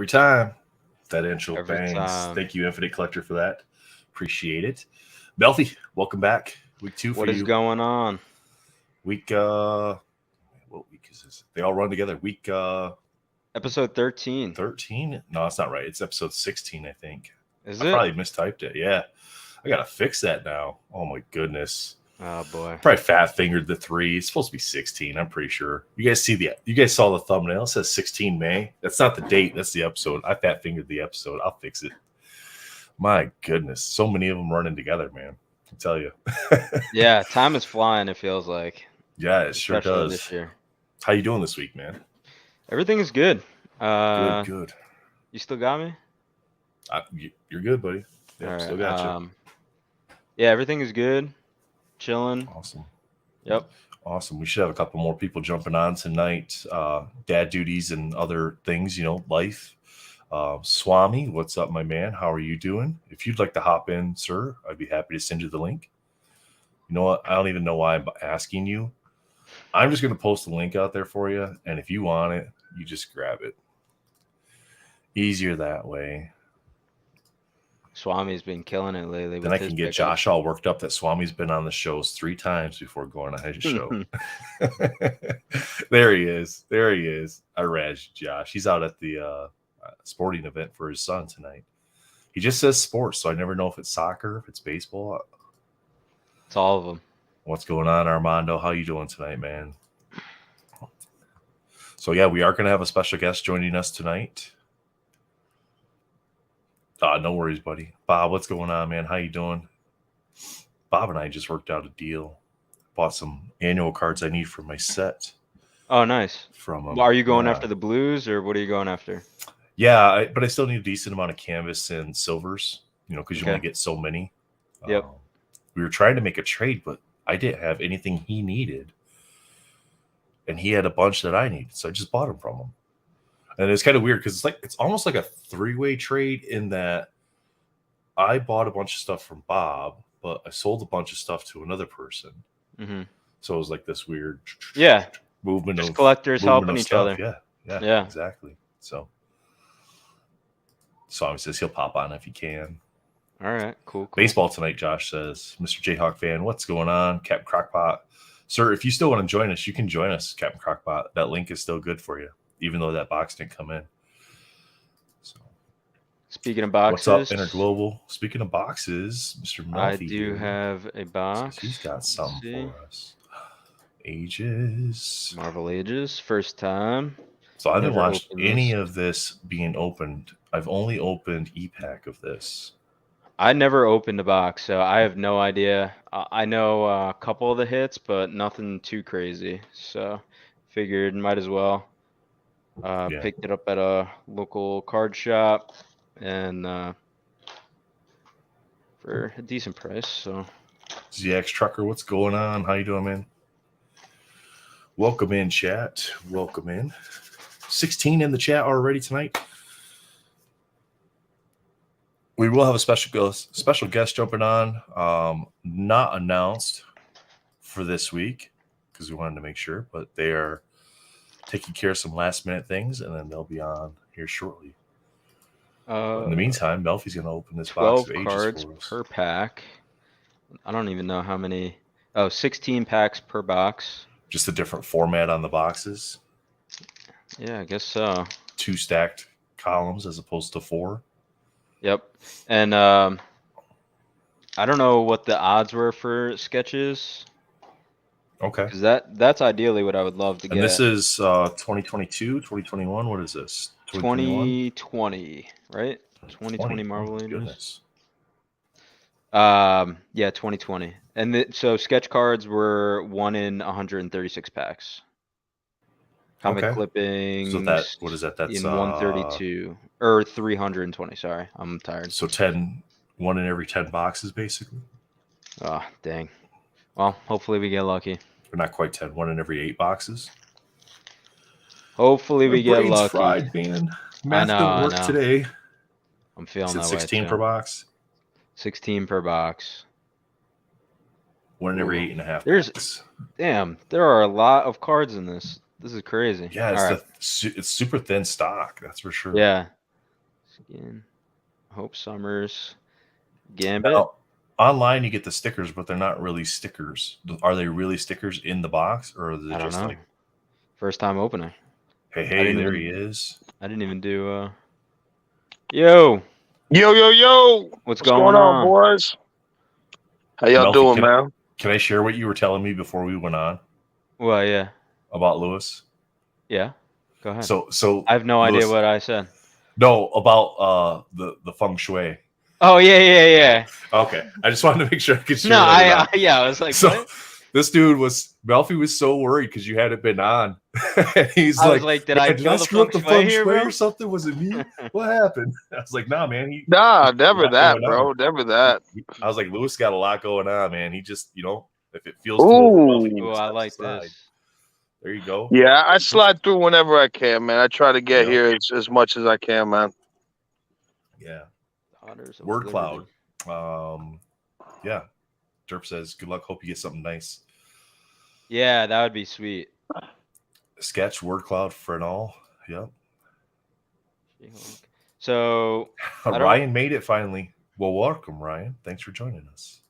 Every time. That intro Every bangs. time. Thank you, Infinite Collector, for that. Appreciate it. Melfi, welcome back. Week 2 for What is you. going on? Week, what week is this? They all run together. Week Episode 13. 13? No, that's not right. It's episode 16, I think. Is I it? probably mistyped it. Yeah. I got to fix that now. Oh, my goodness. Oh, boy. Probably fat fingered the 3. It's supposed to be 16. I'm pretty sure. You guys saw the thumbnail. It says 16 May. That's not the date. That's the episode. I fat fingered the episode. I'll fix it. My goodness. So many of them running together, man. I tell you. Yeah, time is flying, it feels like. Yeah, it sure Especially does. this year. How you doing this week, man? Everything is good. Good. You still got me? You're good, buddy. Yeah, All right. still got you. Yeah, everything is good. Chilling. Awesome. Yep. Awesome. We should have a couple more people jumping on tonight. Dad duties and other things, life. Swami, what's up, my man? How are you doing? If you'd like to hop in, sir, I'd be happy to send you the link. You know what? I don't even know why I'm asking you. I'm just going to post the link out there for you. And if you want it, you just grab it. Easier that way. Swami's been killing it lately. Then I can get Josh all worked up that Swami's been on the shows 3 times before going on his show. There he is. I razzed Josh. He's out at the sporting event for his son tonight. He just says sports, so I never know if it's soccer, if it's baseball. It's all of them. What's going on, Armando? How you doing tonight, man? So, yeah, we are going to have a special guest joining us tonight. No worries, buddy. Bob, what's going on, man? How you doing? Bob and I just worked out a deal. Bought some annual cards I need for my set. Oh, nice. Are you going after the blues, or what are you going after? Yeah, but I still need a decent amount of canvas and silvers, because you only get so many. Yep. We were trying to make a trade, but I didn't have anything he needed. And he had a bunch that I needed, so I just bought them from him. And it's kind of weird because it's almost like a 3-way trade in that I bought a bunch of stuff from Bob, but I sold a bunch of stuff to another person. Mm-hmm. So it was like this weird movement just of collectors helping each stuff. other. Yeah, exactly. So he says he'll pop on if he can. All right, cool. Baseball tonight, Josh says. Mr. Jayhawk fan, what's going on? Captain Crockpot. Sir, if you still want to join us, you can join us, Captain Crockpot. That link is still good for you, even though that box didn't come in. So, speaking of boxes. What's up, Interglobal? Speaking of boxes, Mr. Melfi. I do have a box. He's got something for us. Ages. Marvel Ages, first time. So I haven't watched any of this being opened. I've only opened e-pack of this. I never opened a box, so I have no idea. I know a couple of the hits, but nothing too crazy. So figured might as well. Picked it up at a local card shop and for a decent price. So ZX Trucker, what's going on? How you doing, man? Welcome in, chat. Welcome in. 16 in the chat already tonight. We will have a special guest jumping on. Not announced for this week because we wanted to make sure, but they are taking care of some last minute things, and then they'll be on here shortly. In the meantime, Melfi's going to open this box of Ages cards for us. Per pack. I don't even know how many. 16 packs per box. Just a different format on the boxes. Yeah, I guess so. 2 stacked columns as opposed to 4. Yep. And I don't know what the odds were for sketches. Okay. Because that's ideally what I would love to get. And this is 2022, 2021. What is this? 2020, right? 2020 Marvel Ages. Goodness. Yeah, 2020. And so sketch cards were 1 in 136 packs. Comic clippings. So what is that? That's in 132 or 320. Sorry, I'm tired. So 1 in every 10 boxes, basically. Oh, dang. Well, hopefully we get lucky. Or not quite 10. 1 in every 8 boxes. Hopefully we get lucky. Fried, man. Math didn't work today. I'm feeling that 16 way, per box. 16 per box. 1 in every 8.5. There are a lot of cards in this. This is crazy. Yeah, it's super thin stock. That's for sure. Yeah. Again, Hope Summers, Gambit. Now, online you get the stickers, but they're not really stickers. Are they really stickers in the box, or is I it don't just know. like, First time opening. hey, there he is? I didn't even do. Yo, Yo. what's What's going going on, on? boys? How y'all Melfi, doing, man? Can I share what you were telling me before we went on Well, yeah, about Lewis? yeah. Go ahead. So I have no idea what I said. No, about the feng shui. Oh yeah. Okay, I just wanted to make sure I could share. No, that I was like, so what? this dude Melfi was so worried because you hadn't been on. He's I was like, like, did I did kill I the screw up the feng shui feng here, shui bro? or something? Was it me? What happened? I was like, nah, man. Nah, never lot that, going bro. on. Never that. I was like, Lewis got a lot going on, man. He just, if it feels too overwhelming, he Ooh. Oh, just I steps like aside. this. There you go. Yeah, I slide through whenever I can, man. I try to get Yeah. here as much as I can, man. Yeah. Daughters of Word Liberty. cloud. Yeah. Derp says, good luck. Hope you get something nice. Yeah, that would be sweet. Sketch, word cloud, Frenol. Yep. So Ryan made it finally. Well, welcome, Ryan. Thanks for joining us.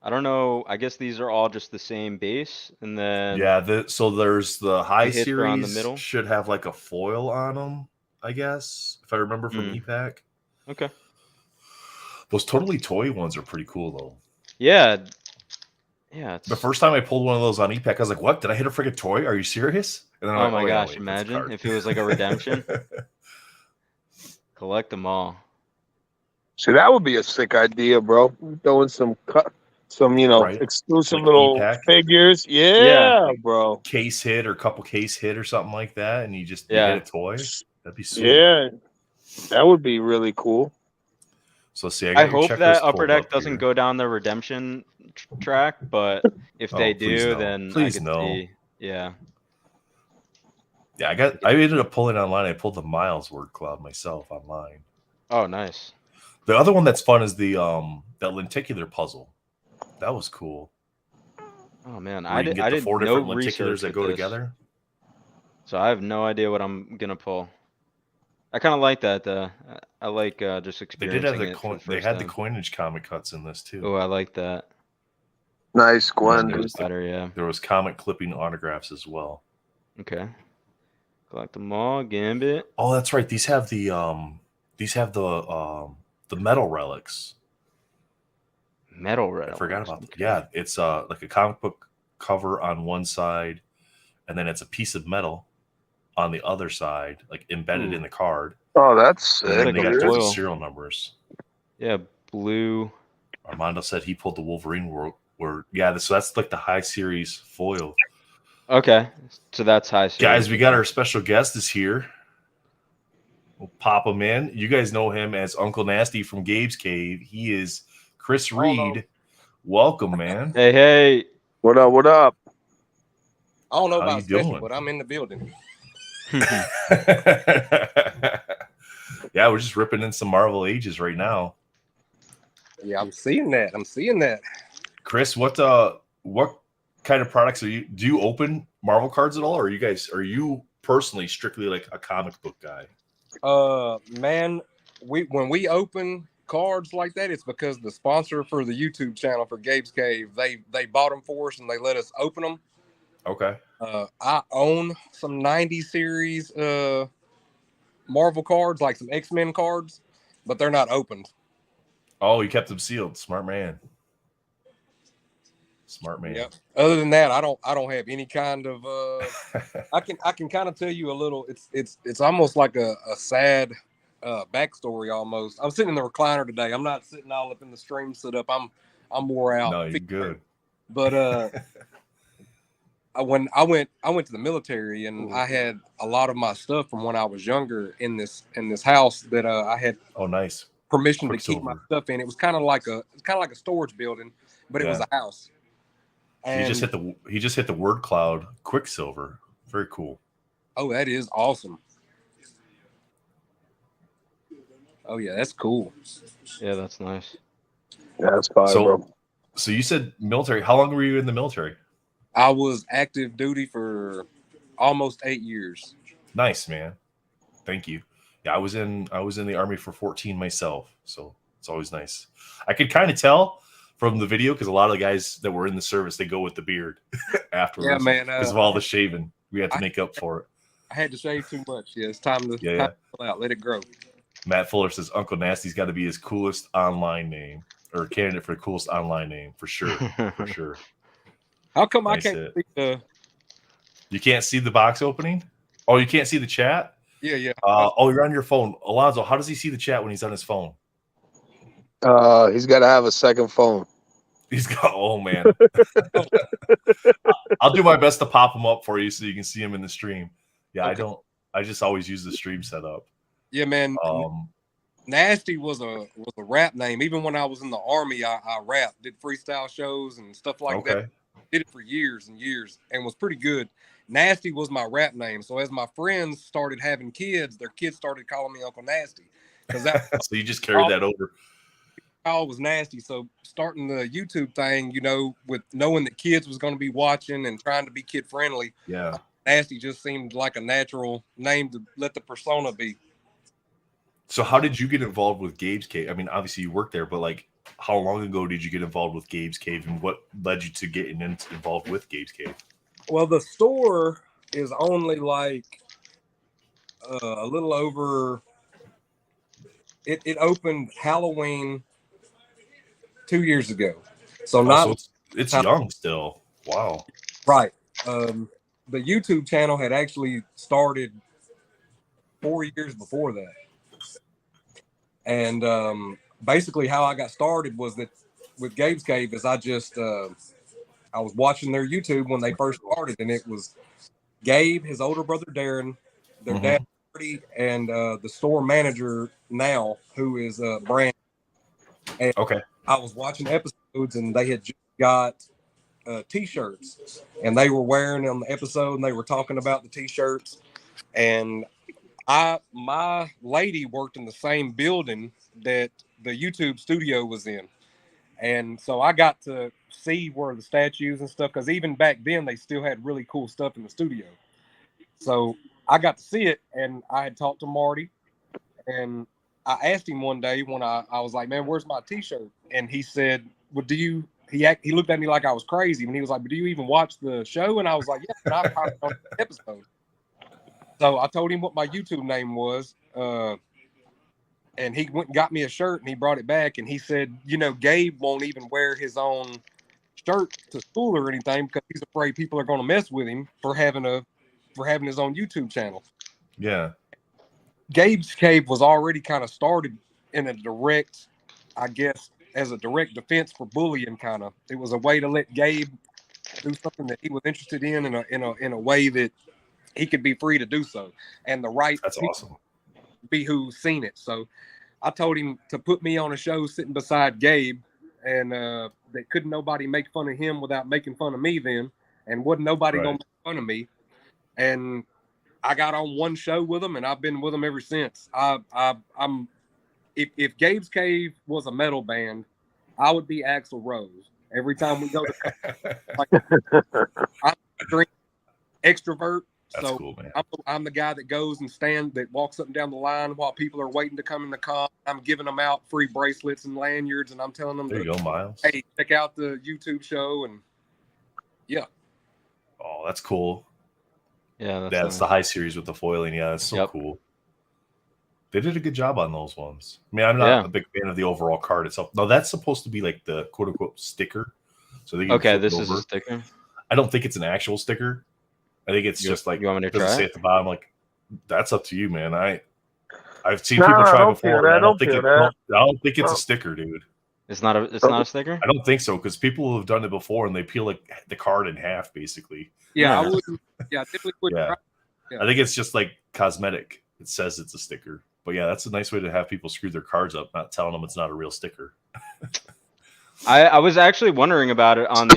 I don't know. I guess these are all just the same base, and then So there's the high hits are on the series middle. should have like a foil on them, I guess, if I remember from EPAC. Okay. Those totally toy ones are pretty cool though. Yeah. The first time I pulled one of those on EPAC, I was like, "What? Did I hit a freaking toy? Are you serious?" And then I'm Oh like, my "Oh gosh! yeah, wait, Imagine if it was like a redemption. Collect them all. See, that would be a sick idea, bro. Throwing some right? exclusive Like little EPAC. figures. Yeah, bro. Case hit or couple case hit or something like that, and you hit a toy. That'd be sweet. Yeah, that would be really cool. So see, I hope that Upper Deck doesn't go down the redemption track, but if they do, then I could see. Yeah. Yeah, I ended up pulling online. I pulled the Miles word cloud myself online. Oh, nice. The other one that's fun is the that lenticular puzzle. That was cool. Oh man, I did the 4 different lenticulars that go together. So I have no idea what I'm gonna pull. I kind of like that. I like just experiencing it for the first They had time. the coinage comic cuts in this too. Oh, I like that. Nice, Gwen. Yeah. There was comic clipping autographs as well. Okay. Collect them all. Gambit. Oh, that's right. These have the metal relics. Metal relics. I forgot about that. Yeah, it's like a comic book cover on one side, and then it's a piece of metal on the other side, like embedded in the card. Oh, that's sick. And then they got different serial numbers. Yeah, blue. Armando said he pulled the Wolverine word. Yeah, so that's like the high series foil. Okay, so that's high series. Guys, we got our special guest is here. We'll pop him in. You guys know him as Uncle Nasty from Gabe's Cave. He is Chris Reed. Welcome, man. Hey. What up? I don't know about special, but I'm in the building. Yeah, we're just ripping in some Marvel Ages right now. Yeah, I'm seeing that. Chris, what kind of products do you open Marvel cards at all, or are you personally strictly like a comic book guy? Man, when we open cards like that, it's because the sponsor for the YouTube channel for Gabe's Cave, they bought them for us and they let us open them. Okay. I own some 90 series Marvel cards, like some X-Men cards, but they're not opened. Oh, you kept them sealed. Smart man. Yep. Other than that, I don't have any kind of I can kind of tell you a little. It's almost like a sad backstory almost. I'm sitting in the recliner today. I'm not sitting all up in the stream set up. I'm wore out. No, you're good. But when I went to the military, and I had a lot of my stuff from when I was younger in this house that I had. Oh, nice. Permission to keep my stuff in. It was kind of like a storage building, but it was a house. And he just hit the word cloud Quicksilver. Very cool. Oh, that is awesome. Oh yeah, that's cool. Yeah, that's nice. Yeah, that's fine, bro. So you said military. How long were you in the military? I was active duty for almost 8 years. Nice, man. Thank you. Yeah, I was in the Army for 14 myself, so it's always nice. I could kind of tell from the video because a lot of the guys that were in the service, they go with the beard afterwards. Yeah, man. Because of all the shaving, we had to make up for it. I had to shave too much. Yeah, it's time to Yeah. pull out, let it grow. Matt Fuller says Uncle Nasty's got to be his coolest online name or candidate for the coolest online name for sure. For sure. How come Nice I can't see the? You can't see the box opening? Oh, you can't see the chat? Yeah. You're on your phone. Alonzo, how does he see the chat when he's on his phone? He's got to have a second phone. He's got, oh man. I'll do my best to pop him up for you so you can see him in the stream. Yeah, okay. I just always use the stream setup. Yeah, man. Nasty was a rap name. Even when I was in the Army, I rapped, did freestyle shows and stuff like that. Did it for years and years and was pretty good. Nasty was my rap name. So as my friends started having kids, their kids started calling me Uncle Nasty. So you just carried that over. I was Nasty. So starting the YouTube thing, with knowing that kids was going to be watching and trying to be kid friendly. Yeah. Nasty just seemed like a natural name to let the persona be. So how did you get involved with Gabe's Cave? I mean, obviously you worked there, but like how long ago did you get involved with Gabe's Cave and what led you to getting involved with Gabe's Cave? Well, the store is only like a little over, it opened Halloween 2 years ago. So it's young still. Wow. Right. The YouTube channel had actually started 4 years before that. And basically how I got started was that with Gabe's Cave is I was watching their YouTube when they first started, and it was Gabe, his older brother Darren, their dad Marty, and the store manager now, who is Brand. And I was watching episodes, and they had just got T-shirts, and they were wearing on the episode, and they were talking about the T-shirts, and my lady worked in the same building that the YouTube studio was in. And so I got to see where the statues and stuff, because even back then they still had really cool stuff in the studio. So I got to see it, and I had talked to Marty, and I asked him one day when I was like, man, where's my T-shirt? And he said, well, he looked at me like I was crazy, and he was like, but do you even watch the show? And I was like, yeah, but I've heard on the episode. So I told him what my YouTube name was, and he went and got me a shirt, and he brought it back, and he said, Gabe won't even wear his own shirt to school or anything because he's afraid people are going to mess with him for having his own YouTube channel. Yeah. Gabe's Cave was already kind of started in a direct, I guess, as a direct defense for bullying kind of. It was a way to let Gabe do something that he was interested in a way that he could be free to do so. And the right That's awesome. Be who's seen it. So I told him to put me on a show sitting beside Gabe, and that couldn't nobody make fun of him without making fun of me then, and wasn't nobody gonna make fun of me. And I got on one show with him, and I've been with him ever since. I'm if Gabe's Cave was a metal band, I would be Axl Rose. Every time we go to I'm an extrovert. That's so cool, man. I'm the guy that walks up and down the line while people are waiting to come in the car. I'm giving them out free bracelets and lanyards, and I'm telling them, there you go, Miles. Hey, check out the YouTube show, and yeah. Oh, that's cool. Yeah, that's the high series with the foiling. Yeah, that's so cool. They did a good job on those ones. I mean, I'm not a big fan of the overall card itself. No, that's supposed to be like the quote unquote sticker. So this is a sticker. I don't think it's an actual sticker. I think it's just like, you want me to does try it say at the bottom, like, that's up to you, man. I've seen people try before. I don't think it's a sticker, dude. It's not a sticker? I don't think so, because people have done it before and they peel like the card in half, basically. Yeah, I wouldn't. Yeah, I typically wouldn't. Yeah. I think it's just like cosmetic. It says it's a sticker. But yeah, that's a nice way to have people screw their cards up, not telling them it's not a real sticker. I was actually wondering about it on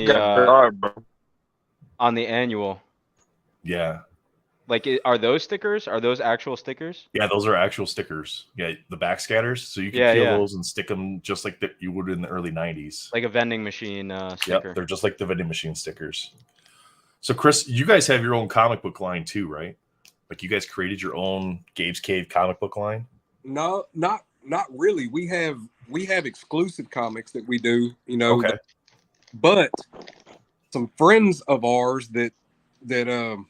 the annual. Yeah. Like, are those stickers? Are those actual stickers? Yeah, those are actual stickers. Yeah, the backscatters. So you can peel those and stick them just like you would in the early 90s. Like a vending machine sticker. Yep, they're just like the vending machine stickers. So, Chris, you guys have your own comic book line too, right? Like you guys created your own Gabe's Cave comic book line? No, not really. We have exclusive comics that we do, you know. Okay. But some friends of ours that the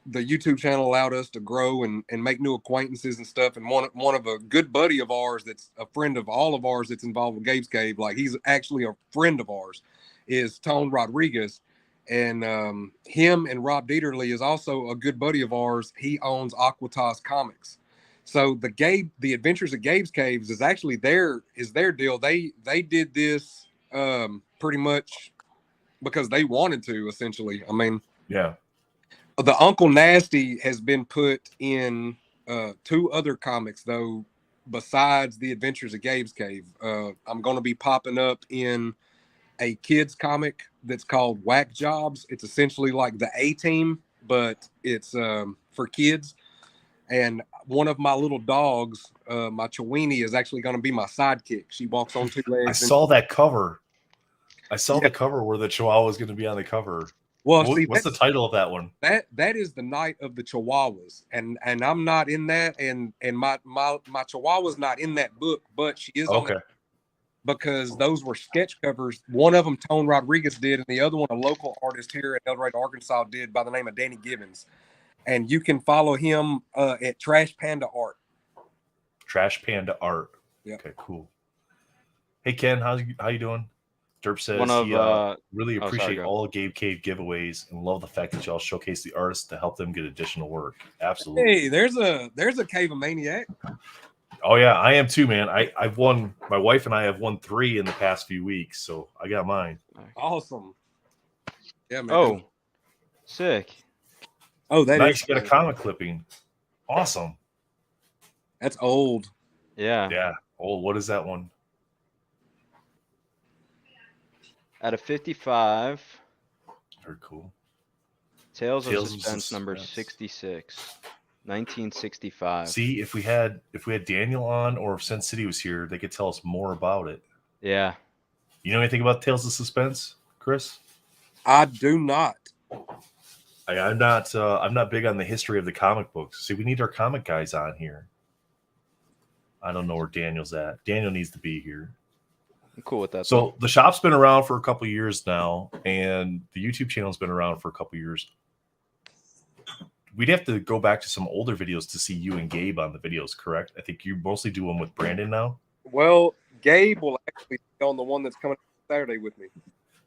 YouTube channel allowed us to grow and make new acquaintances and stuff. And one of a good buddy of ours that's a friend of all of ours that's involved with Gabe's Cave, like he's actually a friend of ours, is Tone Rodriguez. And him and Rob Dieterle is also a good buddy of ours. He owns Aquatas Comics. So the Adventures of Gabe's Caves is actually their deal. They did this pretty much because they wanted to, essentially. I mean, yeah. The Uncle Nasty has been put in 2 other comics, though, besides the Adventures of Gabe's Cave. I'm going to be popping up in a kids comic that's called Whack Jobs. It's essentially like the A-Team, but it's for kids. And one of my little dogs, my Chiweenie, is actually going to be my sidekick. She walks on 2 legs. I saw that cover. I saw the cover where the Chihuahua is going to be on the cover. Well, what's the title of that one? That is the Night of the Chihuahuas, and I'm not in that, and my Chihuahua's not in that book, but she is on that because those were sketch covers. One of them Tone Rodriguez did, and the other one a local artist here in El Dorado, Arkansas did by the name of Danny Gibbons, and you can follow him at Trash Panda Art. Trash Panda Art. Yeah. Okay, cool. Hey Ken, how you doing? Derp says really appreciate all Gabe Cave giveaways and love the fact that y'all showcase the artists to help them get additional work. Absolutely. Hey, there's a Cave of Maniac. Oh yeah, I am too, man. I've won. My wife and I have won 3 in the past few weeks, so I got mine. Awesome. Yeah, man. Oh, sick. Oh, that nice. is You got a comic clipping. Awesome. That's old. Yeah. Yeah. Old. What is that one? Out of 55. Very cool. Tales of Suspense number 66. 1965. See, if we had Daniel on, or if Sin City was here, they could tell us more about it. Yeah. You know anything about Tales of Suspense, Chris? I do not. I'm not big on the history of the comic books. See, we need our comic guys on here. I don't know where Daniel's at. Daniel needs to be here. I'm cool with that. So the shop's been around for a couple of years now, and the YouTube channel's been around for a couple of years. We'd have to go back to some older videos to see you and Gabe on the videos, correct? I think you mostly do them with Brandon now. Well, Gabe will actually be on the one that's coming Saturday with me.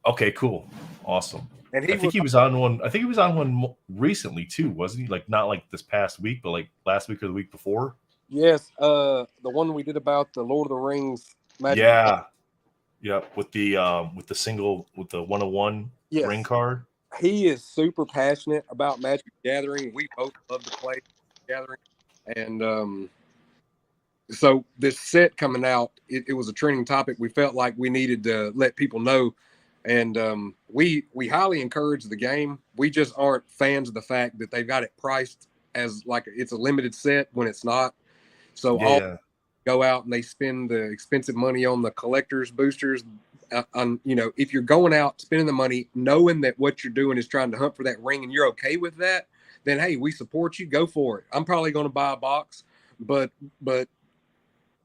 Okay, cool, awesome. And I think he was on one. I think he was on one recently too, wasn't he? Like not like this past week, but like last week or the week before. Yes, the one we did about the Lord of the Rings. Magic. Yeah. Yep, with the 101 ring card. He is super passionate about Magic Gathering. We both love to play Gathering, and so this set coming out, it was a trending topic. We felt like we needed to let people know, and we highly encourage the game. We just aren't fans of the fact that they've got it priced as like it's a limited set when it's not. So all go out and they spend the expensive money on the collectors boosters. If you're going out spending the money knowing that what you're doing is trying to hunt for that ring and you're okay with that, then hey, we support you. Go for it. I'm probably going to buy a box, but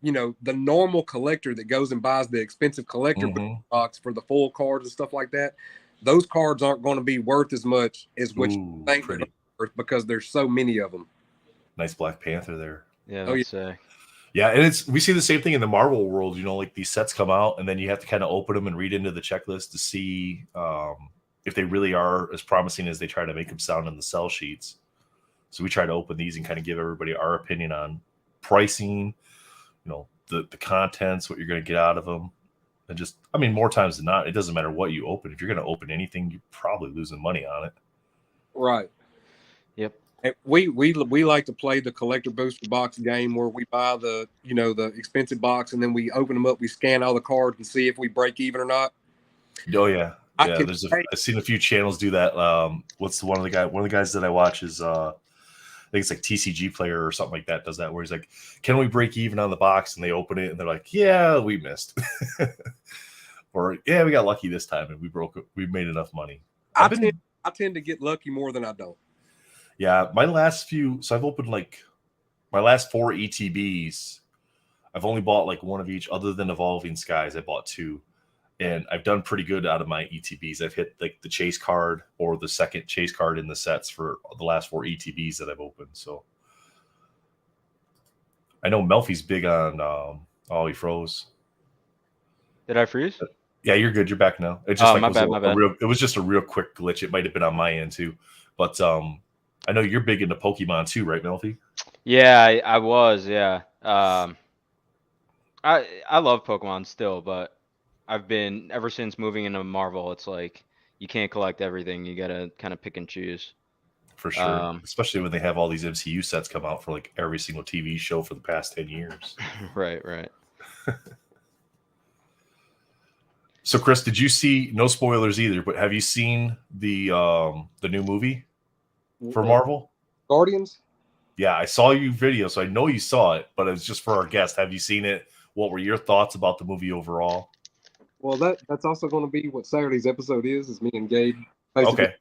you know, the normal collector that goes and buys the expensive collector box for the full cards and stuff like that, those cards aren't going to be worth as much as what you think they're worth because there's so many of them. Nice Black Panther there. Yeah, that's yeah, and we see the same thing in the Marvel world. You know, like these sets come out, and then you have to kind of open them and read into the checklist to see if they really are as promising as they try to make them sound in the sell sheets. So we try to open these and kind of give everybody our opinion on pricing, you know, the contents, what you're going to get out of them, and just, I mean, more times than not, it doesn't matter what you open. If you're going to open anything, you're probably losing money on it. Right. Yep. And we like to play the collector booster box game where we buy the expensive box and then we open them up, we scan all the cards and see if we break even or not. Oh yeah, yeah. I've seen a few channels do that. What's one of the guys that I watch is I think it's like TCG Player or something like that does that, where he's like, "Can we break even on the box?" And they open it and they're like, "Yeah, we missed," or "Yeah, we got lucky this time and we made enough money." I tend to get lucky more than I don't. Yeah, my last few. So I've opened like my last 4 ETBs. I've only bought like one of each, other than Evolving Skies. I bought 2, and I've done pretty good out of my ETBs. I've hit like the chase card or the second chase card in the sets for the last 4 ETBs that I've opened. So I know Melfi's big on. Oh, he froze. Did I freeze? Yeah, you're good. You're back now. It just Oh, like my was bad, my bad. it was just a real quick glitch. It might have been on my end too, but I know you're big into Pokemon too, right, Melfi? Yeah, I was. Yeah. I love Pokemon still, but I've been ever since moving into Marvel. It's like you can't collect everything. You gotta kind of pick and choose. For sure, especially when they have all these MCU sets come out for like every single TV show for the past 10 years. Right, right. So, Chris, did you see? No spoilers either, but have you seen the new movie for Marvel? Guardians? Yeah, I saw your video, so I know you saw it. But it's just for our guest. Have you seen it? What were your thoughts about the movie overall? Well, that's also going to be what Saturday's episode is me and Gabe. Basically. Okay.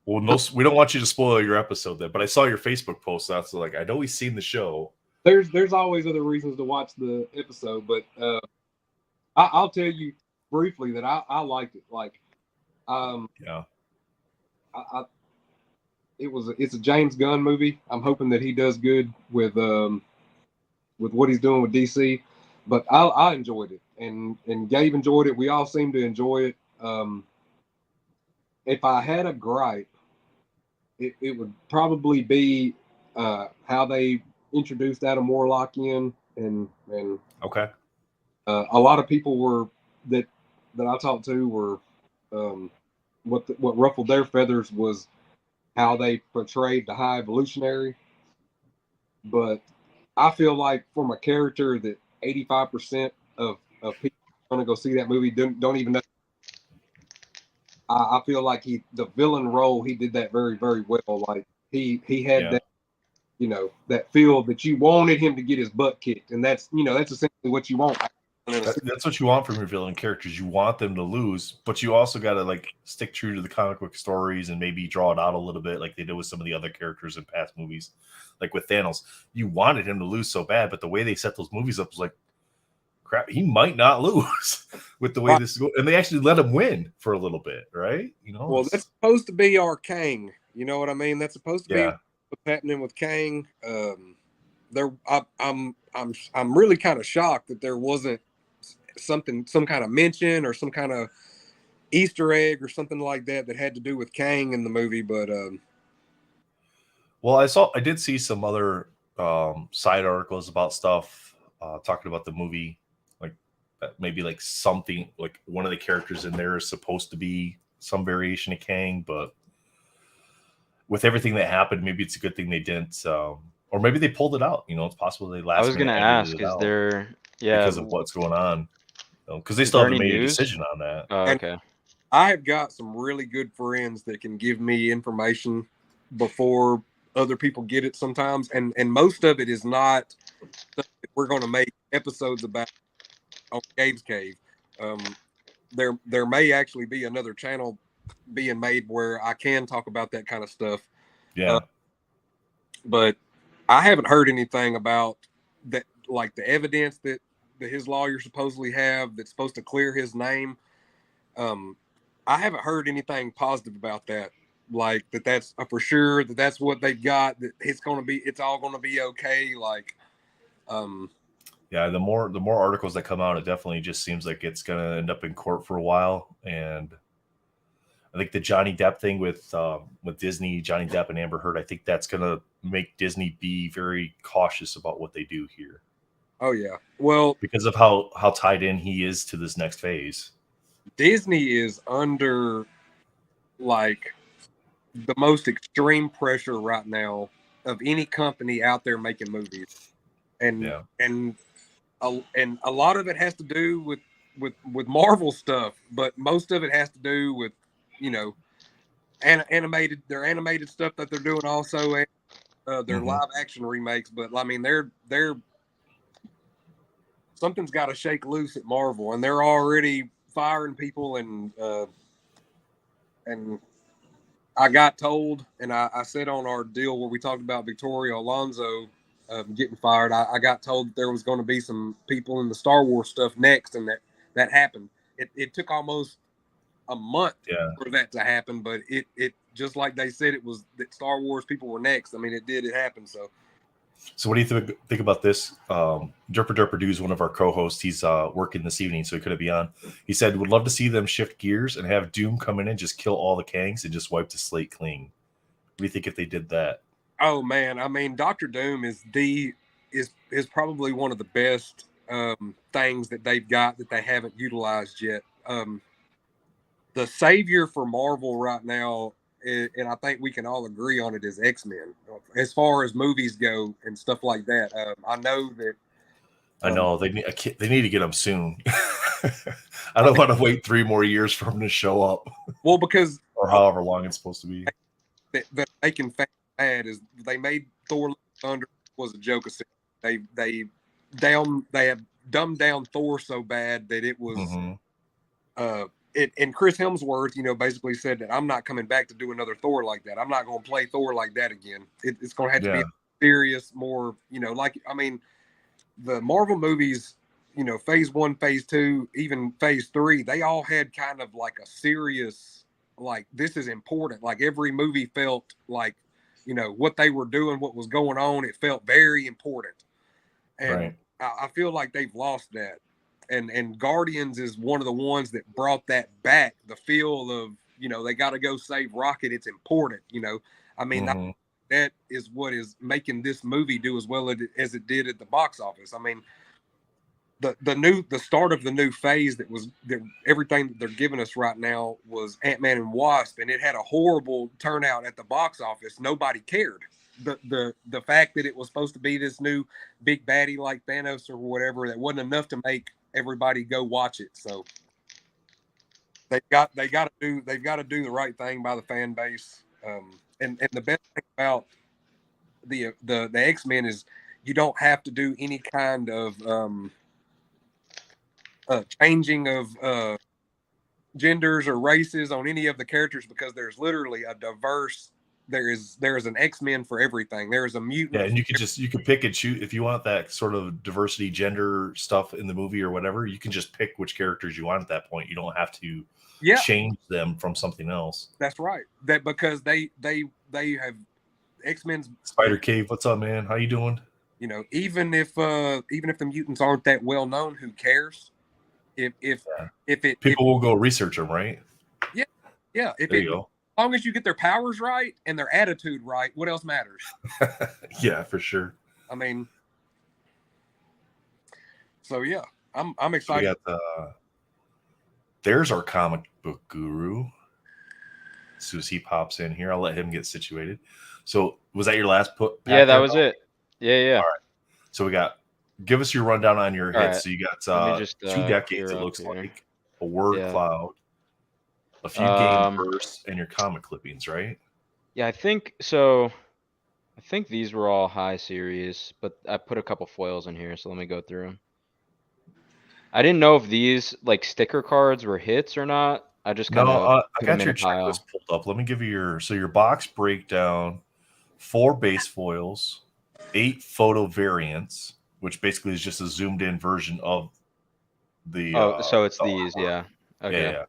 Well, no, we don't want you to spoil your episode then. But I saw your Facebook post. That's like I know he's seen the show. There's always other reasons to watch the episode, but I'll tell you briefly that I liked it. Like, Yeah. It's a James Gunn movie. I'm hoping that he does good with what he's doing with DC. But I enjoyed it, and Gabe enjoyed it. We all seem to enjoy it. If I had a gripe, it would probably be how they introduced Adam Warlock in, and Okay. a lot of people were that I talked to were what ruffled their feathers was how they portrayed the High Evolutionary. But I feel like from a character that 85% of people are going to go see that movie don't even know. I feel like the villain role, he did that very, very well. Like he had that, that feel that you wanted him to get his butt kicked. And that's essentially what you want. That's what you want from your villain characters. You want them to lose, but you also got to like stick true to the comic book stories and maybe draw it out a little bit like they did with some of the other characters in past movies. Like with Thanos, you wanted him to lose so bad, but the way they set those movies up was like, crap, he might not lose with the way this is going. And they actually let him win for a little bit, right? Well, that's supposed to be our Kang. You know what I mean? That's supposed to be what's happening with Kang. I'm really kind of shocked that there wasn't some kind of mention or some kind of Easter egg or something like that had to do with Kang in the movie. But well, I did see some other side articles about stuff talking about the movie, like maybe like something like one of the characters in there is supposed to be some variation of Kang, but with everything that happened, maybe it's a good thing they didn't, or maybe they pulled it out. It's possible they last. I was gonna ask, is there because of what's going on? Because they Is still there haven't any made a news? decision on that. Oh, okay. I have got some really good friends that can give me information before other people get it sometimes, and most of it is not stuff that we're going to make episodes about on Gabe's Cave. There may actually be another channel being made where I can talk about that kind of stuff. Yeah. But I haven't heard anything about that, like the evidence that his lawyers supposedly have that's supposed to clear his name. I haven't heard anything positive about that. Like that's for sure that's what they've got. That it's all gonna be okay. Like, yeah. The more articles that come out, it definitely just seems like it's gonna end up in court for a while. And I think the Johnny Depp thing with Disney, Johnny Depp and Amber Heard, I think that's gonna make Disney be very cautious about what they do here. Oh yeah, well, because of how tied in he is to this next phase. Disney is under like the most extreme pressure right now of any company out there making movies, and a lot of it has to do with Marvel stuff, but most of it has to do with animated stuff that they're doing also, and their live action remakes. But I mean, they're something's got to shake loose at Marvel, and they're already firing people and I got told, and I said on our deal where we talked about Victoria Alonso getting fired, I got told that there was going to be some people in the Star Wars stuff next, and that happened. It took almost a month for that to happen, but it just like they said it was that Star Wars people were next. I mean, it happened. So what do you think about this? Derper Dude is one of our co-hosts. He's working this evening, so he couldn't be on. He said, would love to see them shift gears and have Doom come in and just kill all the Kangs and just wipe the slate clean. What do you think if they did that? Oh man, I mean, Dr. Doom is probably one of the best things that they've got that they haven't utilized yet. The savior for Marvel right now, and I think we can all agree on it, is X-Men. As far as movies go and stuff like that, I know that. I know they need to get him soon. I don't want to wait 3 more years for him to show up. Well, because or however long it's supposed to be. That making fans mad is they made Thor Love and Thunder was a joke. They have dumbed down Thor so bad that it was. And Chris Hemsworth, basically said that I'm not coming back to do another Thor like that. I'm not going to play Thor like that again. It's going to have to be serious, more, the Marvel movies, phase 1, phase 2, even phase 3, they all had kind of like a serious, like, this is important. Like every movie felt like, what they were doing, what was going on. It felt very important. And I feel like they've lost that. And Guardians is one of the ones that brought that back. The feel of, they got to go save Rocket. It's important. I mean, that is what is making this movie do as well as it did at the box office. I mean, the start of the new phase that everything that they're giving us right now was Ant-Man and Wasp, and it had a horrible turnout at the box office. Nobody cared. The fact that it was supposed to be this new big baddie like Thanos or whatever, that wasn't enough to make everybody go watch it. So they've got to do the right thing by the fan base. And the best thing about the X-Men is you don't have to do any kind of changing of genders or races on any of the characters, because there's literally a diverse. There is an X-Men for everything. There is a mutant. Yeah, and you can pick and choose if you want that sort of diversity, gender stuff in the movie or whatever. You can just pick which characters you want at that point. You don't have to change them from something else. That's right. That because they have X-Men's Spider Cave. What's up, man? How you doing? Even if the mutants aren't that well known, who cares? If people will go research them, right? Yeah. There you go. As long as you get their powers right and their attitude right, what else matters? Yeah, for sure. I mean, so yeah, I'm excited. There's our comic book guru. As soon as he pops in here, I'll let him get situated. So, was that your last put? Yeah, that was it. Yeah. All right. So give us your rundown on your hits. Right. So you got 2 decades. It looks like a word cloud. A few game bursts and your comic clippings, right? Yeah, I think so. I think these were all high series, but I put a couple foils in here, so let me go through them. I didn't know if these like sticker cards were hits or not. I just kind of I got your checklist pulled up. Let me give you your box breakdown: 4 base foils, 8 photo variants, which basically is just a zoomed in version of the. So it's these, yeah. Okay. Yeah.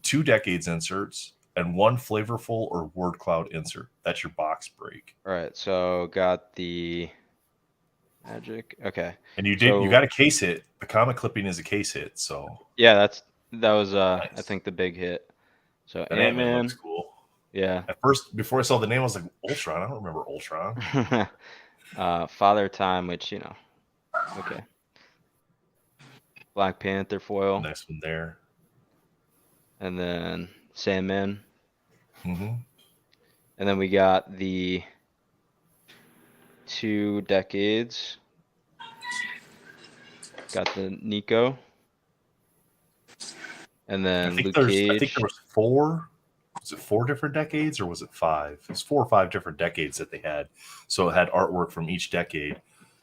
2 decades inserts and 1 flavorful or word cloud insert. That's your box break. All right. So got the magic. Okay. And you got a case hit. The comic clipping is a case hit. So yeah, that was nice. I think the big hit. So Ant-Man looks cool. Yeah. At first, before I saw the name, I was like, Ultron. I don't remember Ultron. Father Time, which okay. Black Panther foil. Next one there. And then Sandman. Mm-hmm. And then we got the 2 decades. Got the Nico. And then Luke Cage. I think there was 4. Was it 4 different decades or was it 5? It was 4 or 5 different decades that they had. So it had artwork from each decade.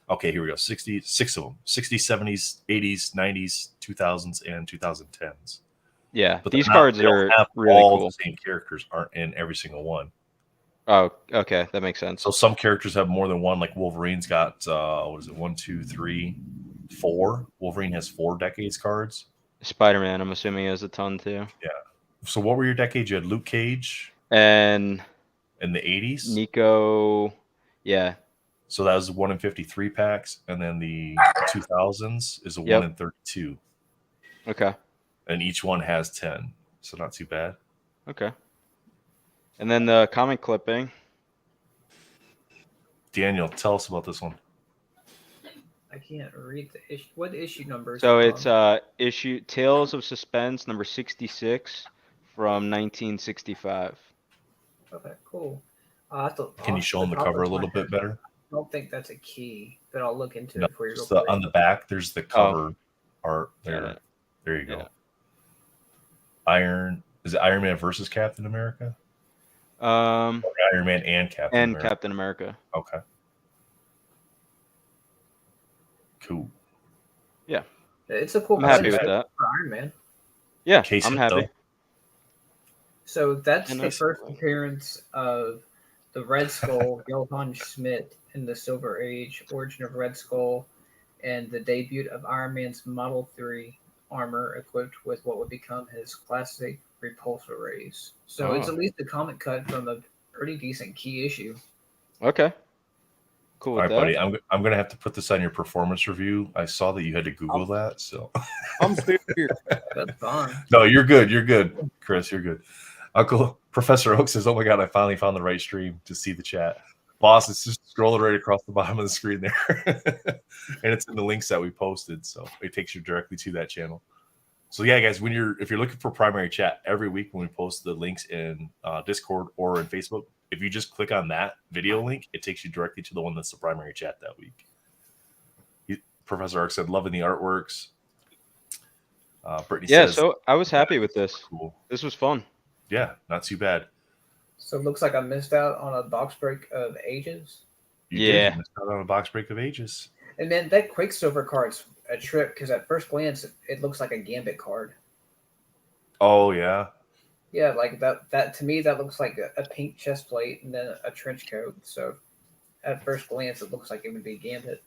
Okay, here we go. 6 of them. 60s, 70s, 80s, 90s, 2000s, and 2010s. Yeah, But these cards they don't are have really all cool. the same characters aren't in every single one. Oh, okay, that makes sense. So some characters have more than one. Like Wolverine's got what is it? 1, 2, 3, 4. Wolverine has 4 decades cards. Spider-Man, I'm assuming, has a ton too. Yeah. So what were your decades? You had Luke Cage And in the 80s. Nico, yeah. So that was 1 in 53 packs, and then the 2000s is a 1 Yep. in 32. Okay. And each one has 10, so not too bad. Okay. And then the comic clipping. Daniel, tell us about this one. I can't read the issue. What issue number is So it it's issue Tales of Suspense number 66 from 1965. Okay, cool. Can you show them the cover a little bit better? I don't think that's a key, but I'll look into No, it for you real so quick. on the back, there's the cover art there. Yeah. There you go. Yeah. Is it Iron Man versus Captain America? Or Iron Man and Captain America? Captain America. Okay. Cool. Yeah. It's a cool. I'm happy card with that. for Iron Man. Yeah, Case I'm hit, happy. though. So that's Yeah, the nice. first appearance of the Red Skull, Johann Schmidt, in the Silver Age, Origin of Red Skull, and the debut of Iron Man's Model 3 armor equipped with what would become his classic repulsor rays. So it's Oh. at least a comic cut from a pretty decent key issue. Okay. Cool All with right, that. buddy. I'm going to have to put this on your performance review. I saw that you had to Google that, so. I'm still here. That's fine. No, you're good. You're good, Chris. You're good. Uncle Professor Oak says, "Oh my God, I finally found the right stream to see the chat." Boss, it's just scrolling right across the bottom of the screen there, and it's in the links that we posted, so it takes you directly to that channel. So yeah, guys, if you're looking for primary chat every week when we post the links in Discord or in Facebook, if you just click on that video link, it takes you directly to the one that's the primary chat that week. Professor Ark said, "Loving the artworks." Brittany says, so I was happy with this. Cool. This was fun. Yeah, not too bad. So it looks like I missed out on a box break of Ages. You Yeah. did miss out on a box break of Ages. And man, that Quicksilver card's a trip because at first glance it looks like a Gambit card. Oh yeah. Yeah, like that to me that looks like a pink chest plate and then a trench coat. So at first glance it looks like it would be Gambit.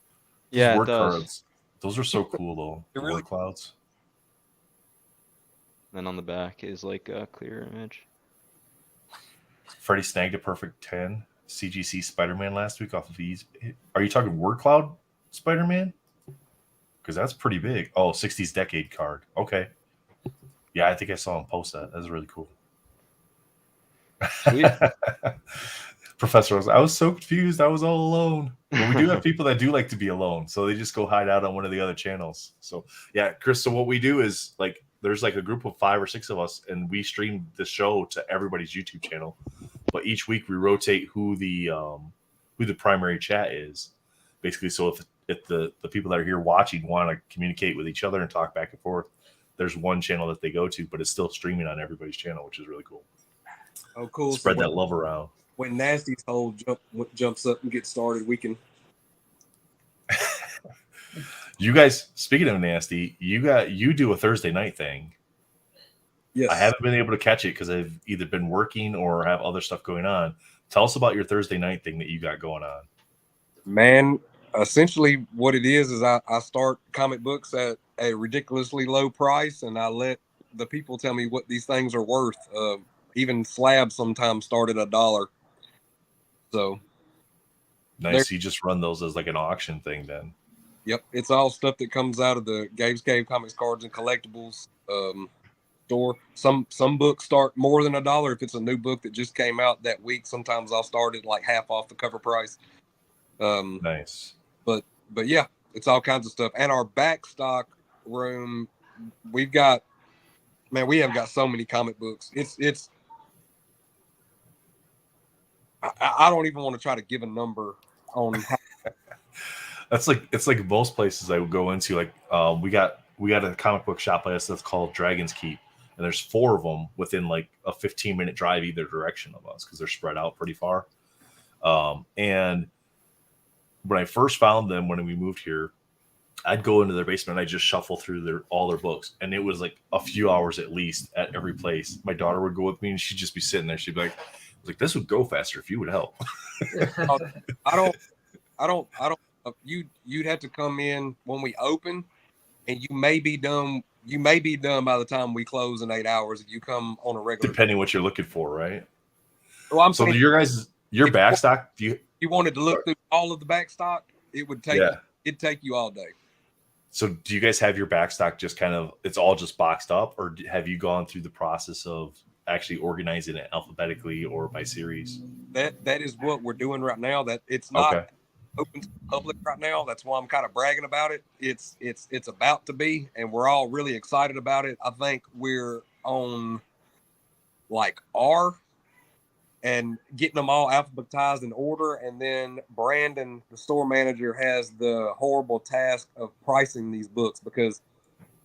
Yeah, Word it does. cards. Those are so cool though. The really- word clouds. Then on the back is like a clear image. Freddie snagged a perfect 10 CGC Spider-Man last week off of these. Are you talking word cloud Spider-Man? Because that's pretty big. Oh, 60s decade card. Okay. Yeah, I think I saw him post that. That's really cool. Sweet. Professor, I was so confused. I was all alone. But we do have people that do like to be alone, so they just go hide out on one of the other channels. So yeah, Chris. So what we do is like there's like a group of 5 or 6 of us, and we stream the show to everybody's YouTube channel. But each week we rotate who the primary chat is, basically. So if the people that are here watching want to communicate with each other and talk back and forth, there's one channel that they go to, but it's still streaming on everybody's channel, which is really cool. Oh, cool. Spread So that love around. when Nasty's whole jumps up and gets started, we can. You guys, speaking of Nasty, you do a Thursday night thing. Yes. I haven't been able to catch it because I've either been working or have other stuff going on. Tell us about your Thursday night thing that you got going on. Man, essentially what it is I start comic books at a ridiculously low price, and I let the people tell me what these things are worth. Even slabs sometimes start at $1. So Nice. You just run those as like an auction thing then. yep, it's all stuff that comes out of the Gabe's Cave Comics, Cards, and Collectibles store. Some books start more than $1 if it's a new book that just came out that week. Sometimes I'll start at like half off the cover price. Nice. But yeah, it's all kinds of stuff. And our back stock room, we have got so many comic books. It's I don't even want to try to give a number on how. It's like most places I would go into. Like we got a comic book shop by us that's called Dragon's Keep, and there's 4 of them within like a 15-minute drive either direction of us because they're spread out pretty far. And when I first found them when we moved here, I'd go into their basement and I'd just shuffle through all their books, and it was like a few hours at least at every place. My daughter would go with me, and she'd just be sitting there. She'd be like, "This would go faster if you would help." I don't. You'd have to come in when we open, and you may be done. You may be done by the time we close in 8 hours if you come on a regular. Depending what you're looking for, right? Well, I'm So saying your back stock, you wanted to look through all of the back stock, it would take it'd take you all day. So do you guys have your back stock just kind of, it's all just boxed up, or have you gone through the process of actually organizing it alphabetically or by series? That is what we're doing right now. That it's not open to the public right now. That's why I'm kind of bragging about it. It's about to be, and we're all really excited about it. I think we're on like R and getting them all alphabetized in order, and then Brandon, the store manager, has the horrible task of pricing these books, because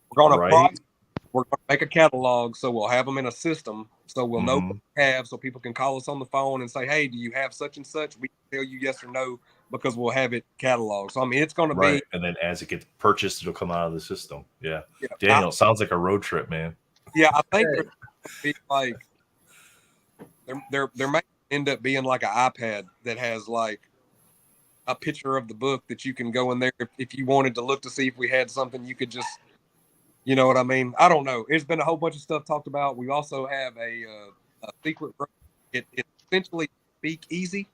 we're going to make a catalog, so we'll have them in a system, so we'll know what we have, so people can call us on the phone and say, "Hey, do you have such and such?" We can tell you yes or no, because we'll have it cataloged. So I mean, it's going to be, and then as it gets purchased, it'll come out of the system. Yeah. Daniel, sounds like a road trip, man. Yeah, I think there's like there may end up being like an iPad that has like a picture of the book that you can go in there if you wanted to look to see if we had something. You could just, you know what I mean? I don't know. There's been a whole bunch of stuff talked about. We also have a secret room. It's essentially Speak Easy.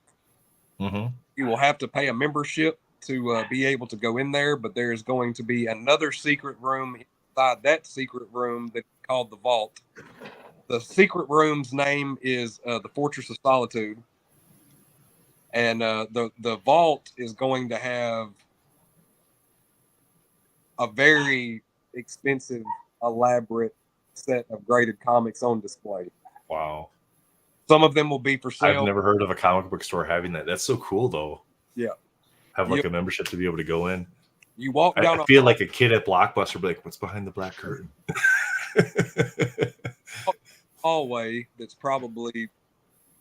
You will have to pay a membership to be able to go in there, but there's going to be another secret room inside that secret room that's called the Vault. The secret room's name is the Fortress of Solitude, and the Vault is going to have a very expensive, elaborate set of graded comics on display. Wow. Some of them will be for sale. I've never heard of a comic book store having that. That's so cool, though. Yeah. Have like a membership to be able to go in. You walk down. I feel like a kid at Blockbuster, be like, "What's behind the black curtain?" Hallway that's probably,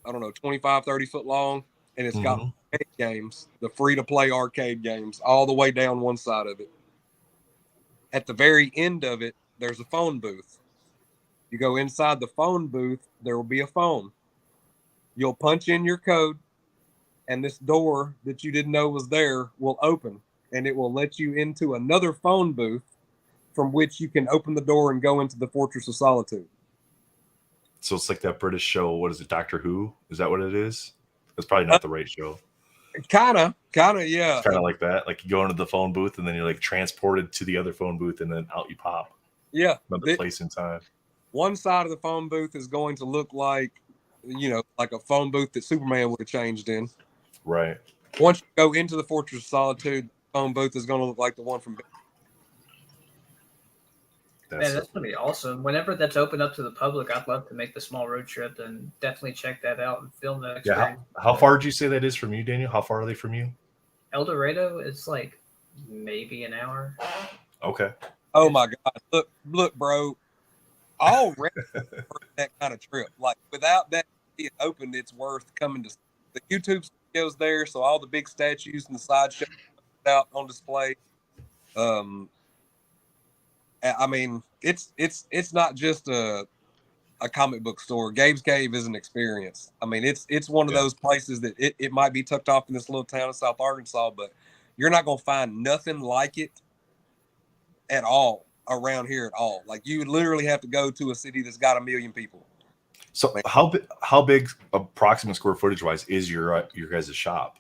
I don't know, 25, 30 foot long, and it's got arcade games, the free-to-play arcade games, all the way down one side of it. At the very end of it, there's a phone booth. You go inside the phone booth, there will be a phone. You'll punch in your code, and this door that you didn't know was there will open, and it will let you into another phone booth from which you can open the door and go into the Fortress of Solitude. So it's like that British show. What is it, Doctor Who? Is that what it is? That's probably not the right show. Kind of, yeah. It's kind of like that. Like you go into the phone booth and then you're like transported to the other phone booth and then out you pop. Yeah. Another place in time. One side of the phone booth is going to look like, you know, like a phone booth that Superman would have changed in. Right. Once you go into the Fortress of Solitude, the phone booth is going to look like the one from. That's going to be awesome. Whenever that's open up to the public, I'd love to make the small road trip and definitely check that out and film that experience. Yeah. How far did you say that is from you, Daniel? How far are they from you? El Dorado is like maybe an hour. Okay. Oh my God. Look, bro. Already for that kind of trip. Like without that being opened, it's worth coming to the YouTube studios there. So all the big statues and the sideshow out on display. I mean, it's not just a comic book store. Gabe's Cave is an experience. I mean, it's one of those places that it might be tucked off in this little town in South Arkansas, but you're not going to find nothing like it at all around here at all. Like you would literally have to go to a city that's got 1 million people. So how big approximate square footage wise is your guys' shop?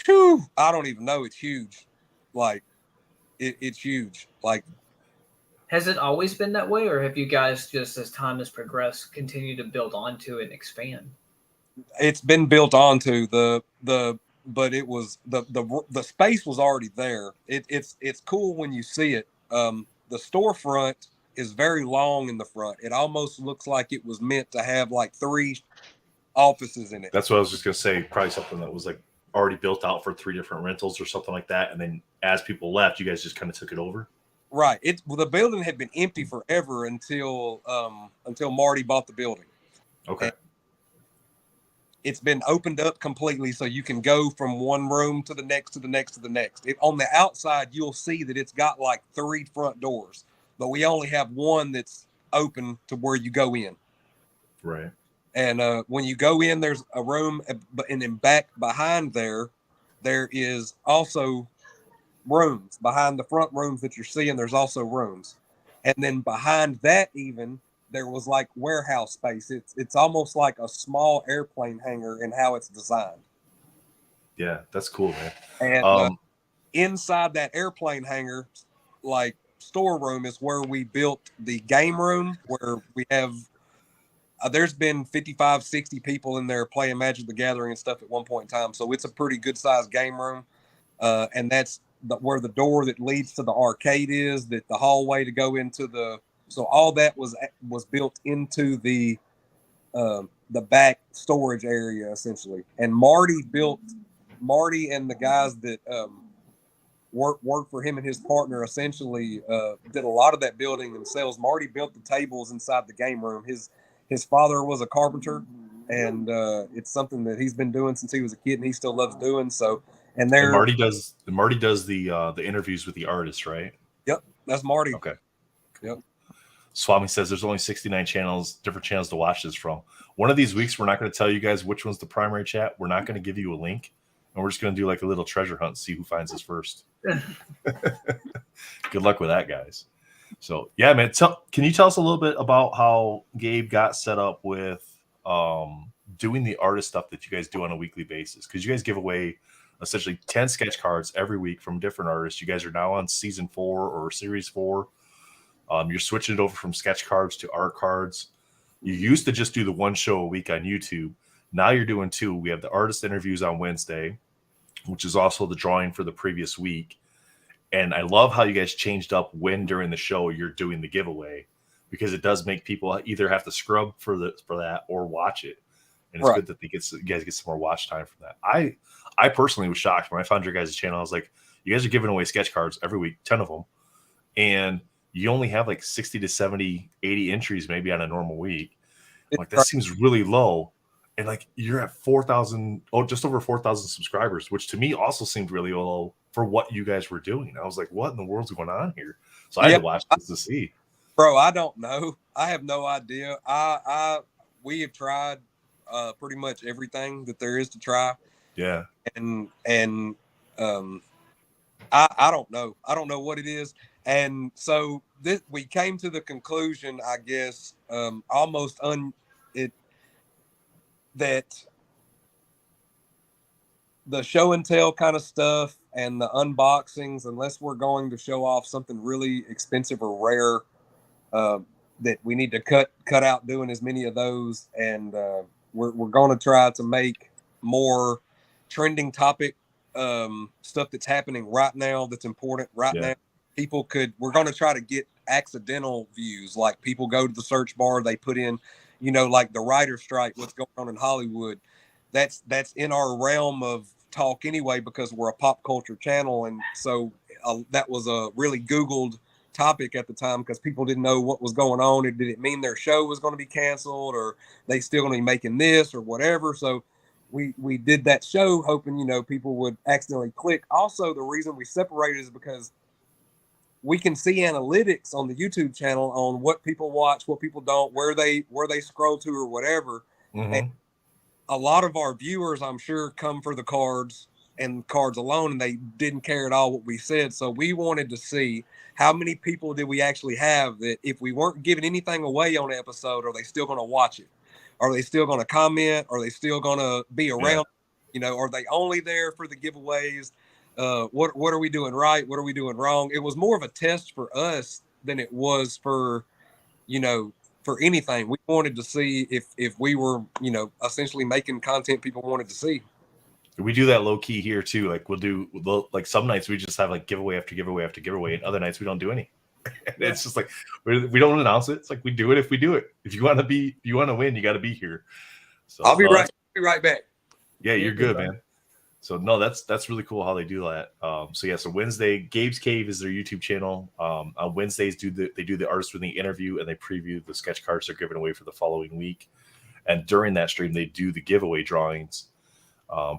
Whew, I don't even know. It's huge. Like it's huge. Like, has it always been that way, or have you guys just, as time has progressed, continued to build onto it and expand? It's been built onto but it was the space was already there. It's cool when you see it. The storefront is very long in the front. It almost looks like it was meant to have like 3 offices in it. That's what I was just gonna say. Probably something that was like already built out for 3 different rentals or something like that. And then as people left, you guys just kind of took it over. Right. The building had been empty forever until Marty bought the building. Okay. it's been opened up completely, so you can go from one room to the next to the next to the next. On the outside, you'll see that it's got like 3 front doors, but we only have one that's open to where you go in. Right. And when you go in, there's a room, and then back behind there is also rooms. Behind the front rooms that you're seeing, there's also rooms. And then behind that, even there was like warehouse space. It's almost like a small airplane hangar in how it's designed. Yeah, that's cool, man. And inside that airplane hangar, like storeroom, is where we built the game room, where we have there's been 55, 60 people in there playing Magic the Gathering and stuff at one point in time. So it's a pretty good sized game room. And that's where the door that leads to the arcade is, that the hallway to go into so all that was built into the back storage area essentially. And Marty and the guys that work for him and his partner essentially did a lot of that building themselves. Marty built the tables inside the game room. His father was a carpenter, and it's something that he's been doing since he was a kid, and he still loves doing. So, and Marty does the interviews with the artists, right? Yep, that's Marty. Okay. Yep. Swami says there's only 69 different channels to watch this from. One of these weeks, we're not going to tell you guys which one's the primary chat. We're not going to give you a link, and we're just going to do like a little treasure hunt and see who finds us first. Good luck with that, guys. So yeah, man. Can you tell us a little bit about how Gabe got set up with doing the artist stuff that you guys do on a weekly basis? Because you guys give away essentially 10 sketch cards every week from different artists. You guys are now on season 4 or series 4. You're switching it over from sketch cards to art cards. You used to just do the one show a week on YouTube. Now you're doing 2. We have the artist interviews on Wednesday, which is also the drawing for the previous week. And I love how you guys changed up when during the show you're doing the giveaway, because it does make people either have to scrub for that or watch it. And it's good that you guys get some more watch time from that. I personally was shocked when I found your guys' channel. I was like, you guys are giving away sketch cards every week, 10 of them. And you only have like 60 to 70, 80 entries maybe on a normal week. I'm like, that seems really low. And like, you're at 4,000, just over 4,000 subscribers, which to me also seemed really low for what you guys were doing. I was like, what in the world's going on here? So I had to watch this to see. Bro, I don't know. I have no idea. We have tried pretty much everything that there is to try. Yeah. And I don't know. I don't know what it is. And so we came to the conclusion, I guess, that the show and tell kind of stuff and the unboxings, unless we're going to show off something really expensive or rare, that we need to cut out doing as many of those. And we're going to try to make more trending topic stuff that's happening right now, that's important right now. We're going to try to get accidental views, like people go to the search bar, they put in, like the writer's strike, what's going on in Hollywood. That's in our realm of talk anyway, because we're a pop culture channel. And so that was a really Googled topic at the time, because people didn't know what was going on. Did it mean their show was going to be canceled, or they still going to be making this or whatever? So we did that show hoping, people would accidentally click. Also, the reason we separated is because we can see analytics on the YouTube channel on what people watch, what people don't, where they scroll to or whatever. Mm-hmm. And a lot of our viewers, I'm sure, come for the cards and cards alone, and they didn't care at all what we said. So we wanted to see how many people did we actually have that if we weren't giving anything away on the episode, are they still going to watch it? Are they still going to comment? Are they still going to be around? Are they only there for the giveaways? What are we doing right? What are we doing wrong? It was more of a test for us than it was for anything. We wanted to see if we were, essentially making content people wanted to see. We do that low key here too. Like like some nights we just have like giveaway after giveaway after giveaway, and other nights we don't do any. It's just like we don't announce it. It's like we do it if we do it. If you want to win, you got to be here. So I'll be right back. Yeah, you're good, man. So no, that's really cool how they do that. So Wednesday, Gabe's Cave is their YouTube channel. On Wednesdays, they do the artist with the interview, and they preview the sketch cards they're giving away for the following week. And during that stream, they do the giveaway drawings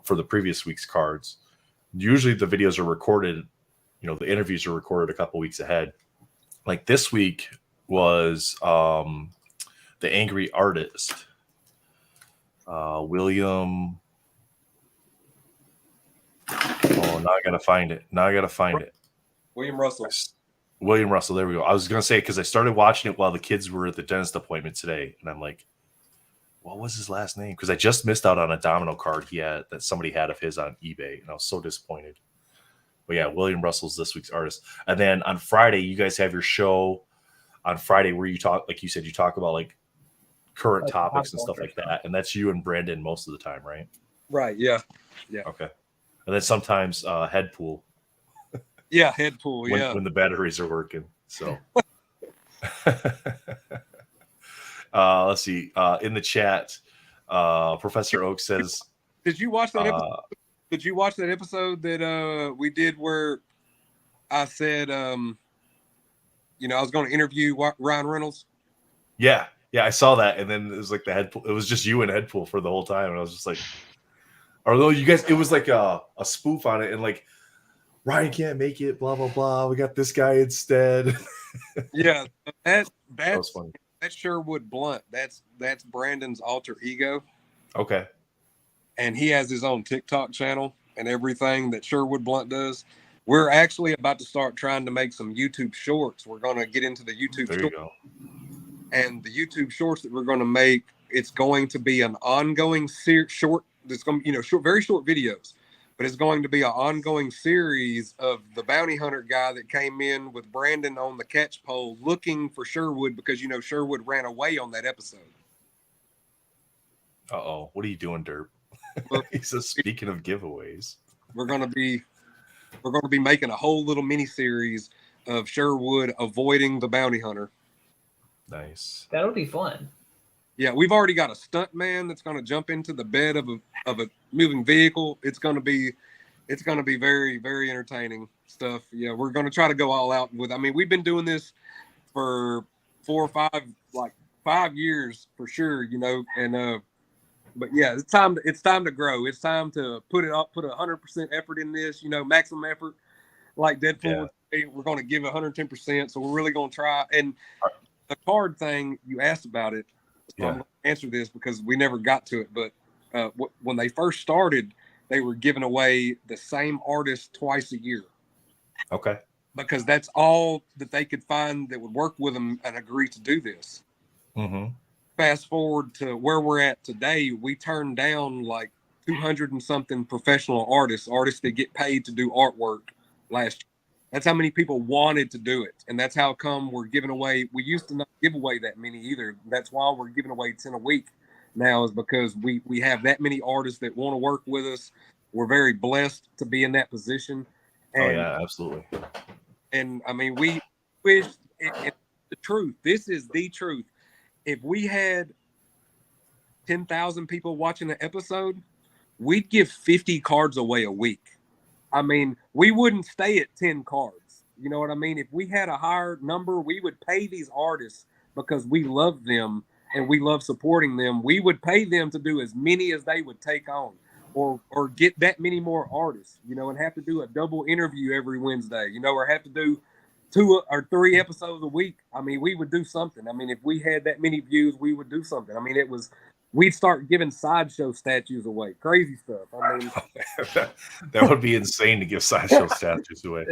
for the previous week's cards. Usually the videos are recorded, the interviews are recorded a couple weeks ahead. Like this week was the Angry Artist, William. Oh, now I gotta find it. William Russell. William Russell. There we go. I was gonna say because I started watching it while the kids were at the dentist appointment today, and I'm like, what was his last name? Because I just missed out on a domino card that somebody had of his on eBay, and I was so disappointed. But yeah, William Russell's this week's artist. And then on Friday, you guys have your show on Friday where you talk, like you said, you talk about like current topics and stuff like that. And that's you and Brandon most of the time, right? Right. Yeah. Yeah. Okay. And then sometimes head pool. Yeah, head pool. Yeah. When the batteries are working. So let's see. In the chat, Professor Oak says, Did you watch that episode? Did you watch that episode that we did where I said, I was going to interview Ryan Reynolds? Yeah, I saw that, and then it was like the head pool. It was just you and head pool for the whole time, and I was just like, although you guys, it was like a spoof on it, and like Ryan can't make it, blah blah blah. We got this guy instead. Yeah, that was funny. That's Sherwood Blunt. That's Brandon's alter ego. Okay. And he has his own TikTok channel and everything that Sherwood Blunt does. We're actually about to start trying to make some YouTube shorts. We're going to get into the YouTube There you go. And the YouTube shorts that we're going to make, it's going to be an ongoing short. It's going to, very short videos, but it's going to be an ongoing series of the bounty hunter guy that came in with Brandon on the catch pole looking for Sherwood because, Sherwood ran away on that episode. Uh-oh. What are you doing, Derp? He says, speaking of giveaways, we're going to be making a whole little mini series of Sherwood avoiding the bounty hunter. Nice. That'll be fun. Yeah, we've already got a stunt man that's going to jump into the bed of a moving vehicle. It's going to be very, very entertaining stuff. Yeah, we're going to try to go all out with. I mean, we've been doing this for 4 or 5 years for sure. And but yeah, it's time to grow. It's time to put 100% effort in this. Maximum effort, like Deadpool. Yeah. We're going to give 110%. So we're really going to try. And the card thing, you asked about it. So I'm going to answer this because we never got to it. But when they first started, they were giving away the same artist twice a year. Okay. Because that's all that they could find that would work with them and agree to do this. Mm-hmm. Fast forward to where we're at today, we turned down like 200 and something professional artists that get paid to do artwork last year. That's how many people wanted to do it. And that's how come we're giving away. We used to not give away that many either. That's why we're giving away 10 a week now, is because we have that many artists that want to work with us. We're very blessed to be in that position. And, absolutely. And I mean, we wish it's the truth. This is the truth. If we had 10,000 people watching the episode, we'd give 50 cards away a week. I mean, we wouldn't stay at 10 cards. You know what I mean? If we had a higher number, we would pay these artists because we love them and we love supporting them. We would pay them to do as many as they would take on, or get that many more artists, and have to do a double interview every Wednesday, or have to do 2 or 3 episodes a week. I mean, we would do something. I mean, if we had that many views, we would do something. I mean, we'd start giving sideshow statues away. Crazy stuff. I mean, that would be insane to give sideshow statues away.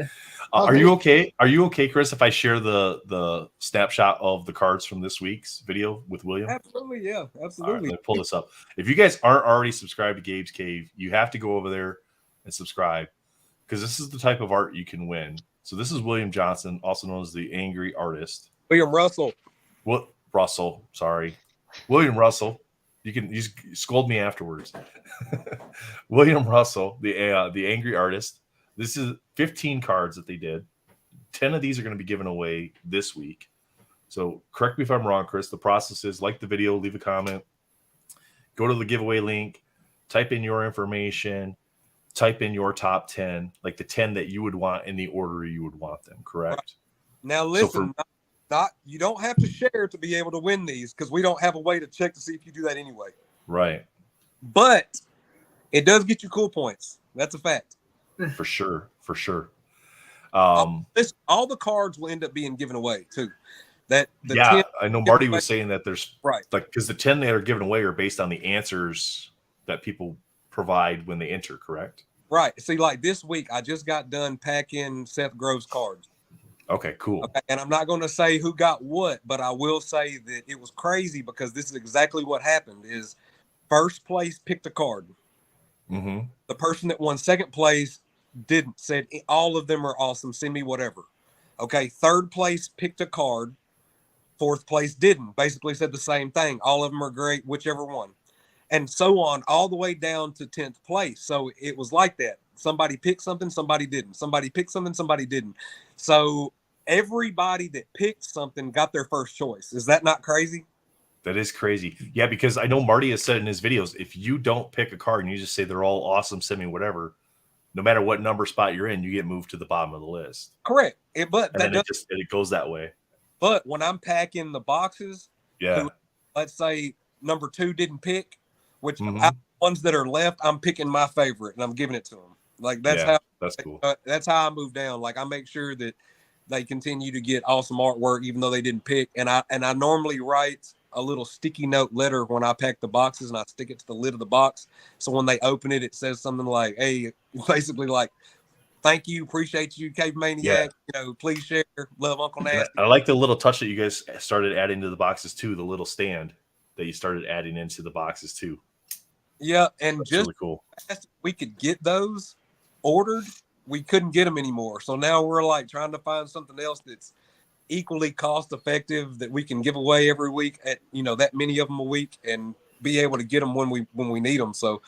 Are you okay? Are you okay, Chris, if I share the snapshot of the cards from this week's video with William? Absolutely. Yeah, absolutely. All right, let me pull this up. If you guys aren't already subscribed to Gabe's Cave, you have to go over there and subscribe, because this is the type of art you can win. So this is William Johnson, also known as the Angry Artist. William Russell. What Russell? Sorry, William Russell. You scold me afterwards. William Russell, the Angry Artist. This is 15 cards that they did. 10 of these are going to be given away this week. So correct me if I'm wrong, Chris. The process is like the video, leave a comment, go to the giveaway link, type in your information, type in your top 10, like the 10 that you would want in the order you would want them, correct? Right. Now listen, you don't have to share to be able to win these because we don't have a way to check to see if you do that anyway. Right. But it does get you cool points. That's a fact. For sure. For sure. All the cards will end up being given away too. That the 10 I know Marty away, was saying that there's right, like, because the 10 that are given away are based on the answers that people provide when they enter, correct? Right. See, like this week, I just got done packing Seth Groves cards. Okay, cool. Okay, and I'm not going to say who got what, but I will say that it was crazy because this is exactly what happened. Is first place picked a card. Mm-hmm. The person that won second place didn't, said all of them are awesome, send me whatever. Okay, third place picked a card. Fourth place didn't. Basically said the same thing. All of them are great, whichever one. And so on, all the way down to 10th place. So it was like that. Somebody picked something, somebody didn't. Somebody picked something, somebody didn't. So everybody that picked something got their first choice. Is that not crazy? That is crazy. Yeah, because I know Marty has said in his videos, if you don't pick a card and you just say they're all awesome, send me whatever, no matter what number spot you're in, you get moved to the bottom of the list. Correct. It goes that way. But when I'm packing the boxes, yeah, let's say number 2 didn't pick, which ones that are left, I'm picking my favorite and I'm giving it to them. Like that's cool. That's how I move down. Like I make sure that they continue to get awesome artwork, even though they didn't pick. And I normally write a little sticky note letter when I pack the boxes and I stick it to the lid of the box. So when they open it, it says something like, hey, basically like, thank you, appreciate you, Cave Maniac. Yeah. Please share, love Uncle Nasty. I like the little touch that you guys started adding to the boxes too, the little stand that you started adding into the boxes too. Yeah, and that's just really cool. We could get those ordered, we couldn't get them anymore. So now we're like trying to find something else that's equally cost effective that we can give away every week at that many of them a week and be able to get them when we need them. So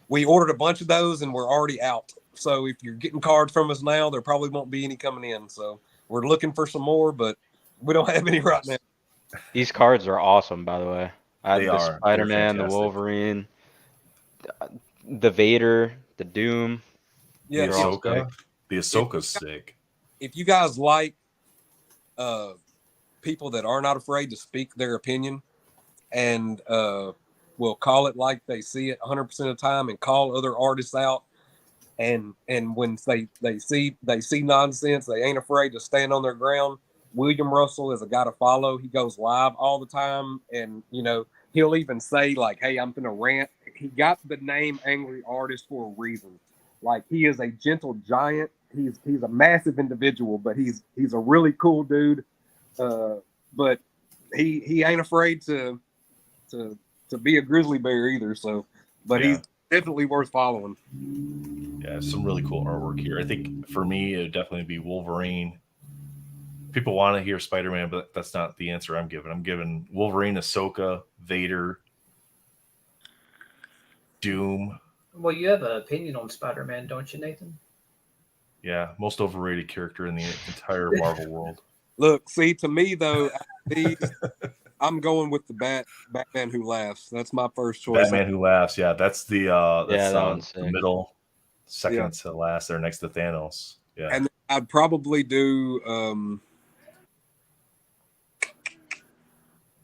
we ordered a bunch of those and we're already out. So if you're getting cards from us now, there probably won't be any coming in. So we're looking for some more, but we don't have any right now. These cards are awesome, by the way. They the are. Spider-Man, the Wolverine, the Vader, the Doom. Yeah, the Ahsoka's sick. If you guys like people that are not afraid to speak their opinion and will call it like they see it 100% of the time and call other artists out, and when they see nonsense, they ain't afraid to stand on their ground. William Russell is a guy to follow. He goes live all the time, and he'll even say like, hey, I'm gonna rant. He got the name Angry Artist for a reason. Like, he is a gentle giant. He's a massive individual, but he's a really cool dude. But he ain't afraid to be a grizzly bear either. So, but he's definitely worth following. Yeah, some really cool artwork here. I think for me, it would definitely be Wolverine. People want to hear Spider-Man, but that's not the answer I'm giving. I'm giving Wolverine, Ahsoka, Vader, Doom. Well, you have an opinion on Spider-Man, don't you, Nathan? Yeah, most overrated character in the entire Marvel world. Look, see, to me though, I'm going with the Batman Who Laughs. That's my first choice. Batman Who Laughs. Yeah, that's the the middle, second to last. There next to Thanos. Yeah, and I'd probably do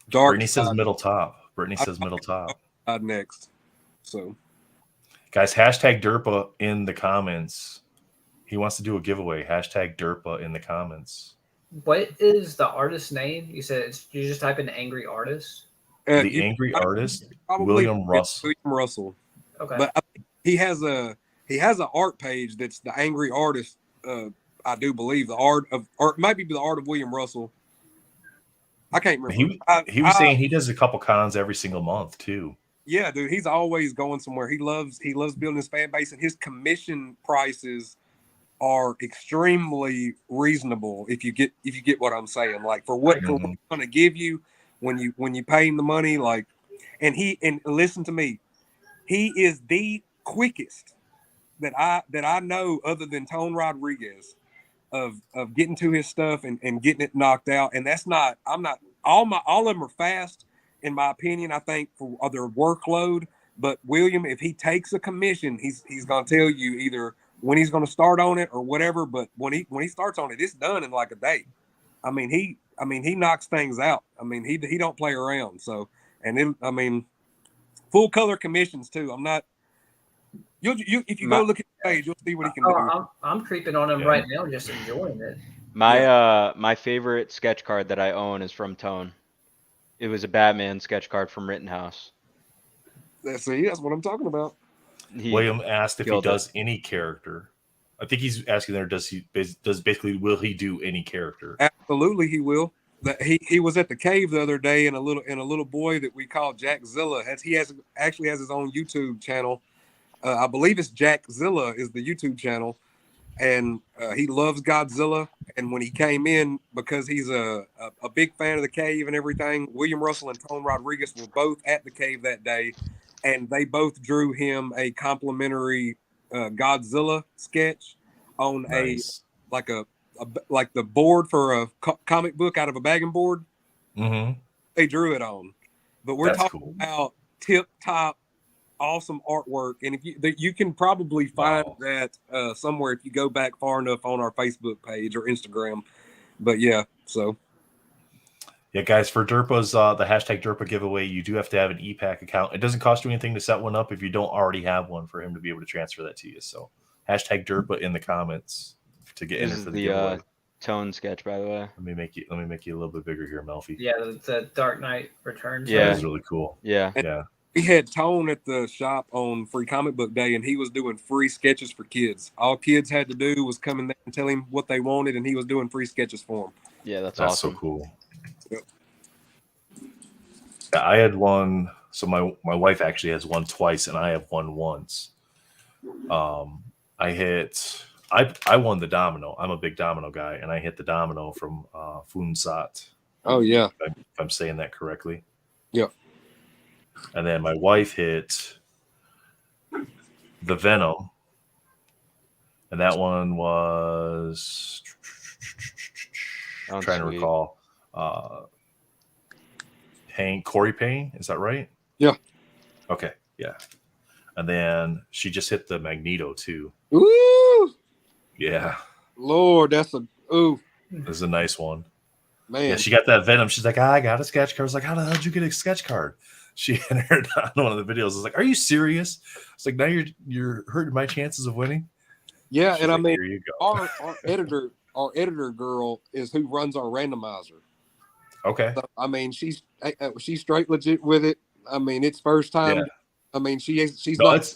Dark. Brittany says middle top. Brittany says middle top. Next. So, guys, hashtag Derpa in the comments. He wants to do a giveaway. Hashtag Derpa in the comments. What is the artist's name? You said you just type in Angry Artist. The Angry Artist, William Russell. William Russell. Okay, but he has an art page that's the Angry Artist. I do believe the art of, or it might be the art of William Russell. I can't remember. He was saying he does a couple cons every single month too. Yeah, dude, he's always going somewhere. He loves building his fan base, and his commission prices are extremely reasonable if you get what I'm saying. Like for what he's going to give you when you pay him the money, like, and listen to me, he is the quickest that I know other than Tone Rodriguez of getting to his stuff and getting it knocked out. And that's not, all of them are fast in my opinion, I think for their workload. But William, if he takes a commission, he's going to tell you either when he's going to start on it or whatever. But when he starts on it, it's done in like a day. I mean, I mean, he knocks things out. I mean, he don't play around. So, and then I mean, full color commissions too. I'm not. You if you go look at the page, you'll see what he can do. I'm creeping on him right now, just enjoying it. My favorite sketch card that I own is from Tone. It was a Batman sketch card from Rittenhouse. That's what I'm talking about. William asked if he does any character. I think he's asking there, does basically will he do any character? Absolutely, he will. He was at the cave the other day, and a little boy that we call Jackzilla actually has his own YouTube channel. I believe it's Jackzilla is the YouTube channel, and he loves Godzilla. And when he came in, because he's a big fan of the cave and everything, William Russell and Tone Rodriguez were both at the cave that day, and they both drew him a complimentary Godzilla sketch on like the board for a comic book out of a bagging board. Mm-hmm. They drew it on, but we're talking about tip top, awesome artwork. And if you can probably find that somewhere if you go back far enough on our Facebook page or Instagram. But yeah, so. Yeah, guys, for Derpa's, the hashtag Derpa giveaway, you do have to have an ePack account. It doesn't cost you anything to set one up if you don't already have one for him to be able to transfer that to you. So hashtag Derpa in the comments to get entered for the giveaway. Tone sketch, by the way. Let me make you a little bit bigger here, Melfi. Yeah, the Dark Knight Returns. Yeah, that's really cool. Yeah. Yeah. We had Tone at the shop on Free Comic Book Day, and he was doing free sketches for kids. All kids had to do was come in there and tell him what they wanted, and he was doing free sketches for them. Yeah, that's awesome. So cool. Yep. I had one. So my wife actually has one twice, and I have one once. I won the domino. I'm a big domino guy, and I hit the domino from Funsat. Oh yeah, if I'm saying that correctly. Yep. And then my wife hit the Venom, and that one was I'm trying to recall. Corey Payne, is that right? Yeah. Okay, yeah. And then she just hit the Magneto too. Ooh. Yeah. Lord, that's a nice one. Man. Yeah, she got that Venom. She's like, I got a sketch card. I was like, how the hell did you get a sketch card? She entered on one of the videos. I was like, are you serious? It's like, now you're hurting my chances of winning. Yeah, she's and like, I mean, here you go. our editor girl is who runs our randomizer. Okay. So, I mean, she's straight legit with it. I mean, it's first time. Yeah. I mean, she's not.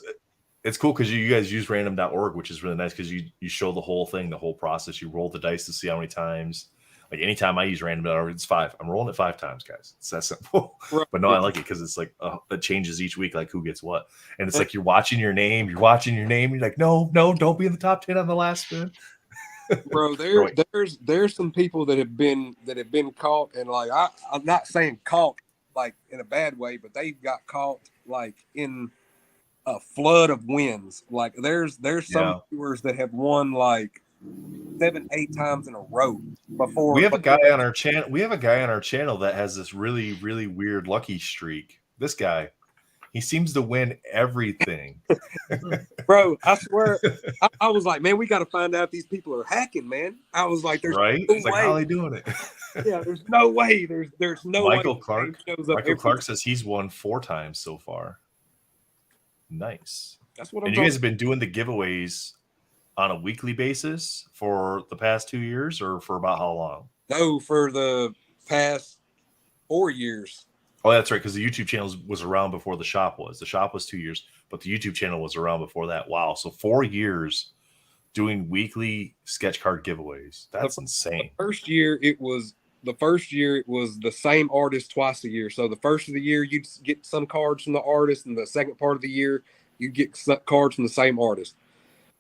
It's cool because you guys use random.org, which is really nice because you show the whole thing, the whole process. You roll the dice to see how many times. Like anytime I use random.org, it's 5. I'm rolling it 5 times, guys. It's that simple. Right. But no, I like it because it's like it changes each week, like who gets what. And it's like you're watching your name. You're like, no, don't be in the top 10 on the last spin. Bro, there's some people that have been caught, and like I'm not saying caught like in a bad way, but they got caught like in a flood of wins. Like there's some viewers that have won like 7-8 times in a row before. We have a guy on our channel. We have a guy on our channel that has this really, really weird lucky streak. This guy, he seems to win everything. Bro, I swear, I was like, man, we got to find out if these people are hacking, man. I was like, there's right. No it's like, how are they doing it? Yeah, there's no way. There's no Michael way. Michael Clark says he's won 4 times so far. Nice. That's what I'm. And you guys have been doing the giveaways on a weekly basis for the past 2 years, or for about how long? No, for the past 4 years. Oh, that's right, because the YouTube channel was around before the shop was. The shop was 2 years, but the YouTube channel was around before that. Wow, so 4 years doing weekly sketch card giveaways. That's insane. The first year it was the same artist twice a year. So the first of the year you'd get some cards from the artist, and the second part of the year you'd get cards from the same artist.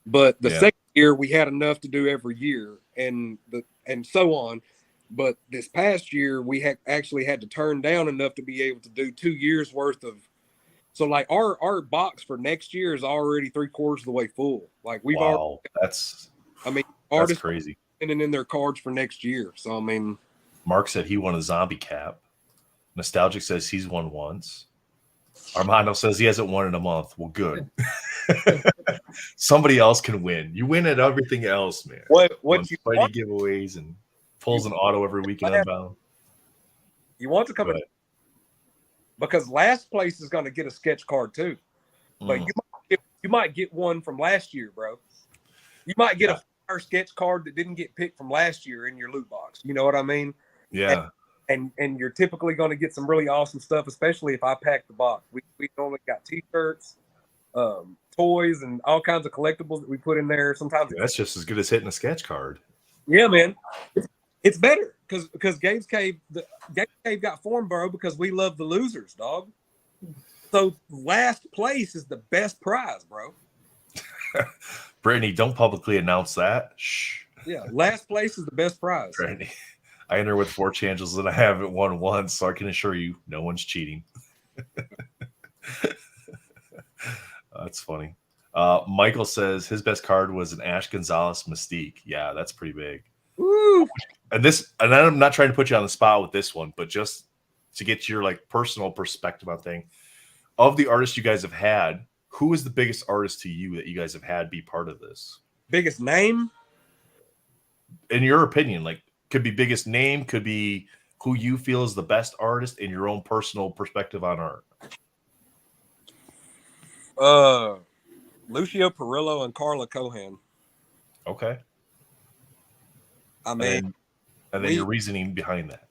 But the second year we had enough to do every year, and so on. But this past year we actually had to turn down enough to be able to do 2 years worth of. So like our box for next year is already 3/4 of the way full. Like we've already. That's artists crazy. Sending in their cards for next year. So I mean, Mark said he won a zombie cap. Nostalgic says he's won once. Armando says he hasn't won in a month. Well, good. Somebody else can win. You win at everything else, man. What you Fighting giveaways and Pulls an auto every weekend Unbound. You want to come in Right. because last place is going to get a sketch card too. But you might get one from last year, bro. You might get a fire sketch card that didn't get picked from last year in your loot box. You know what I mean? Yeah. And you're typically going to get some really awesome stuff, especially if I pack the box. We normally got T-shirts, toys, and all kinds of collectibles that we put in there. Sometimes That's just as good as hitting a sketch card. Yeah, man. It's better because Gabe's Cave got formed, bro, because we love the losers, dog. So last place is the best prize, bro. Brittany, don't publicly announce that. Shh. Yeah, last place is the best prize. Brittany, I enter with 4 chances and I haven't won once, so I can assure you no one's cheating. That's funny. Michael says his best card was an Ash Gonzalez Mystique. Yeah, that's pretty big. Woo! And I'm not trying to put you on the spot with this one, but just to get your like personal perspective on thing. Of the artists you guys have had, who is the biggest artist to you that you guys have had be part of this? Biggest name? In your opinion, like could be biggest name, could be who you feel is the best artist in your own personal perspective on art. Lucio Perillo and Carla Cohan. Okay. I mean, and then your reasoning behind that.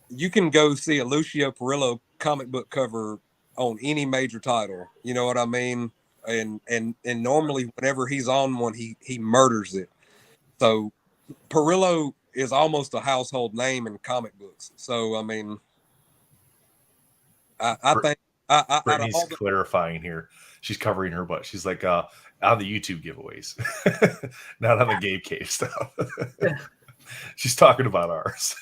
You can go see a Lucio Perillo comic book cover on any major title. You know what I mean? And normally whenever he's on one, he murders it. So Perillo is almost a household name in comic books. So I mean, I think Brittany's clarifying here. She's covering her butt. She's like on the YouTube giveaways, not on the Gabe Cave stuff. She's talking about ours.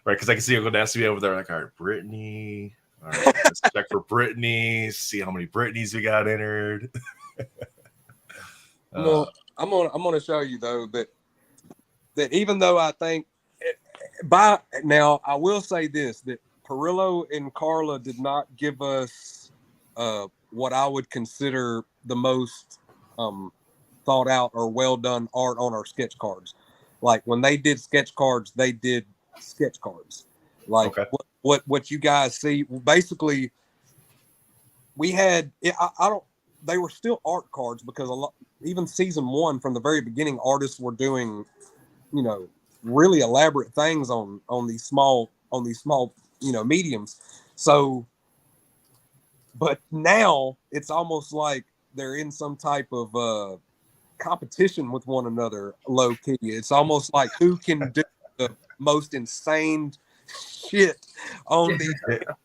Right, because I can see Uncle Nasty over there like, all right, Brittany. All right, let's check for Brittany, see how many Brittany's we got entered. Well, I'm gonna show you though that even though I think by now I will say this, that Perillo and Carla did not give us what I would consider the most thought out or well done art on our sketch cards. Like when they did sketch cards, they did sketch cards. Like what you guys see, basically we had they were still art cards because even season 1 from the very beginning, artists were doing, you know, really elaborate things on these small, you know, mediums. So, but now it's almost like they're in some type of competition with one another, low key. It's almost like who can do the most insane shit on these.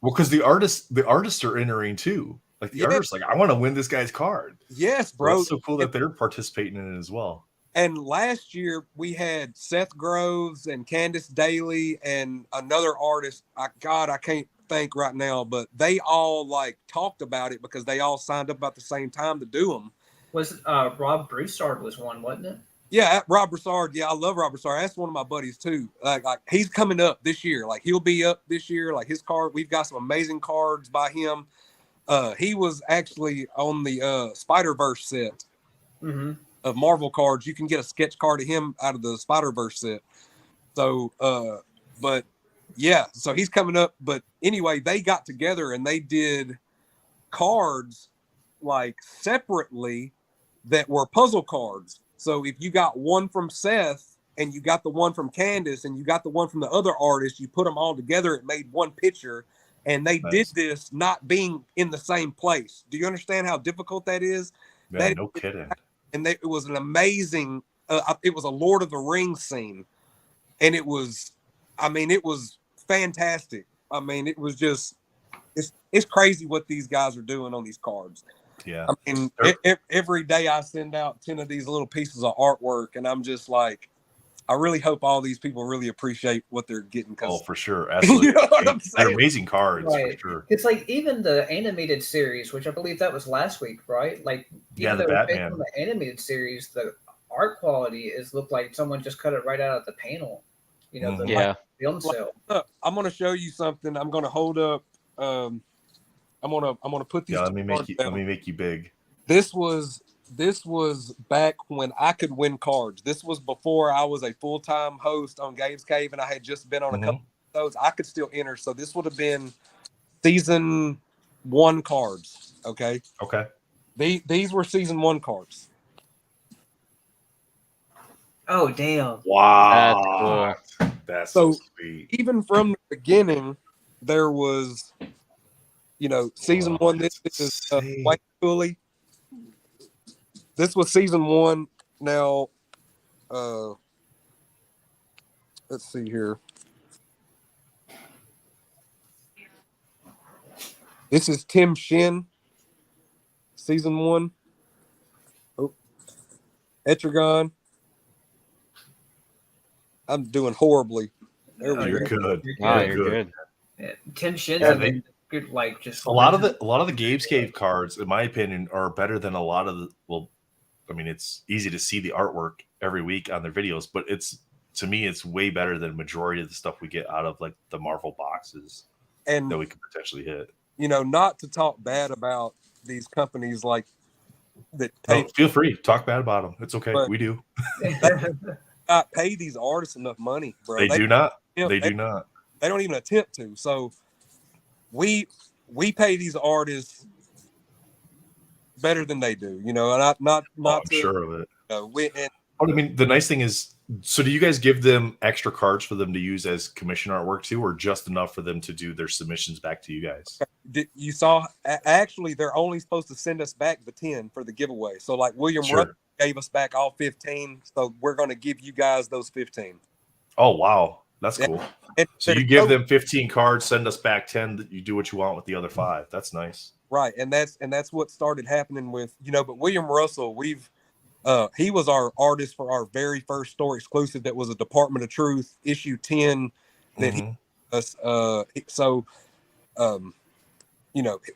Well, because the artists are entering too. Like the artists, like I want to win this guy's card. Yes, bro. It's so cool that they're participating in it as well. And last year we had Seth Groves and Candace Daly and another artist. I can't think right now, but they all like talked about it because they all signed up about the same time to do them. Was Rob Broussard was one, wasn't it? Yeah, Rob Broussard. Yeah, I love Rob Broussard. That's one of my buddies too. Like he's coming up this year. Like he'll be up this year. Like his card, we've got some amazing cards by him. He was actually on the Spider-Verse set of Marvel cards. You can get a sketch card of him out of the Spider-Verse set. So, but yeah, so he's coming up. But anyway, they got together and they did cards like separately that were puzzle cards. So if you got one from Seth and you got the one from Candace and you got the one from the other artist, you put them all together, it made one picture. And they did this not being in the same place. Do you understand how difficult that is? Yeah, no kidding. And it was an amazing, it was a Lord of the Rings scene. And it was fantastic. I mean, it was just, it's crazy what these guys are doing on these cards. Yeah. I mean, every day I send out 10 of these little pieces of artwork and I'm just like, I really hope all these people really appreciate what they're getting. Oh, for sure. Absolutely. You know what I'm saying? They're amazing cards, right. For sure. It's like even the animated series, which I believe that was last week, right? Like, yeah, the Batman. From the animated series, the art quality looked like someone just cut it right out of the panel. You know, the film cell. I'm going to show you something. I'm going to hold up. I'm going to put these. Yeah, let me make you big. This was this was back when I could win cards. This was before I was a full-time host on Gabe's Cave, and I had just been on a couple of those. I could still enter, so this would have been season 1 cards. Okay. Okay. These were season 1 cards. Oh damn! Wow, That's cool. That's so sweet. Even from the beginning, there was, season 1. This is White Cooley. This was season 1. Now, let's see here. This is Tim Shin, season 1. Oh, Etrigan. I'm doing horribly. There we You're go. good. You're good. Yeah, Tim Shin's good, like just a lot of the Gabe's Cave cards, in my opinion, are better than a lot of the. Well, I mean, it's easy to see the artwork every week on their videos, but to me, it's way better than majority of the stuff we get out of like the Marvel boxes and that we could potentially hit. Not to talk bad about these companies like that. Feel free, talk bad about them. It's okay. We do. Not pay these artists enough money, bro. They do not. They do not. They don't even attempt to. So we pay these artists better than they do. Not. I'm sure of it. But I mean, the nice thing is, so do you guys give them extra cards for them to use as commission artwork too, or just enough for them to do their submissions back to you guys? You saw, actually, they're only supposed to send us back the 10 for the giveaway. So like William Rudd gave us back all 15. So we're going to give you guys those 15. Oh, wow. That's cool. And so you give them 15 cards, send us back 10. You do what you want with the other 5. That's nice. Right. And that's what started happening with, but William Russell, he was our artist for our very first store exclusive. That was a Department of Truth issue 10 that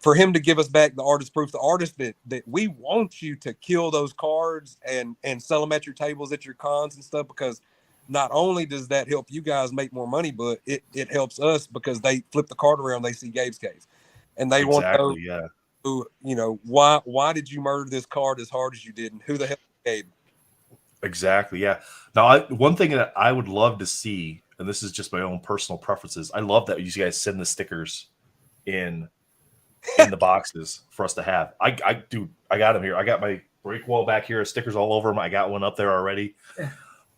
for him to give us back the artist proof, the artist that we want you to kill those cards and sell them at your tables at your cons and stuff, because not only does that help you guys make more money, but it helps us because they flip the card around, they see Gabe's Cave, and they want to know, why did you murder this card as hard as you did, and who the hell Gabe? Exactly, yeah. Now, one thing that I would love to see, and this is just my own personal preferences, I love that you guys send the stickers in the boxes for us to have. I got them here. I got my break wall back here, stickers all over them. I got one up there already.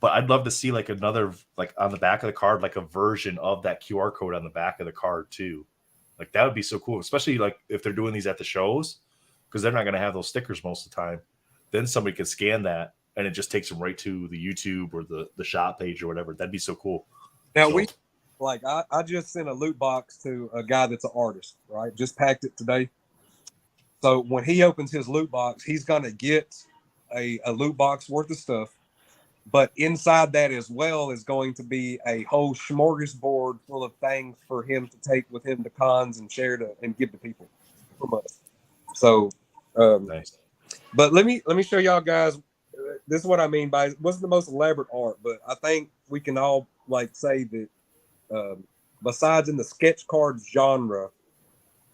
But I'd love to see like another, like on the back of the card, like a version of that QR code on the back of the card too. Like that would be so cool, especially like if they're doing these at the shows, because they're not going to have those stickers most of the time. Then somebody could scan that and it just takes them right to the YouTube or the shop page or whatever. That'd be so cool. Now I just sent a loot box to a guy that's an artist, right? Just packed it today. So when he opens his loot box, he's going to get a loot box worth of stuff. But inside that as well is going to be a whole smorgasbord full of things for him to take with him to cons and share and give to people from us. So, nice. But let me show y'all guys. This is what I mean by it wasn't the most elaborate art, but I think we can all like say that besides in the sketch cards genre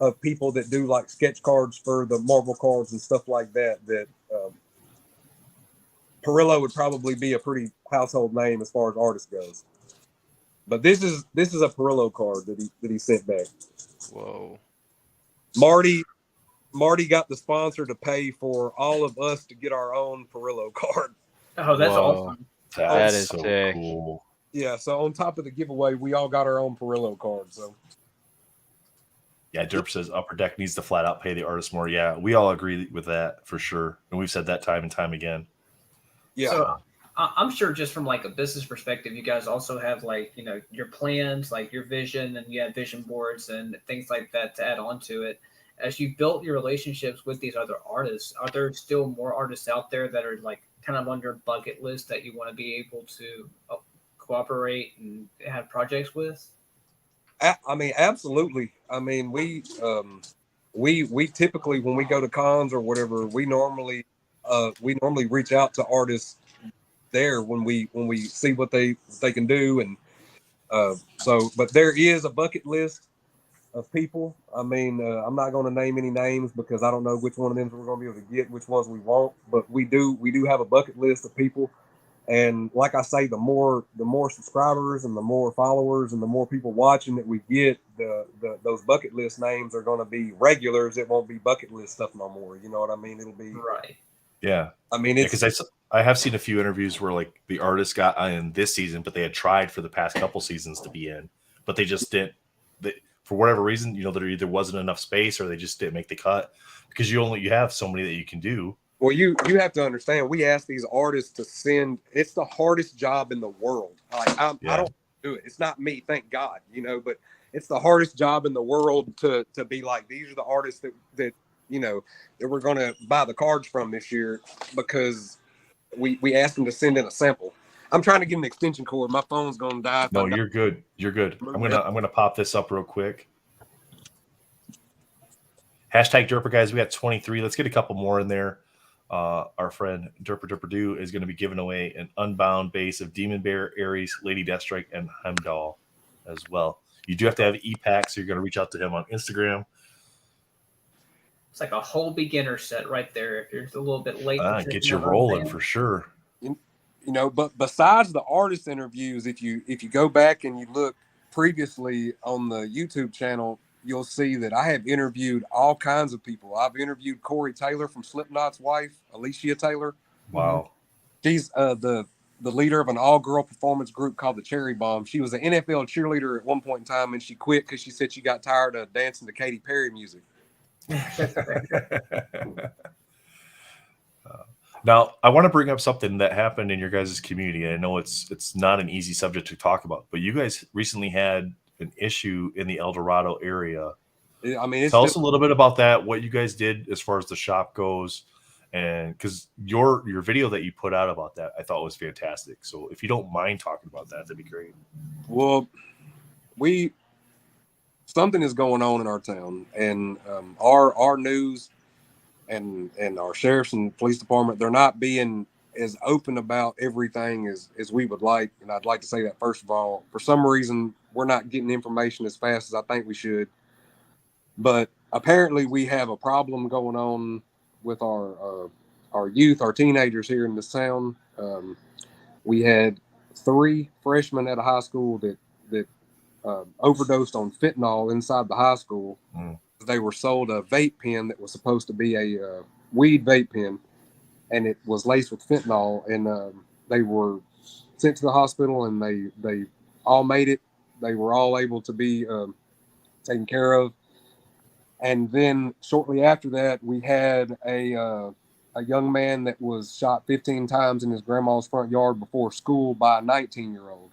of people that do like sketch cards for the Marvel cards and stuff like that, Perillo would probably be a pretty household name as far as artist goes. But this is a Perillo card that he sent back. Whoa. Marty got the sponsor to pay for all of us to get our own Perillo card. Oh, that's awesome. That is so sick. Cool. Yeah, so on top of the giveaway, we all got our own Perillo card. So yeah, Derp says Upper Deck needs to flat out pay the artist more. Yeah, we all agree with that for sure. And we've said that time and time again. Yeah. So I'm sure just from like a business perspective, you guys also have like, your plans, like your vision, and you have vision boards and things like that to add on to it. As you built your relationships with these other artists, are there still more artists out there that are like kind of on your bucket list that you want to be able to cooperate and have projects with? I mean, absolutely. I mean, we typically, when we go to cons or whatever, we normally reach out to artists there when we see what they can do, and but there is a bucket list of people. I mean, I'm not going to name any names because I don't know which one of them we're going to be able to get, which ones we won't. But we do have a bucket list of people. And like I say, the more subscribers and the more followers and the more people watching that we get, those bucket list names are going to be regulars. It won't be bucket list stuff no more. You know what I mean? It'll be right. Yeah. I mean, it's because I have seen a few interviews where like the artists got in this season, but they had tried for the past couple seasons to be in, but they just didn't. For whatever reason, there either wasn't enough space or they just didn't make the cut because you have so many that you can do. Well, you have to understand. We ask these artists to send. It's the hardest job in the world. Like I don't do it. It's not me, thank God. But it's the hardest job in the world to be like, these are the artists that that we're going to buy the cards from this year because we asked them to send in a sample. I'm trying to get an extension cord. My phone's going to die. No, you're good. You're good. I'm gonna pop this up real quick. Hashtag Derper guys. We got 23. Let's get a couple more in there. Our friend Derper Doo is going to be giving away an Unbound base of Demon Bear, Ares, Lady Deathstrike, and Heimdall as well. You do have to have e-pack, so you're going to reach out to him on Instagram. It's like a whole beginner set right there. If you're a little bit late, get you rolling for sure. But besides the artist interviews, if you go back and you look previously on the YouTube channel, you'll see that I have interviewed all kinds of people. I've interviewed Corey Taylor from Slipknot's wife, Alicia Taylor. Wow. She's the leader of an all-girl performance group called the Cherry Bomb. She was an NFL cheerleader at one point in time, and she quit because she said she got tired of dancing to Katy Perry music. Now, I want to bring up something that happened in your guys' community. I know it's not an easy subject to talk about, but you guys recently had an issue in the El Dorado area. I mean, tell us a little bit about that, what you guys did as far as the shop goes, and because your video that you put out about that, I thought was fantastic. So if you don't mind talking about that, that'd be great. Well, something is going on in our town, and our news and our sheriffs and police department, they're not being as open about everything as we would like. And I'd like to say that, first of all, for some reason, we're not getting information as fast as I think we should. But apparently we have a problem going on with our youth, our teenagers here in this town. We had 3 freshmen at a high school that overdosed on fentanyl inside the high school. They were sold a vape pen that was supposed to be a weed vape pen, and it was laced with fentanyl. And they were sent to the hospital, and they all made it. They were all able to be taken care of. And then shortly after that, we had a young man that was shot 15 times in his grandma's front yard before school by a 19-year-old,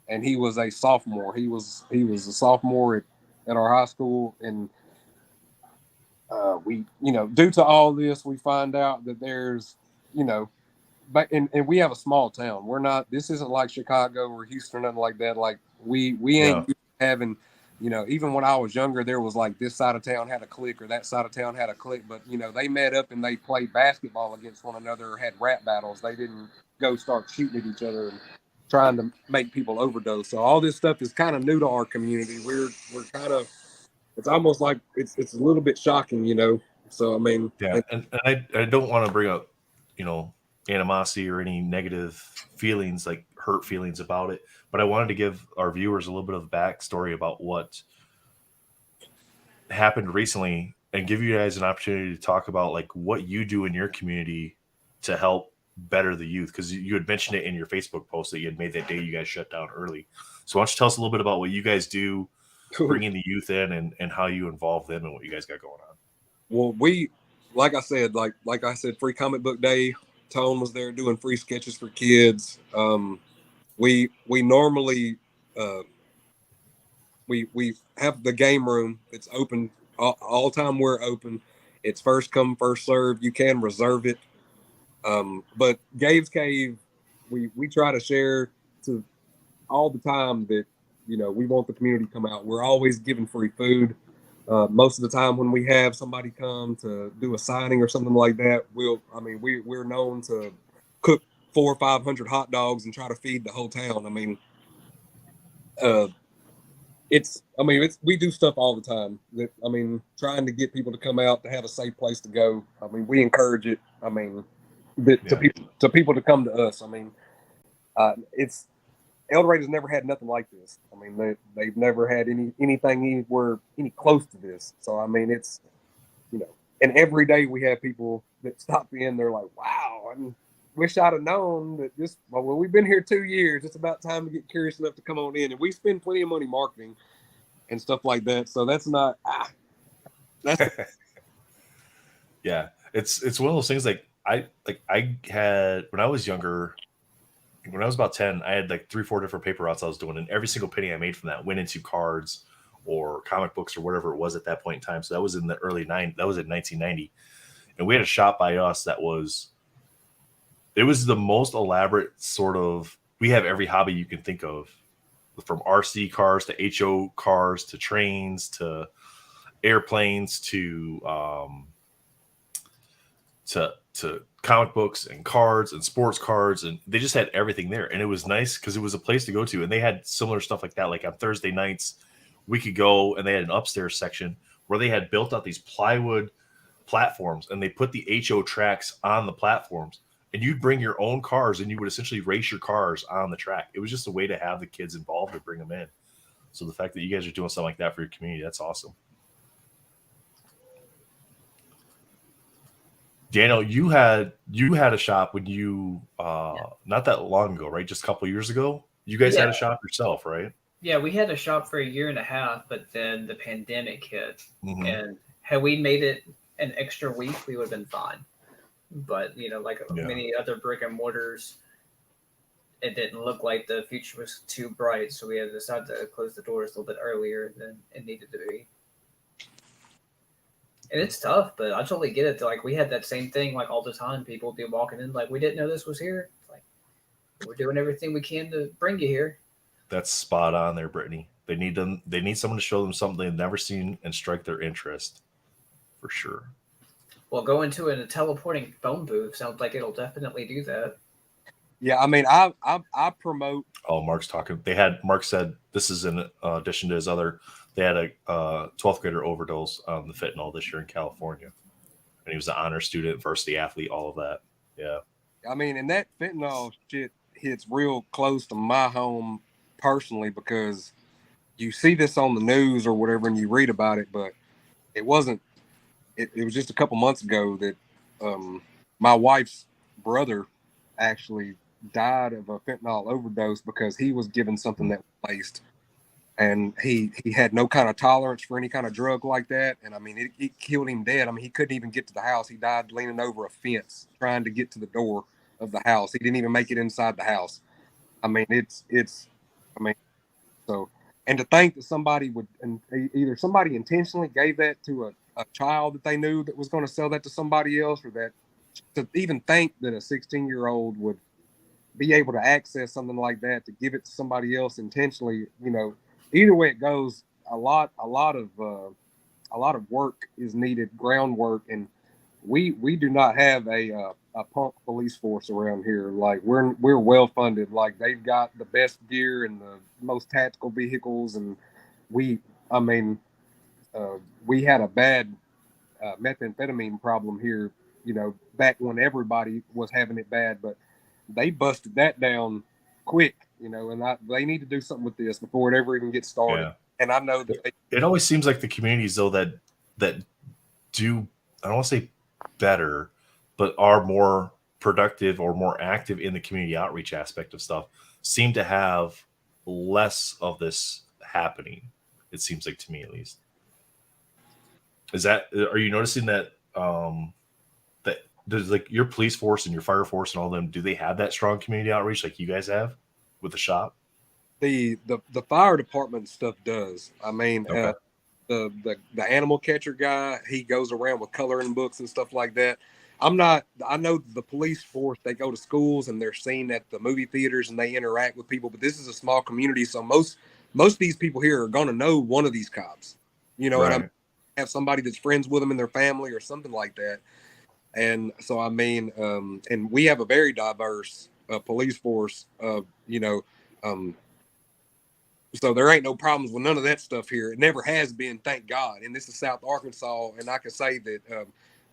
and he was a sophomore. He was a sophomore at our high school, and we, due to all this, we find out that there's, but and we have a small town. This isn't like Chicago or Houston or nothing like that. Like we ain't having, even when I was younger, there was like this side of town had a clique or that side of town had a clique, but they met up and they played basketball against one another or had rap battles. They didn't go start shooting at each other and trying to make people overdose. So all this stuff is kind of new to our community. We're kind of, it's almost like it's a little bit shocking, So I mean, and I don't want to bring up, animosity or any negative feelings, like hurt feelings about it, but I wanted to give our viewers a little bit of backstory about what happened recently and give you guys an opportunity to talk about like what you do in your community to help better the youth, because you had mentioned it in your Facebook post that you had made that day you guys shut down early. So why don't you tell us a little bit about what you guys do, bringing the youth in, and how you involve them and what you guys got going on. Well, like I said, free comic book day. Tone was there doing free sketches for kids. We normally we have the game room. It's open all time. We're open. It's first come, first serve. You can reserve it. But Gabe's Cave, we try to share to all the time that we want the community to come out. We're always giving free food. Most of the time when we have somebody come to do a signing or something like that, we're known to cook 400 or 500 hot dogs and try to feed the whole town. I mean, we do stuff all the time. Trying to get people to come out to have a safe place to go. We encourage it. To people to come to us. It's El Dorado's never had nothing like this. They've never had anything anywhere any close to this. So it's, and every day we have people that stop in. They're like, wow, I wish I'd have known that this. Well, we've been here 2 years. It's about time to get curious enough to come on in. And we spend plenty of money marketing and stuff like that. So that's not. That's Yeah, it's one of those things. I had when I was younger. When I was about 10, I had like 3-4 different paper routes I was doing, and every single penny I made from that went into cards or comic books or whatever it was at that point in time. So that was in the early 90s. That was in 1990, and we had a shop by us that was the most elaborate sort of. We have every hobby you can think of, from RC cars to HO cars to trains to airplanes to comic books and cards and sports cards, and they just had everything there. And it was nice because it was a place to go to, and they had similar stuff like that. Like on Thursday nights, we could go, and they had an upstairs section where they had built out these plywood platforms, and they put the HO tracks on the platforms, and you'd bring your own cars, and you would essentially race your cars on the track. It was just a way to have the kids involved and bring them in. So the fact that you guys are doing something like that for your community, that's awesome. Daniel, you had a shop when you not that long ago, right? Just a couple of years ago. You guys had a shop yourself, right? Yeah, we had a shop for 1.5 years, but then the pandemic hit, Mm-hmm. and had we made it an extra week, we would have been fine. But many other brick and mortars, it didn't look like the future was too bright, so we had decided to close the doors a little bit earlier than it needed to be. And it's tough, but I totally get it. Like, we had that same thing like all the time. People be walking in like, we didn't know this was here. Like, we're doing everything we can to bring you here. That's spot on there, Brittany. They need someone to show them something they've never seen and strike their interest, for sure. Well, going to a teleporting phone booth sounds like it'll definitely do that. Yeah, I promote. Oh, Mark's talking. Mark said this is in addition to his other. They had a 12th grader overdose on the fentanyl this year in California, and he was an honor student, varsity athlete, all of that. Yeah. And that fentanyl shit hits real close to my home personally, because you see this on the news or whatever, and you read about it, but it wasn't. It was just a couple months ago that my wife's brother actually died of a fentanyl overdose because he was given something that was laced, and he had no kind of tolerance for any kind of drug like that, and it killed him dead. He couldn't even get to the house. He died leaning over a fence trying to get to the door of the house. He didn't even make it inside the house. So, and to think that somebody would, and either somebody intentionally gave that to a child that they knew that was going to sell that to somebody else, or that to even think that a 16-year-old would be able to access something like that to give it to somebody else intentionally, either way it goes, a lot of work is needed, groundwork, and we do not have a punk police force around here. Like, we're well funded. Like, they've got the best gear and the most tactical vehicles, and we had a bad methamphetamine problem here, back when everybody was having it bad, but they busted that down quick, and they need to do something with this before it ever even gets started. Yeah. And I know that it always seems like the communities, though, that do, I don't want to say better, but are more productive or more active in the community outreach aspect of stuff, seem to have less of this happening. It seems like, to me, at least. Are you noticing that that does, like, your police force and your fire force and all them, do they have that strong community outreach like you guys have with the shop? The fire department stuff does. Okay. The animal catcher guy, he goes around with coloring books and stuff like that. I know the police force, they go to schools and they're seen at the movie theaters and they interact with people, but this is a small community, so most of these people here are going to know one of these cops, Right. and have somebody that's friends with them in their family or something like that. And so and we have a very diverse police force. So there ain't no problems with none of that stuff here. It never has been, thank God. And this is South Arkansas, and I can say that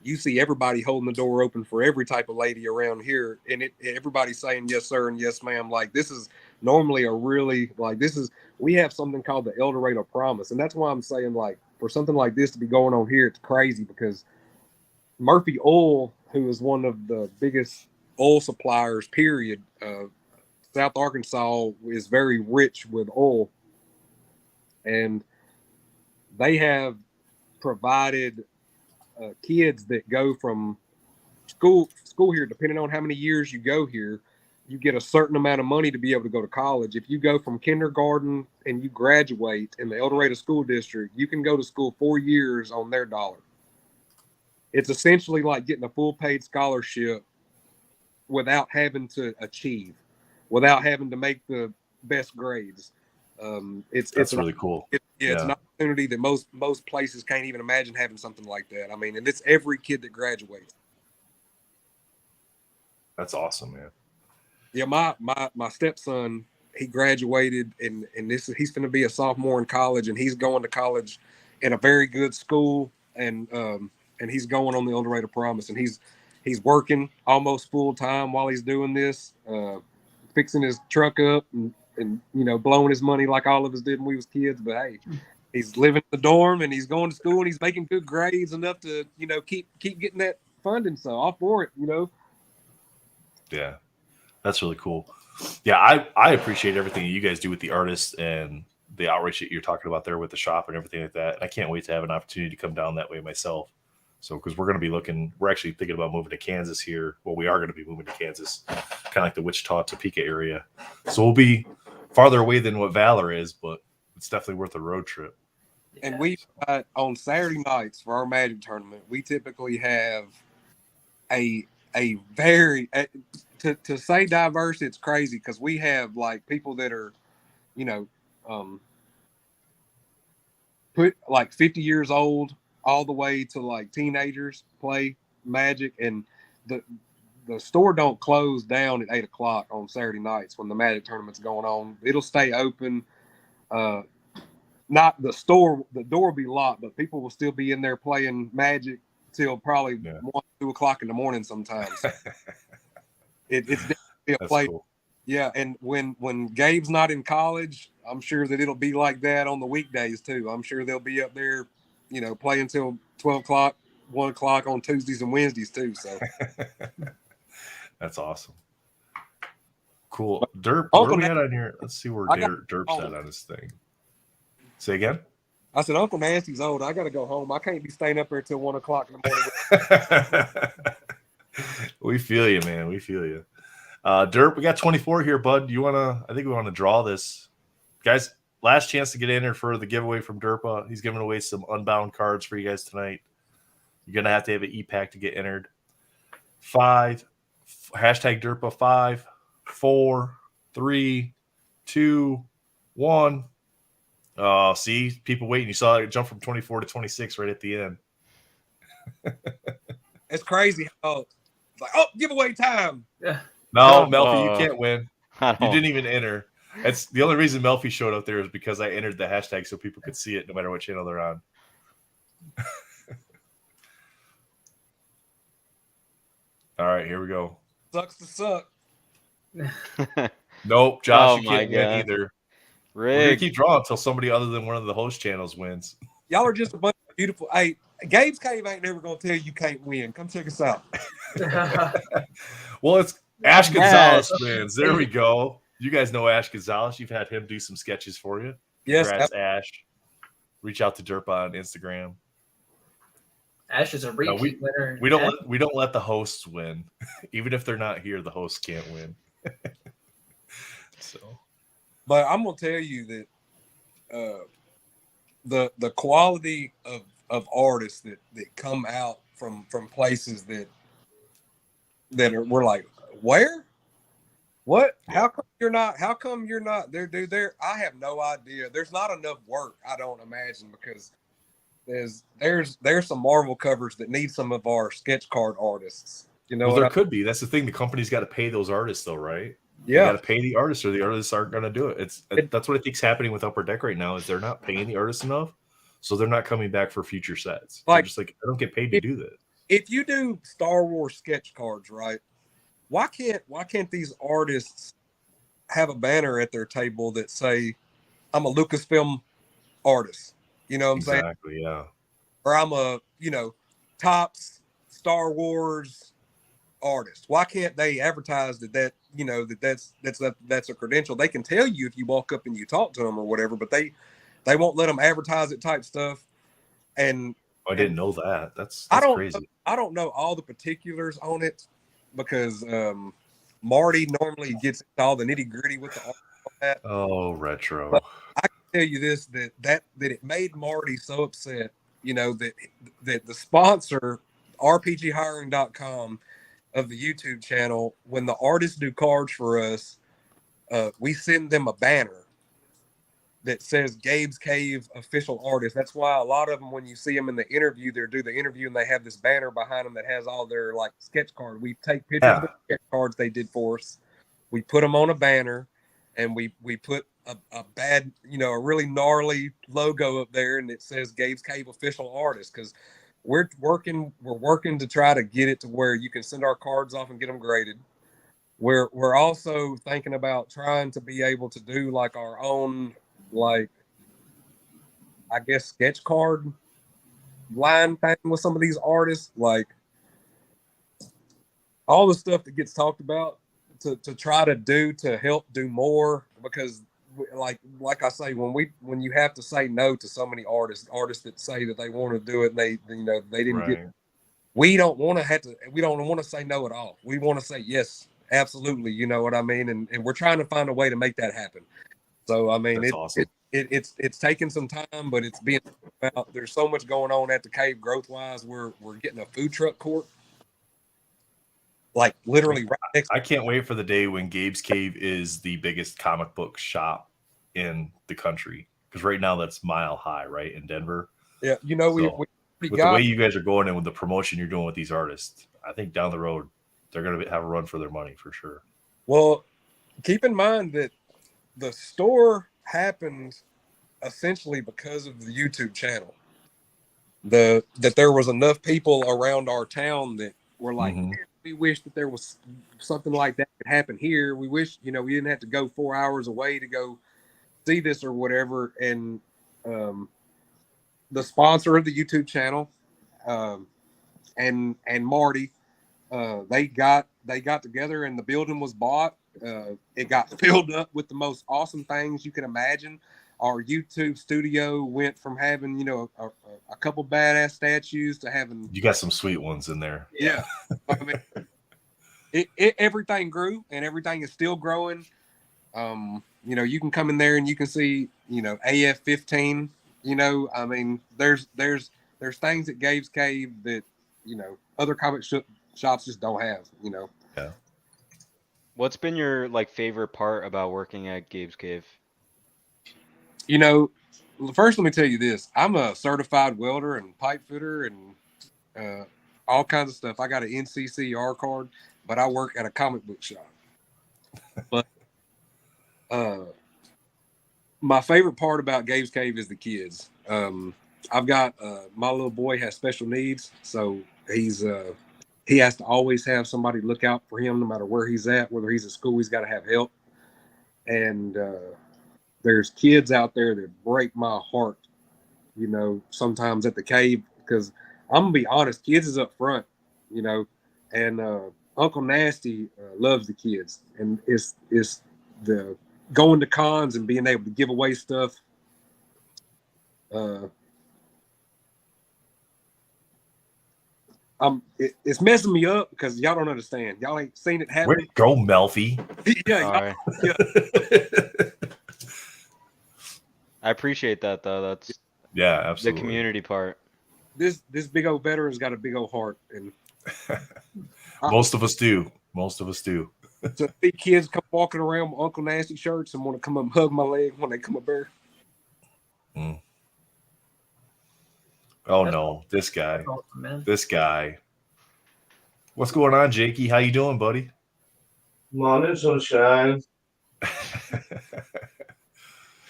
you see everybody holding the door open for every type of lady around here, and everybody's saying yes sir and yes ma'am. Like this is normally a really we have something called the El Dorado Promise, and that's why I'm saying like for something like this to be going on here, it's crazy because Murphy Oil, who is one of the biggest oil suppliers, period. South Arkansas is very rich with oil, and they have provided kids that go from school here, depending on how many years you go here, you get a certain amount of money to be able to go to college. If you go from kindergarten and you graduate in the El Dorado School District, you can go to school 4 years on their dollar. It's essentially like getting a full paid scholarship without having to achieve, without having to make the best grades. It's really cool. It's an opportunity that most places can't even imagine having something like that. I mean, and it's every kid that graduates. That's awesome, man. Yeah, my stepson, he graduated, and he's going to be a sophomore in college, and he's going to college in a very good school, and he's going on the El Dorado Promise, and he's working almost full time while he's doing this, fixing his truck up and blowing his money like all of us did when we was kids. But hey, he's living in the dorm and he's going to school and he's making good grades enough to keep getting that funding. So all for it, Yeah, that's really cool. Yeah, I appreciate everything you guys do with the artists and the outreach that you're talking about there with the shop and everything like that. And I can't wait to have an opportunity to come down that way myself. So, because we're actually thinking about moving to Kansas here. Well, we are going to be moving to Kansas, kind of like the Wichita, Topeka area. So we'll be farther away than what Valor is, but it's definitely worth a road trip. And we, on Saturday nights for our Magic tournament, we typically have a very, to say diverse, it's crazy because we have like people that are, put like 50 years old all the way to like teenagers play Magic, and the store don't close down at 8:00 on Saturday nights when the Magic tournament's going on. It'll stay open. Not the store, the door will be locked, but people will still be in there playing Magic till probably 1, 2 o'clock in the morning sometimes. It's definitely a place. Cool. Yeah, and when Gabe's not in college, I'm sure that it'll be like that on the weekdays too. I'm sure they'll be up there, playing till 12 o'clock, 1 o'clock on Tuesdays and Wednesdays too. So that's awesome. Cool. Derp, where are we at on here? Let's see where Derp's at on this thing. Say again? I said, Uncle Nancy's old. I got to go home. I can't be staying up there till 1 o'clock in the morning. We feel you, man. We feel you. Derp, we got 24 here, bud. I think we want to draw this. Guys, last chance to get in there for the giveaway from Derpa. He's giving away some Unbound cards for you guys tonight. You're going to have an e-pack to get entered. 5, hashtag Derpa 5, 4, 3, 2, 1. Oh, see, people waiting. You saw it jump from 24 to 26 right at the end. It's crazy how it's like, giveaway time. Yeah. No, Melfi, you can't win. You didn't even enter. It's the only reason Melfi showed up there is because I entered the hashtag so people could see it no matter what channel they're on. All right, here we go. Sucks to suck. Nope, Josh, you can't win either. Rick. We're gonna keep drawing until somebody other than one of the host channels wins. Y'all are just a bunch of beautiful. Hey, Gabe's Cave ain't never gonna tell you can't win. Come check us out. Well, it's Ash Gonzalez fans. There we go. You guys know Ash Gonzalez. You've had him do some sketches for you. Yes, congrats, Ash. Reach out to Derpa on Instagram. Ash is a repeat winner. We don't let the hosts win, even if they're not here. The hosts can't win. So. But I'm gonna tell you that the quality of artists that come out from places that we're like, where? What? How come you're not there, dude? I have no idea. There's not enough work, I don't imagine, because there's some Marvel covers that need some of our sketch card artists. Well, there could be. That's the thing. The company's got to pay those artists, though, right? You Yeah. got to pay the artists, or the artists aren't going to do it. That's what I think's happening with Upper Deck right now. Is they're not paying the artists enough, so they're not coming back for future sets. They're just like, I don't get paid to do this. If you do Star Wars sketch cards, right? Why can't these artists have a banner at their table that say, "I'm a Lucasfilm artist," you know what I'm saying? Exactly, yeah. Or I'm a Topps Star Wars artist. Why can't they advertise that's a credential? They can tell you if you walk up and you talk to them or whatever, but they won't let them advertise it type stuff. And I didn't know that. That's crazy. I don't know all the particulars on it because Marty normally gets all the nitty gritty with the art on that. Oh, retro. But I can tell you this, that it made Marty so upset, that the sponsor, RPGhiring.com, of the YouTube channel, when the artists do cards for us, we send them a banner that says Gabe's Cave official artist. That's why a lot of them, when you see them in the interview, they do the interview and they have this banner behind them that has all their like sketch cards. We take pictures of the sketch cards they did for us. We put them on a banner, and we put a bad, a really gnarly logo up there, and it says Gabe's Cave official artist, because we're working to try to get it to where you can send our cards off and get them graded. We're also thinking about trying to be able to do like our own, like, I guess, sketch card line thing with some of these artists, like all the stuff that gets talked about to try to do to help do more, because like I say, when you have to say no to so many artists that say that they want to do it and they didn't get, we don't want to say no at all. We want to say yes, absolutely, you know what I mean, and we're trying to find a way to make that happen. So I mean, awesome. It's taking some time, but it's being about. There's so much going on at the cave growth wise. We're getting a food truck court, like literally right next. I can't wait for the day when Gabe's Cave is the biggest comic book shop in the country, because right now that's mile high, right, in Denver. Yeah, so, with the way you guys are going and with the promotion you're doing with these artists, I think down the road they're going to have a run for their money for sure. Well, keep in mind that the store happened essentially because of the YouTube channel. That there was enough people around our town that were like, we wish that there was something like that could happen here. We wish, we didn't have to go 4 hours away to go see this or whatever. And the sponsor of the YouTube channel, and Marty, they got together and the building was bought. It got filled up with the most awesome things you can imagine. Our YouTube studio went from having, a couple badass statues to having. You got some sweet ones in there. Yeah. I mean, everything grew and everything is still growing. You can come in there and you can see, AF-15, I mean, there's things at Gabe's Cave that, other comic shops just don't have, Yeah. What's been your favorite part about working at Gabe's Cave? First, let me tell you this. I'm a certified welder and pipe fitter and all kinds of stuff. I got an NCCR card, but I work at a comic book shop. But my favorite part about Gabe's Cave is the kids. I've got my little boy has special needs, so he has to always have somebody look out for him no matter where he's at. Whether he's at school, he's got to have help. And there's kids out there that break my heart, sometimes at the cave, because I'm gonna be honest, kids is up front, and Uncle Nasty loves the kids, and it's the going to cons and being able to give away stuff. It's messing me up because y'all don't understand. Y'all ain't seen it happen. Where'd it go, Melfi? Yeah. I appreciate that though. That's absolutely the community part. This big old veteran's got a big old heart, and most of us do. So see kids come walking around with Uncle Nasty shirts and want to come up and hug my leg when they come up there. Oh no, this guy. What's going on, Jakey? How you doing, buddy? Morning, sunshine.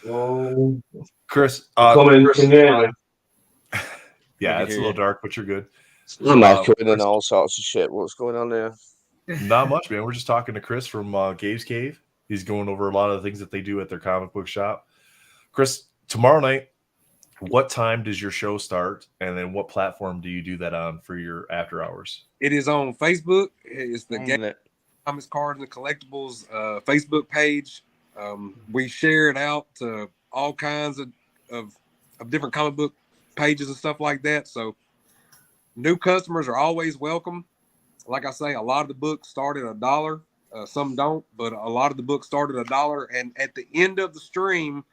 Oh, Chris, coming. Can you hear me? yeah, can it's a hear little you. dark, but you're good. I'm echoing Chris, and all sorts of shit. What's going on there? not much, man. We're just talking to Chris from Gabe's Cave. He's going over a lot of the things that they do at their comic book shop. Chris, tomorrow night, what time does your show start? And then what platform do you do that on for your after hours? It is on Facebook. It's the Game Comics Cards and Collectibles Facebook page. We share it out to all kinds of different comic book pages and stuff like that. So new customers are always welcome. Like I say, a lot of the books start at $1. Some don't, but a lot of the books start at $1. And at the end of the stream,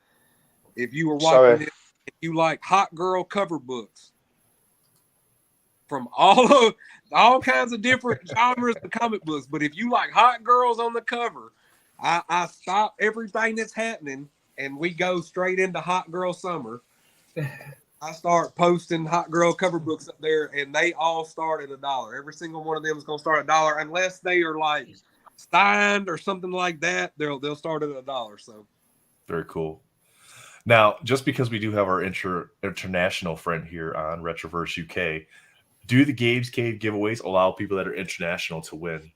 if you were watching it, if you like hot girl cover books from all kinds of different genres of comic books, but if you like hot girls on the cover, I stop everything that's happening and we go straight into hot girl summer. I start posting hot girl cover books up there, and they all start at $1. Every single one of them is going to start at $1, unless they are like signed or something like that. They'll start at $1. So very cool. Now, just because we do have our international friend here on Retroverse UK, do the Gabe's Cave giveaways allow people that are international to win?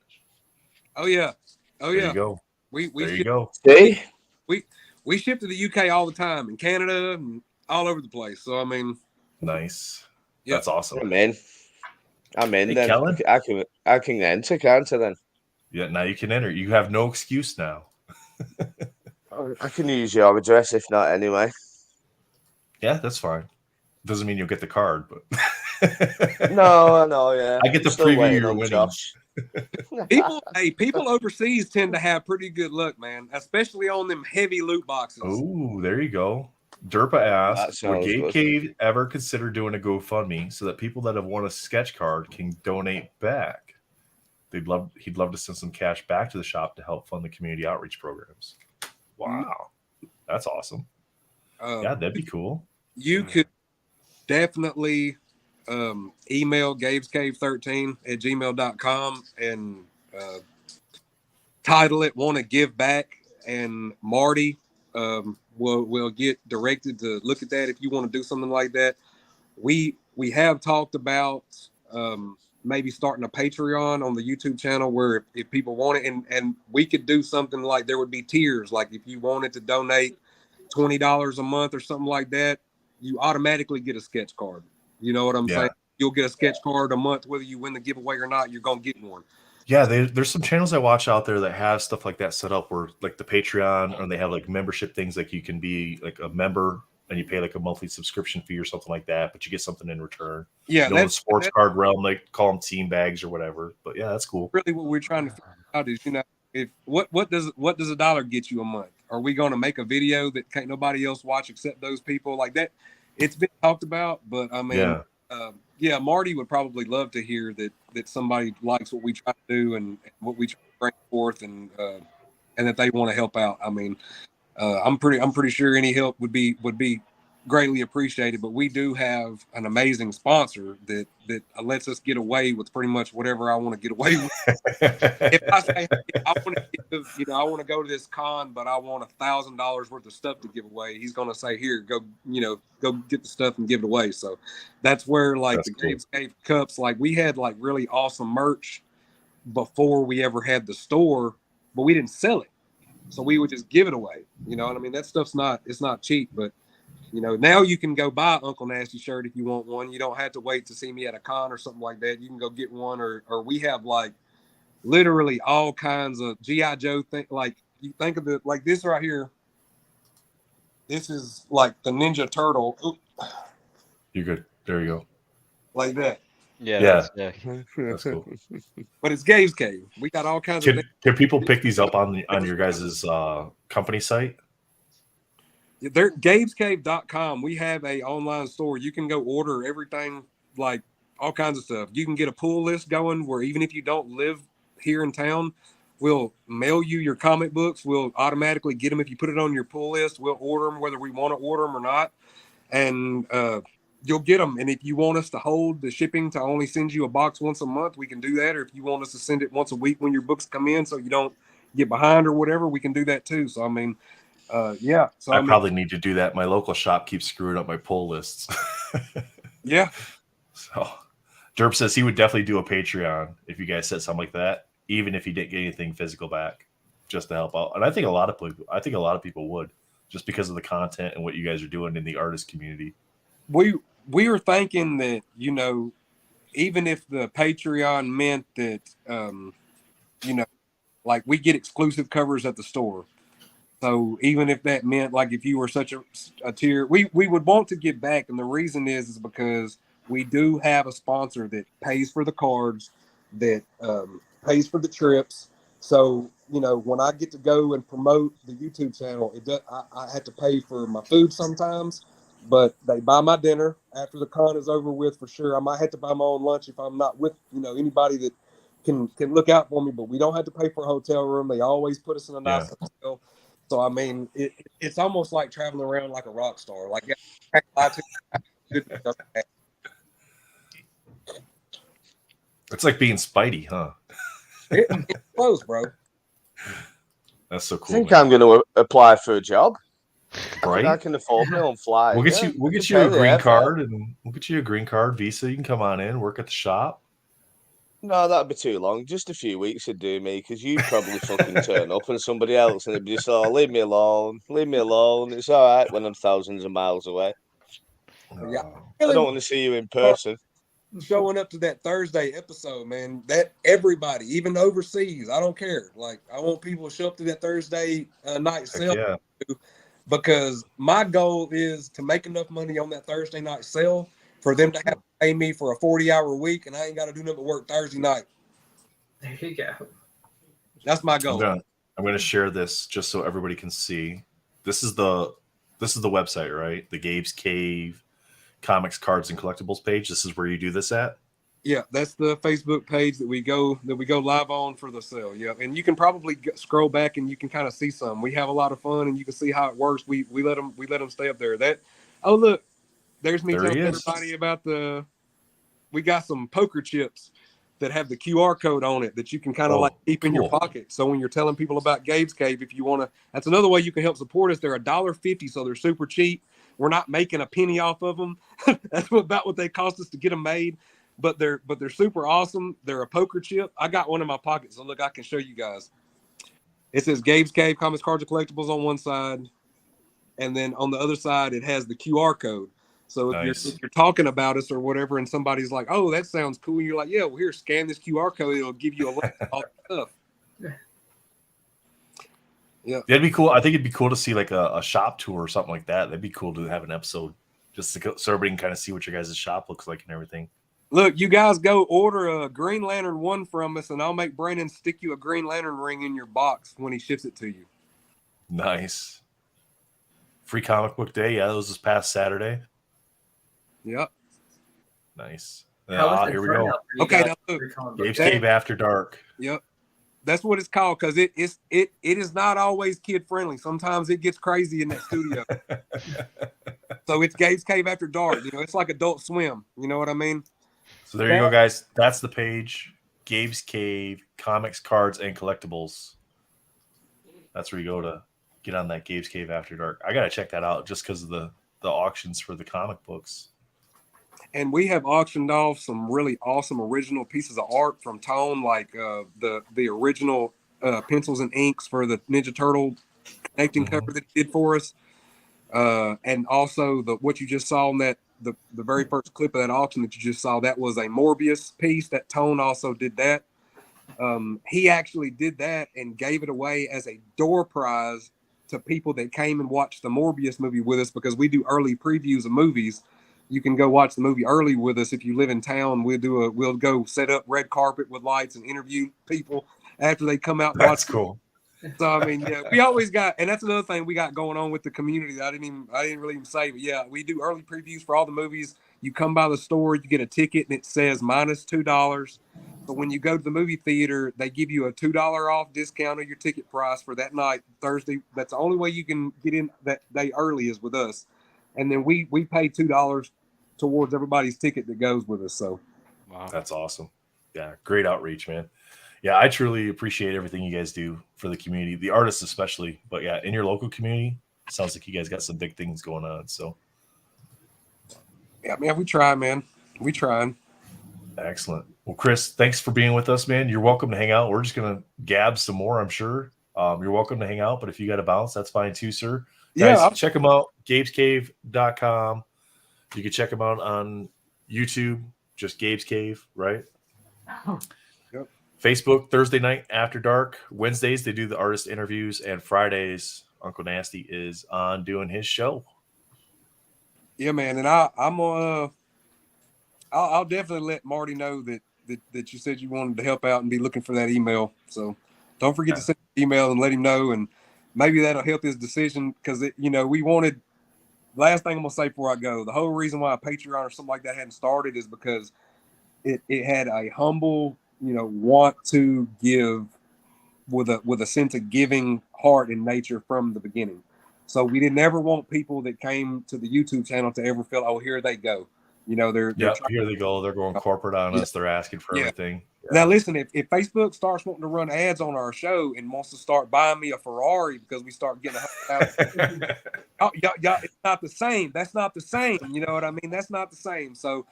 Oh yeah, there you go. There you go. See, we ship to the UK all the time, and Canada, and all over the place. So I mean, nice. Yep. That's awesome. I'm in. Hey, then. Kellen? I can enter, can't I then? Yeah, now you can enter. You have no excuse now. I can use your address if not anyway. Yeah, that's fine. Doesn't mean you'll get the card, but No, I know, yeah. I get to preview your winning. People overseas tend to have pretty good luck, man, especially on them heavy loot boxes. Oh, there you go. Derpa asked, would Gabe Cave ever consider doing a GoFundMe so that people that have won a sketch card can donate back? He'd love to send some cash back to the shop to help fund the community outreach programs. Wow, that's awesome. Yeah, that'd be cool. You could definitely email gabescave13@gmail.com and title it "Want to Give Back," and Marty will get directed to look at that if you want to do something like that. We have talked about maybe starting a Patreon on the YouTube channel where if people want it, and we could do something like there would be tiers. Like if you wanted to donate $20 a month or something like that, you automatically get a sketch card. You know what I'm saying? You'll get a sketch card a month, whether you win the giveaway or not, you're going to get one. Yeah, there's some channels I watch out there that have stuff like that set up where like the Patreon, or they have like membership things, like you can be like a member and you pay like a monthly subscription fee or something like that, but you get something in return. Yeah, in the sports card realm, they call them team bags or whatever. But yeah, that's cool. Really, what we're trying to figure out is, if what does $1 get you a month? Are we going to make a video that can't nobody else watch except those people like that? It's been talked about, but I mean, Marty would probably love to hear that somebody likes what we try to do and what we try to bring forth, and that they want to help out. I mean, I'm pretty sure any help would be greatly appreciated. But we do have an amazing sponsor that lets us get away with pretty much whatever I want to get away with. If I say, hey, I want to go to this con, but I want $1,000 worth of stuff to give away, he's going to say, here, go get the stuff and give it away. So that's where that's the cool. Gabe's Cave cups, like we had like really awesome merch before we ever had the store, but we didn't sell it. So we would just give it away. You know what I mean? That stuff's not cheap, but now you can go buy Uncle Nasty shirt if you want one. You don't have to wait to see me at a con or something like that. You can go get one, or we have like literally all kinds of G.I. Joe thing. Like you think of like this right here. This is like the Ninja Turtle. Oop. You're good. There you go. Like that. Yeah. That's cool. But it's Gabe's Cave. We got all kinds of things. Can people pick these up on your guys' company site? They're gabescave.com. We have a online store. You can go order everything, like all kinds of stuff. You can get a pull list going where even if you don't live here in town, we'll mail you your comic books. We'll automatically get them if you put it on your pull list. We'll order them whether we want to order them or not, and you'll get them. And if you want us to hold the shipping to only send you a box once a month, we can do that. Or if you want us to send it once a week when your books come in, so you don't get behind or whatever, we can do that too. So I mean, yeah. So I probably need to do that. My local shop keeps screwing up my pull lists. Yeah. So Derp says he would definitely do a Patreon if you guys said something like that, even if he didn't get anything physical back, just to help out. And I think a lot of people would, just because of the content and what you guys are doing in the artist community. We were thinking that, even if the Patreon meant that, like we get exclusive covers at the store. So even if that meant, like, if you were such a tier, we would want to give back. And the reason is because we do have a sponsor that pays for the cards, that pays for the trips. So, when I get to go and promote the YouTube channel, I have to pay for my food sometimes, but they buy my dinner after the con is over with for sure. I might have to buy my own lunch if I'm not with, anybody that can look out for me, but we don't have to pay for a hotel room. They always put us in a nice hotel. So, I mean, it's almost like traveling around like a rock star. Like, it's like being Spidey, huh? It's close, bro. That's so I cool. think man. I'm going to apply for a job. Right? I can afford my own flight. We'll get you a green card, and we'll get you a green card visa. You can come on in, work at the shop. No, that'd be too long. Just a few weeks would do me, because you'd probably fucking turn up and somebody else, and it'd be just, oh, leave me alone. It's all right when I'm thousands of miles away. Yeah. I don't want to see you in person. Showing up to that Thursday episode, man, that everybody, even overseas, I don't care. Like, I want people to show up to that Thursday night sale. Yeah. Because my goal is to make enough money on that Thursday night sale for them to have to pay me for a 40-hour week, and I ain't got to do nothing but work Thursday night. There you go. That's my goal. I'm gonna share this just so everybody can see. This is the website, right? The Gabe's Cave Comics, Cards, and Collectibles page. This is where you do this at? Yeah, that's the Facebook page that we go live on for the sale. Yeah, and you can probably scroll back and you can kind of see some. We have a lot of fun, and you can see how it works. We let them stay up there. Look, there's me telling everybody about we got some poker chips that have the QR code on it that you can kind of like keep in your pocket. So when you're telling people about Gabe's Cave, if you want to, that's another way you can help support us. They're $1.50, so they're super cheap. We're not making a penny off of them. That's about what they cost us to get them made. But they're super awesome. They're a poker chip. I got one in my pocket, so look, I can show you guys. It says Gabe's Cave Comics, Cards, and Collectibles on one side, and then on the other side it has the QR code. So if you're talking about us or whatever, and somebody's like, "Oh, that sounds cool," and you're like, "Yeah, well, here, scan this QR code. It'll give you a link to all that stuff." Yeah, that'd be cool. I think it'd be cool to see like a shop tour or something like that. That'd be cool to have an episode just so everybody can kind of see what your guys' shop looks like and everything. Look, you guys go order a Green Lantern 1 from us, and I'll make Brandon stick you a Green Lantern ring in your box when he ships it to you. Nice. Free comic book day. Yeah, that was this past Saturday. Yep. Nice. Here we go. Okay, now look. Gabe's Cave After Dark. Yep. That's what it's called, because it is not always kid friendly. Sometimes it gets crazy in that studio. So it's Gabe's Cave After Dark. It's like Adult Swim. You know what I mean? So there you go, guys. That's the page. Gabe's Cave Comics, Cards, and Collectibles. That's where you go to get on that Gabe's Cave After Dark. I gotta check that out just because of the auctions for the comic books. And we have auctioned off some really awesome original pieces of art from Tone, like the original pencils and inks for the Ninja Turtle connecting cover that he did for us. And also what you just saw in that the very first clip of that auction that you just saw, that was a Morbius piece that Tone also did that. He actually did that and gave it away as a door prize to people that came and watched the Morbius movie with us, because we do early previews of movies. You can go watch the movie early with us if you live in town. We'll go set up red carpet with lights and interview people after they come out and watch. That's cool. So I mean, yeah, we always got, and that's another thing we got going on with the community that I didn't really even say, but yeah, we do early previews for all the movies. You come by the store, you get a ticket, and it says -$2. So when you go to the movie theater, they give you a $2 off discount of your ticket price for that night, Thursday. That's the only way you can get in that day early is with us, and then we pay $2 towards everybody's ticket that goes with us. So, wow, that's awesome. Yeah, great outreach, man. Yeah, I truly appreciate everything you guys do for the community, the artists especially. But yeah, in your local community, sounds like you guys got some big things going on. So Yeah, man, we try, man. We trying. excellent. Well, Chris, thanks for being with us, man. You're welcome to hang out. We're just gonna gab some more, I'm sure. You're welcome to hang out, but if you got to bounce, that's fine too, sir. Guys, Yeah, check them out, gabescave.com. You can check them out on YouTube, just Gabe's Cave, right? Yep. Facebook, Thursday night after dark. Wednesdays, they do the artist interviews, and Fridays, Uncle Nasty is on doing his show. yeah, man. And I'll definitely let Marty know that you said you wanted to help out and be looking for that email. So don't forget to send an email and let him know, and maybe that'll help his decision because we wanted. Last thing I'm gonna say before I go, the whole reason why a Patreon or something like that hadn't started is because it had a humble, want to give with a sense of giving heart and nature from the beginning. So we didn't ever want people that came to the YouTube channel to ever feel, oh, here they go. They're Here they go. They're going corporate on us. They're asking for everything. Now listen, if Facebook starts wanting to run ads on our show and wants to start buying me a Ferrari because we start getting oh, yeah, it's not the same. That's not the same. You know what I mean? That's not the same. So,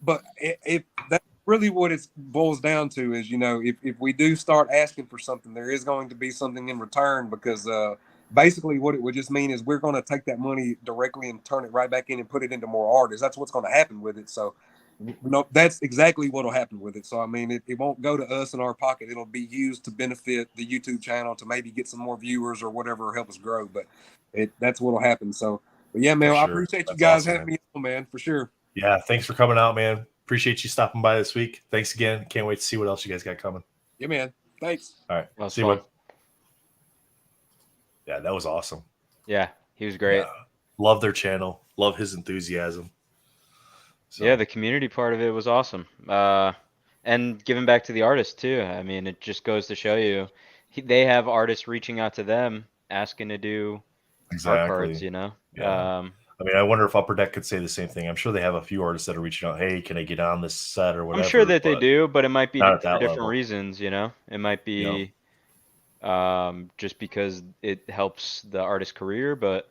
but if that's really what it boils down to is, if we do start asking for something, there is going to be something in return because basically what it would just mean is we're going to take that money directly and turn it right back in and put it into more artists. That's what's going to happen with it. So, that's exactly what will happen with it. So, I mean, it won't go to us in our pocket. It'll be used to benefit the YouTube channel to maybe get some more viewers or whatever, or help us grow. But that's what will happen. So, but yeah, man, I appreciate you guys having me on, man, for sure. Yeah, thanks for coming out, man. Appreciate you stopping by this week. Thanks again. Can't wait to see what else you guys got coming. Yeah, man. Thanks. All right. Well, see you, bud. Yeah, that was awesome. Yeah, he was great. Yeah. Love their channel. Love his enthusiasm. So. Yeah, the community part of it was awesome. And giving back to the artists too. I mean, it just goes to show you they have artists reaching out to them asking to do art cards, Yeah. I mean, I wonder if Upper Deck could say the same thing. I'm sure they have a few artists that are reaching out, hey, can I get on this set or whatever? I'm sure that they do, but it might be for different level. reasons, It might be just because it helps the artist's career, but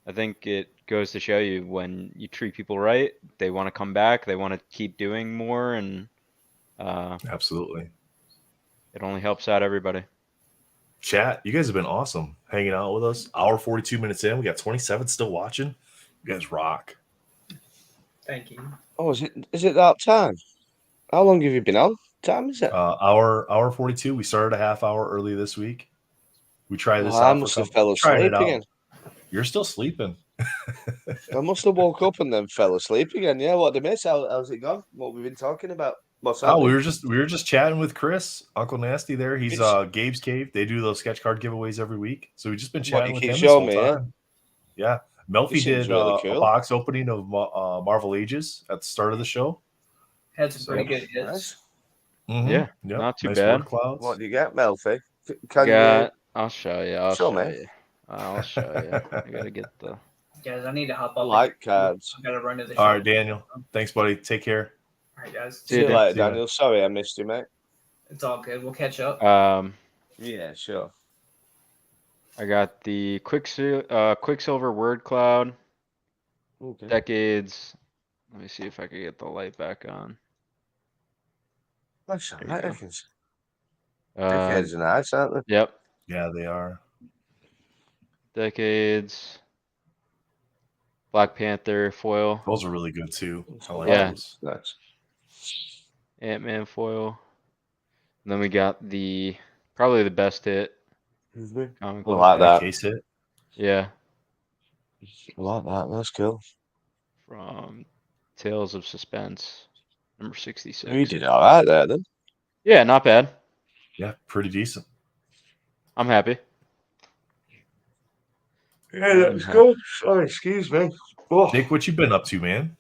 I think it goes to show you when you treat people right, they want to come back, they want to keep doing more, and absolutely, it only helps out everybody. Chat, you guys have been awesome hanging out with us. Hour 42 minutes in, we got 27 still watching. You guys rock. Thank you. Oh, is it that time? How long have you been on? Time is it? Hour 42. We started a half hour early this week. We tried this out. I must have fell asleep again. You're still sleeping. I must have woke up and then fell asleep again. Yeah, what did I miss? How's it gone? What we've been talking about? What's happening? We were just chatting with Chris, Uncle Nasty there. He's Gabe's Cave. They do those sketch card giveaways every week. So we've just been chatting with him this whole time. Yeah. Melfi did really cool. A box opening of Marvel Ages at the start of the show. Had some pretty good hits. Mm-hmm. Yeah, not too bad. What do you get, Melfi? I'll show you. I'll show you. I gotta get the. Guys, I need to hop up. Like cards. I gotta run to the. All right, Daniel. Thanks, buddy. Take care. All right, guys. See you later, Daniel. Sorry I missed you, mate. It's all good. We'll catch up. Yeah, sure. I got the Quicksilver Word Cloud. Okay. Decades. Let me see if I can get the light back on. That's all right. Decades are nice, aren't they? Yep. Yeah, they are. Decades. Black Panther foil. Those are really good too. I like those. Nice. Ant-Man foil. And then we got probably the best hit. I like that. Case hit. Yeah. I like that. That's cool. From Tales of Suspense, number 66. You did all right there, then. Yeah, not bad. Yeah, pretty decent. I'm happy. Yeah, that's good. Sorry, excuse me. Oh. Dick, what you been up to, man?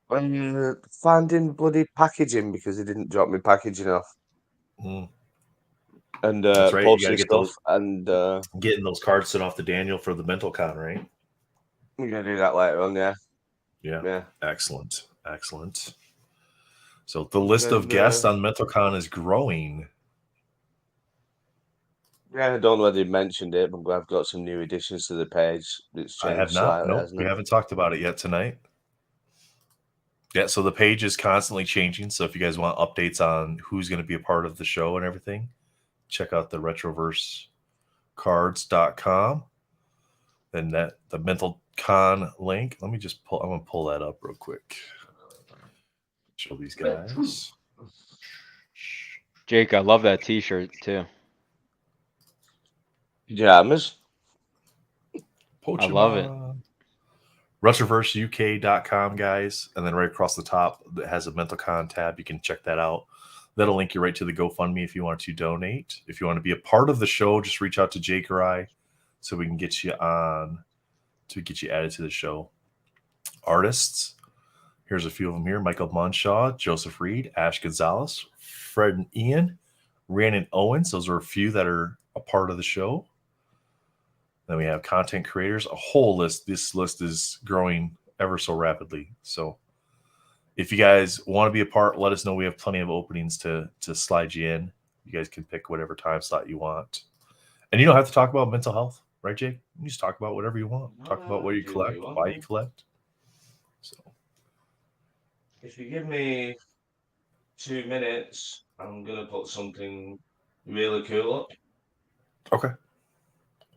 Finding bloody packaging because they didn't drop me packaging off. Mm. And that's right. posting stuff and getting those cards sent off to Daniel for the mental con, right? We're gonna do that later on, yeah. Yeah. Excellent. So the list of guests on MentalCon is growing. Yeah, I don't know whether you mentioned it, but I've got some new additions to the page. It's I changed have not. slightly, No, hasn't we it? haven't talked about it yet tonight. Yeah, so the page is constantly changing. So if you guys want updates on who's going to be a part of the show and everything, check out the retroversecards.com. Then the MentalCon link. Let me just I'm gonna pull that up real quick. Show these guys. Jake, I love that T-shirt too. Pajamas. I love it. Retroverseuk.com, guys. And then right across the top, it has a MentalCon tab. You can check that out. That'll link you right to the GoFundMe if you want to donate. If you want to be a part of the show, just reach out to Jake or I so we can get you on to get you added to the show. Artists. Here's a few of them here. Michael Munshaw, Joseph Reed, Ash Gonzalez, Fred and Ian, Rhiannon Owens. Those are a few that are a part of the show. Then we have content creators, a whole list. This list is growing ever so rapidly. So if you guys want to be a part, let us know. We have plenty of openings to slide you in. You guys can pick whatever time slot you want. And you don't have to talk about mental health, right, Jake? You just talk about whatever you want. Talk about what you collect, why you collect. So if you give me 2 minutes, I'm going to put something really cool up. Okay.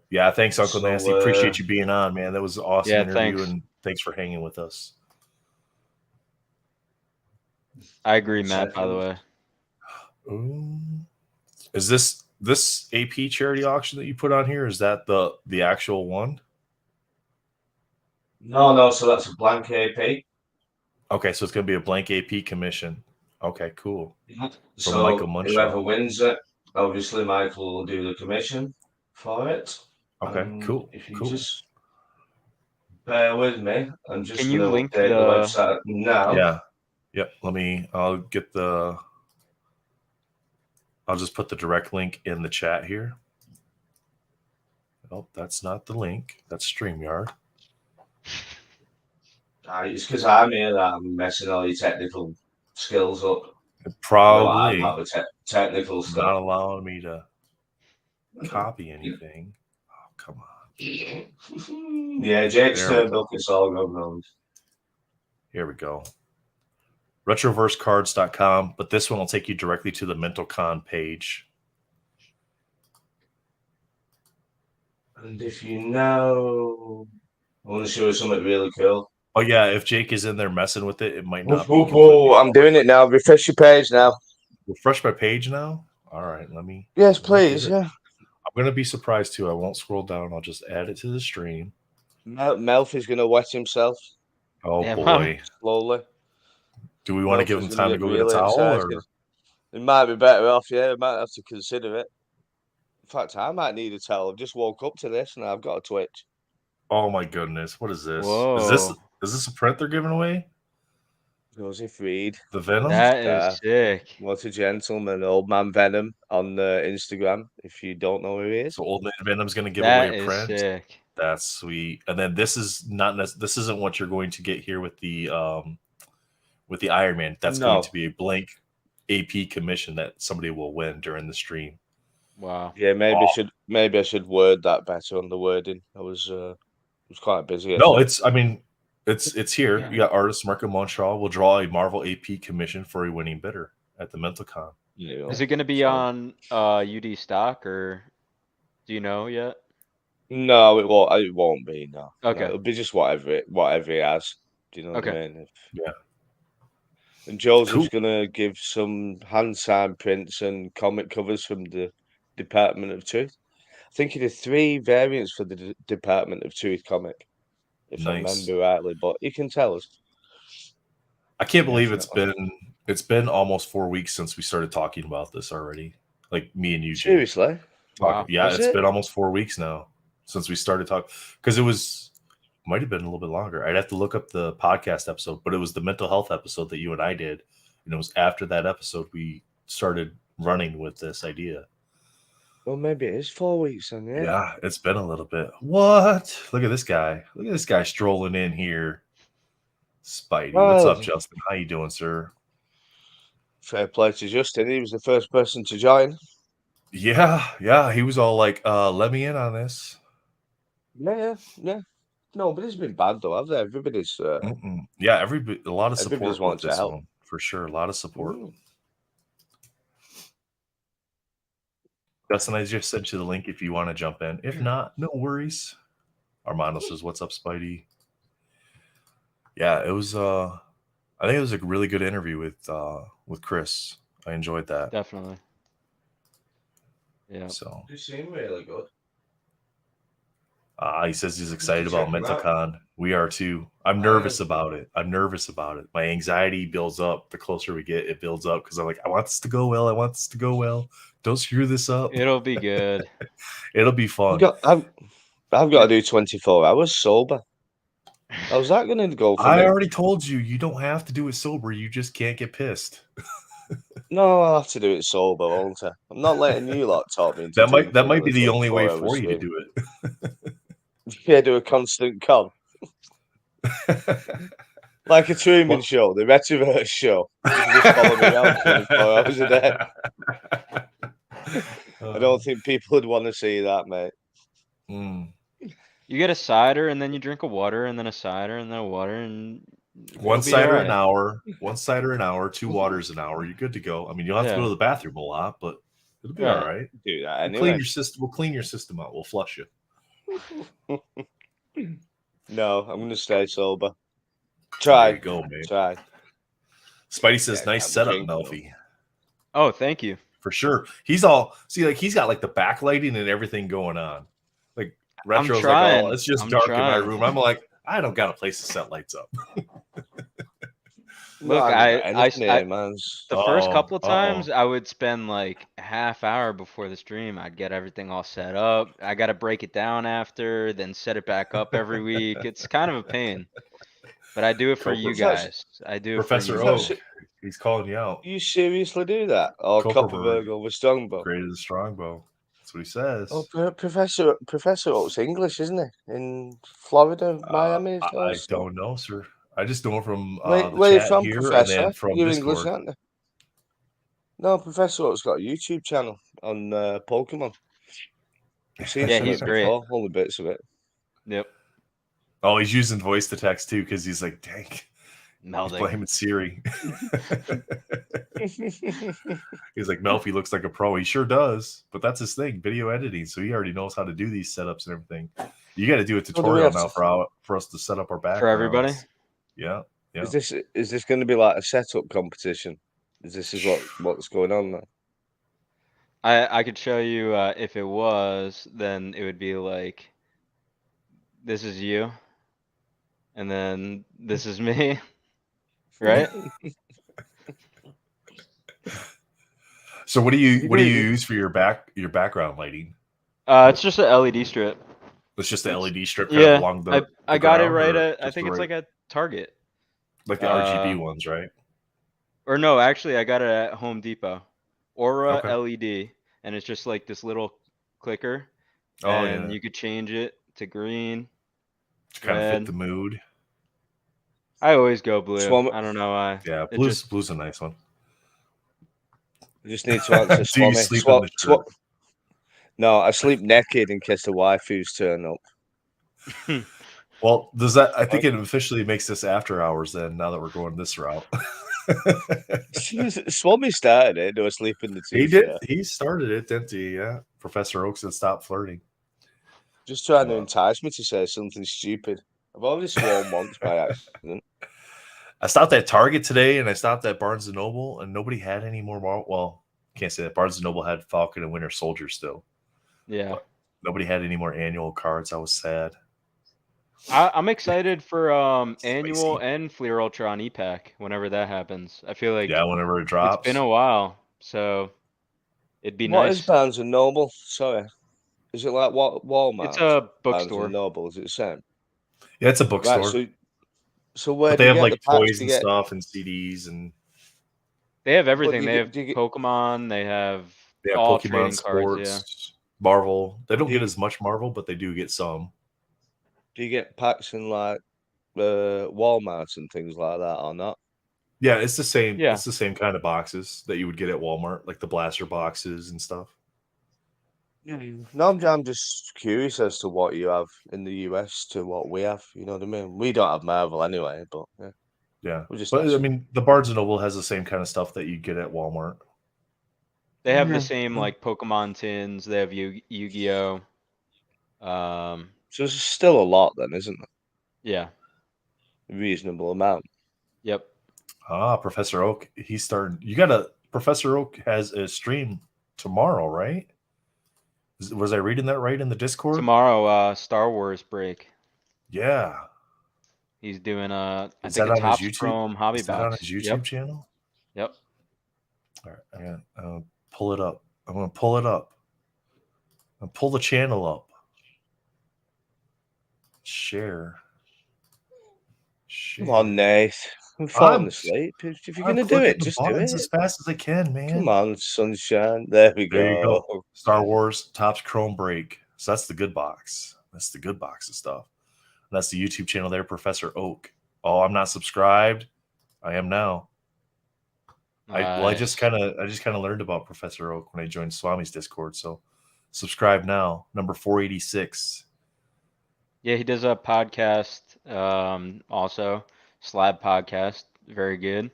Yeah, thanks, Uncle Nasty. Appreciate you being on, man. That was an awesome interview, and thanks for hanging with us. I agree, Matt, by the way. Is this AP charity auction that you put on here? Is that the actual one? No, so that's a blank AP. Okay, so it's going to be a blank AP commission. Okay, cool. So Michael Munshaw. Whoever wins it, obviously Michael will do the commission for it. Okay, cool. If you just bear with me, I'm just Can you going to link update the website now. Yeah. Yep. I'll just put the direct link in the chat here. Oh, that's not the link. That's StreamYard. It's because I'm here that I'm messing all your technical skills up. Probably. No, technical stuff. Not allowing me to copy anything. Oh, come on. Yeah, Jake's turned up. It's all going wrong. Here we go. Retroversecards.com, but this one will take you directly to the MentalCon page. And if you know, I want to show you something really cool. Oh, yeah, if Jake is in there messing with it, it might not be. I'm doing it now. Refresh your page now. Refresh my page now? All right, let me. Yes, please, yeah. I'm going to be surprised, too. I won't scroll down. I'll just add it to the stream. Melf is going to wet himself. Oh, boy. Slowly. Do we want to give him time to go get a towel? Or? It might be better off, yeah. I might have to consider it. In fact, I might need a towel. I've just woke up to this and I've got a twitch. Oh, my goodness. What is this? Whoa. Is this a print they're giving away? Joseph Reed. The Venom? That is sick. What a gentleman. Old Man Venom on Instagram, if you don't know who he is. So Old Man Venom's going to give away a print? That is sick. That's sweet. And then this isn't what you're going to get here with the Iron Man. That's going to be a blank AP commission that somebody will win during the stream. Wow. Yeah, maybe I should word that better on the wording. I was quite busy. It's here. Yeah. You got artist Michael Munshaw will draw a Marvel AP commission for a winning bidder at the MentalCon. Yeah. Is it going to be on UD stock, or do you know yet? No, it won't. It won't be. No. Okay. No, it'll be just whatever he has. Do you know what I mean? Yeah. And Joseph's gonna give some hand signed prints and comic covers from the Department of Truth. I think he did 3 variants for the Department of Truth comic, if I remember rightly. But you can tell us. I can't believe it's been almost 4 weeks since we started talking about this already. Like me and you. Seriously? Wow. Yeah, it's been almost 4 weeks now since we started talking, because might have been a little bit longer. I'd have to look up the podcast episode, but it was the mental health episode that you and I did. And it was after that episode we started running with this idea. Well, maybe it is 4 weeks then, yeah. Yeah, it's been a little bit. What? Look at this guy. Look at this guy strolling in here. Spidey. What's up, Justin? How you doing, sir? Fair play to Justin. He was the first person to join. Yeah. He was all like, let me in on this. Yeah. No, but it's been bad though, have they? Everybody's Yeah, a lot of everybody's support wanting with to this help. one for sure. A lot of support. Dustin, I just sent you the link if you want to jump in. If not, no worries. Armando says, "What's up, Spidey?" Yeah, it was. I think it was a really good interview with Chris. I enjoyed that. Definitely. Yeah. So you seem really good. He says he's excited about MentalCon. We are too. I'm nervous about it. My anxiety builds up. The closer we get, it builds up because I'm like, I want this to go well. Don't screw this up. It'll be good. It'll be fun. I've got to do 24 hours sober. How's that going to go for me? I already told you, you don't have to do it sober. You just can't get pissed. No, I'll have to do it sober, won't I? I'm not letting you lot talk me into that might be the only way for you to do it. Yeah, do a constant con. Like a Truman show, the Retroverse show. You can just follow me around 24 hours a day. I don't think people would want to see that, mate. You get a cider and then you drink a water and then a cider and then a water and one cider an hour, 2 waters an hour. You're good to go. I mean, you'll have to go to the bathroom a lot, but it'll be all right. Do that anyway. We'll clean your system out. We'll flush you. No, I'm going to stay sober. Try. There you go, man. Try. Spidey says, nice setup, Melfi. Oh, thank you. For sure. He's got like the backlighting and everything going on. Like Retro's like, oh, it's just dark in my room. I'm like, I don't got a place to set lights up. Look, the first couple of times I would spend like a half hour before the stream. I'd get everything all set up. I got to break it down after, then set it back up every week. It's kind of a pain, but I do it for you guys. I do it Professor for you. Oak, he's calling you out. You seriously do that? Or Copperberg over Strongbow? Great as a Strongbow. That's what he says. Oh, Professor Oak's English, isn't he? In Florida, Miami? I don't know, sir. I just know from where you from, here Professor? And then from You're Discord. English, aren't you? No, Professor Oak's got a YouTube channel on Pokemon. I've seen some he's of it great. before, only bits of it. Yep. Oh, he's using voice to text too because he's like, dang, he's blaming Siri. He's like, Melfi looks like a pro. He sure does, but that's his thing, video editing. So he already knows how to do these setups and everything. You got to do a tutorial now for us to set up our backgrounds. For everybody? Yeah. Is this going to be like a setup competition? Is what's going on now? I could show you if it was, then it would be like, this is you, and then this is me, right? So what do you use for your background lighting? It's just an LED strip. It's just an LED strip along the I got it right at, I think it's like a Target. Like the RGB ones, right? Or no, actually I got it at Home Depot. Aura LED, and it's just like this little clicker. And you could change it to green. To kind of fit the mood. I always go blue. I don't know why. Yeah, blue's a nice one. I just need to answer Do you sleep in the shirt? No, I sleep naked in case the waifus turn up. Well, does that? I think it officially makes this after hours. Then, now that we're going this route, Swami started it. Do I sleep in the t-shirt? He did. He started it, didn't he? Yeah. Professor Oak said, "Stop flirting." Just trying to entice me to say something stupid. I've already sworn once by accident. I stopped at Target today, and I stopped at Barnes and Noble, and nobody had any more. Well, can't say that. Barnes and Noble had Falcon and Winter Soldier still. Yeah. But nobody had any more annual cards. I was sad. I'm excited for annual and Fleer Ultra on E-Pack whenever that happens. I feel like whenever it drops. It's been a while, so it'd be nice. What is Barnes and Noble? Sorry, is it like Walmart? It's a bookstore. Barnes and Noble, is it the same? Yeah, it's a bookstore. Right, so where but they have like toys and stuff and CDs and they have everything. They have Pokemon. They have all Pokemon, trading sports, cards. Marvel. They don't get as much Marvel, but they do get some. Do you get packs in like Walmart and things like that or not? Yeah, it's the same. Yeah. It's the same kind of boxes that you would get at Walmart, like the blaster boxes and stuff. No, I'm just curious as to what you have in the US to what we have. You know what I mean? We don't have Marvel anyway, but yeah. Yeah, We're just but I asking. mean, the Barnes and Noble has the same kind of stuff that you get at Walmart. They have Yeah. the same like Pokemon tins. They have Yu-Gi-Oh. So there's still a lot then, isn't Yeah. there? A reasonable amount. Yep. Professor Oak, he's starting. Professor Oak has a stream tomorrow, right? Was I reading that right in the Discord? Tomorrow, Star Wars break. Yeah. He's doing I Is think that a on his Topps YouTube? Chrome hobby Is that on box. his YouTube Yep. channel? Yep. All right, I'm gonna pull it up. I'm gonna pull it up. And pull the channel up. Share. Come on, Nate. I'm falling asleep. If you're I'm gonna do clicking it, the just do buttons it. as fast as I can, man. Come on, sunshine. There we There you go. go. Star Wars Topps Chrome break. So that's the good box. That's the good box of stuff. And that's the YouTube channel there, Professor Oak. Oh, I'm not subscribed. I am now. I just kind of learned about Professor Oak when I joined Swami's Discord. So subscribe now. Number 486. Yeah, he does a podcast. Also Slab podcast. Very good.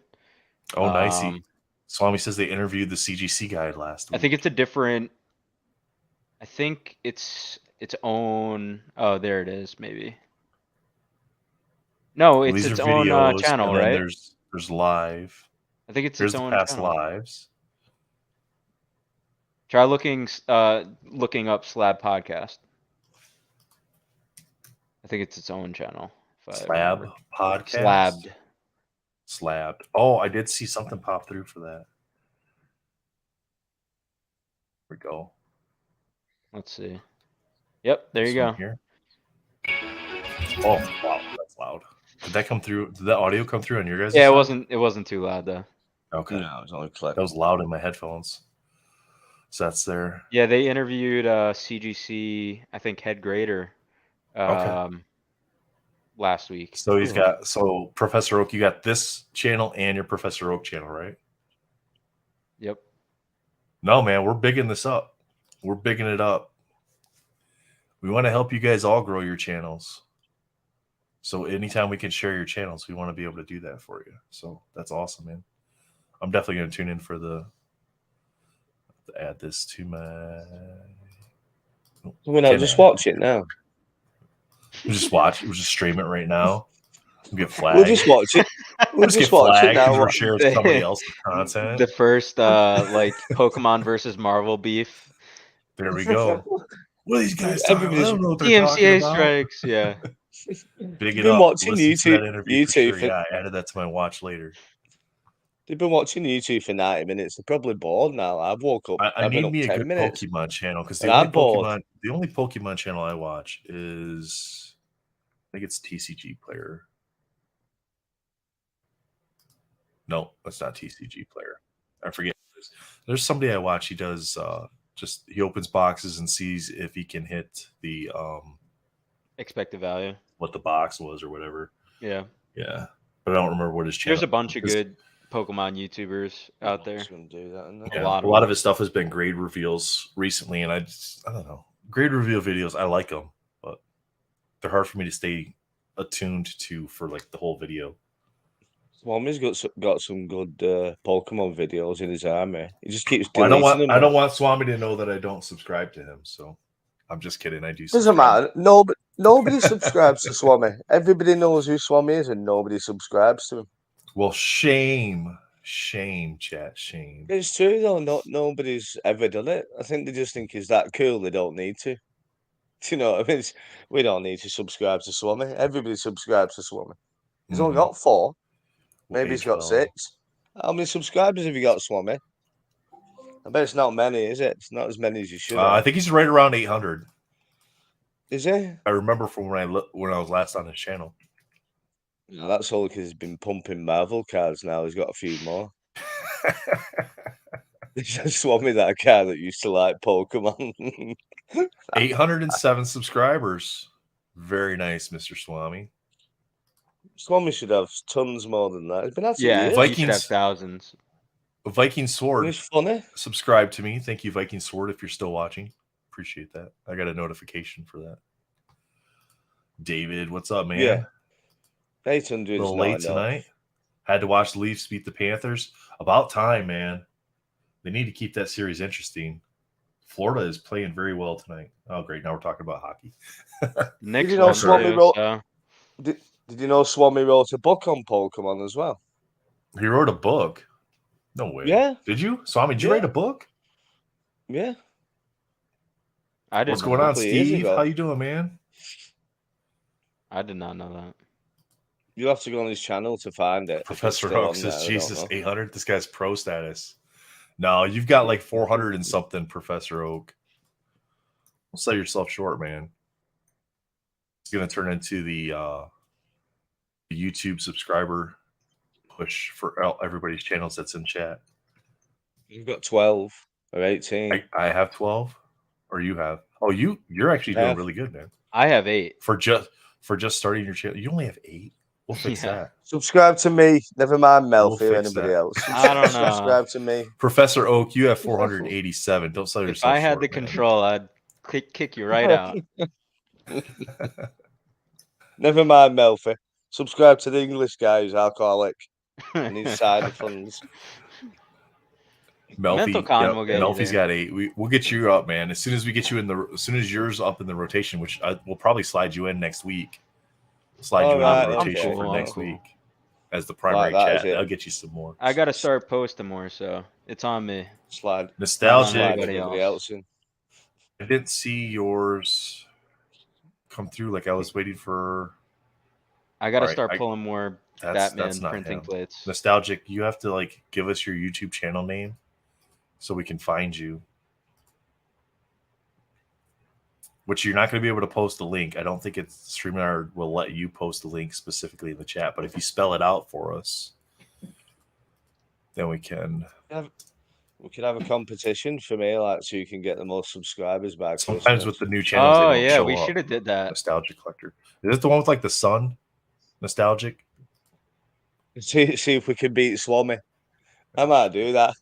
Oh, nice. Swami says they interviewed the CGC guy last week. I think it's a different. I think it's its own. Oh, there it is. Maybe. No, it's these its are own videos, channel, and then right? there's live. I think it's Here's its the own past channel. lives. Try looking up Slab podcast. I think it's its own channel. Slab podcast. Slabbed. Oh, I did see something pop through for that. Here we go. Let's see. Yep, there you go. Here. Oh wow, that's loud. Did that come through? Did that audio come through on your guys' Yeah, side? it wasn't too loud though. Okay. No, it's only clip. That was loud in my headphones. So that's there. Yeah, they interviewed CGC, I think head grader, last week. So he's got Professor Oak, you got this channel and your Professor Oak channel, right? Yep. No, man, we're bigging this up. We're bigging it up. We want to help you guys all grow your channels. So anytime we can share your channels, we want to be able to do that for you. So that's awesome, man. I'm definitely going to tune in for to add this to my. We're not just watch it now. We'll just watch. We'll just stream it right now. We'll get flagged. We'll just watch it. We'll just watch it now. We're sharing somebody else's content. The first like Pokemon versus Marvel beef. There we go. What are these guys talking about? I don't know what they're DMCA talking about. strikes, yeah. Big it been up. watching Listen to YouTube. that interview for sure. Yeah, I added that to my watch later. They've been watching YouTube for 90 minutes. They're probably bored now. I've woke up. I I've been need up me a 10 good minutes. Pokemon channel because And the I'm bored. only Pokemon channel I watch is I think it's TCG Player. No, that's not TCG Player. I forget. There's somebody I watch. He does he opens boxes and sees if he can hit the expected value, what the box was or whatever. Yeah. Yeah, but I don't remember what his channel. There's a bunch of good Pokemon YouTubers out there. A lot of his stuff has been grade reveals recently, and I don't know. Grade reveal videos, I like them, but they're hard for me to stay attuned to for like the whole video. Swami's got some good Pokemon videos in his army. He just keeps Well, deleting them. I don't want Swami to know that I don't subscribe to him, so I'm just kidding. I do. Doesn't matter. Nobody subscribes to Swami. Everybody knows who Swami is, and nobody subscribes to him. Well, shame, chat, shame. It's true though. Nobody's ever done it. I think they just think he's that cool. They don't need to. Do you know what I mean? We don't need to subscribe to Swami. Everybody subscribes to Swami. He's only got 4. Maybe he's got 6. How many subscribers have you got, Swami? I bet it's not many, is it? It's not as many as you should. I think he's right around 800. Is he? I remember from when I was last on his channel. No, that's all because he's been pumping Marvel cards now. He's got a few more. Swami, that guy that used to like Pokemon. 807 subscribers. Very nice, Mr. Swami. Swami should have tons more than that. It's been at it Yeah, years. you should have Vikings- thousands. Viking And Sword it's funny. subscribe to me. Thank you, Viking Sword, if you're still watching. Appreciate that. I got a notification for that. David, what's up, man? Yeah. 800 A is little not late enough. tonight. Had to watch the Leafs beat the Panthers. About time, man. They need to keep that series interesting. Florida is playing very well tonight. Oh, great. Now we're talking about hockey. Next you know one, Swami too, wrote- so. Did you know Swami wrote a book on Pokemon as well? He wrote a book. No way. Yeah. Did you? Swami, did you Yeah. write a book? Yeah. I did What's not. going on, Couple of years Steve? ago. How you doing, man? I did not know that. You'll have to go on his channel to find it. if it's Professor still Oak on says, there, I don't Jesus, know. 800? This guy's pro status. No, you've got like 400 and something, Professor Oak. Don't sell yourself short, man. It's going to turn into the YouTube subscriber push for everybody's channels that's in chat. You've got 12 or 18. I have 12, or you have? Oh, you're actually doing have. really good, man. I have 8. For just starting your channel, you only have 8. We'll fix Yeah. that. Subscribe to me. Never mind We'll Melfi or fix anybody that. else. I don't know. Subscribe to me. Professor Oak, you have 487. Don't sell If yourself I had short, the man. control, I'd kick you right out. Never mind Melfi. Subscribe to the English guy who's alcoholic and his side of funds. Mental con will get you Melfi's there. got 8. We'll get you up, man. As soon as we get you as soon as yours up in the rotation, which we'll probably slide you in next week. Slide you in Alright, the rotation okay. for Cool, next cool. week as the primary Like that, chat. is it? I'll get you some more. I gotta start posting more, so it's on me. Slide Nostalgic. Everybody everybody else. else in. I didn't see yours come through. Like I was waiting for. I gotta Alright, start pulling more That's Batman not printing him. plates. Nostalgic. You have to like give us your YouTube channel name so we can find you. Which you're not going to be able to post the link. I don't think it's StreamYard will let you post the link specifically in the chat. But if you spell it out for us, then we can. We could have a competition for me, like, so you can get the most subscribers by Sometimes Christmas. with the new channels, Oh they don't yeah, show we up. should have did that. Nostalgic Collector. Is it the one with like the sun? Nostalgic. See if we can beat Swami. I might do that.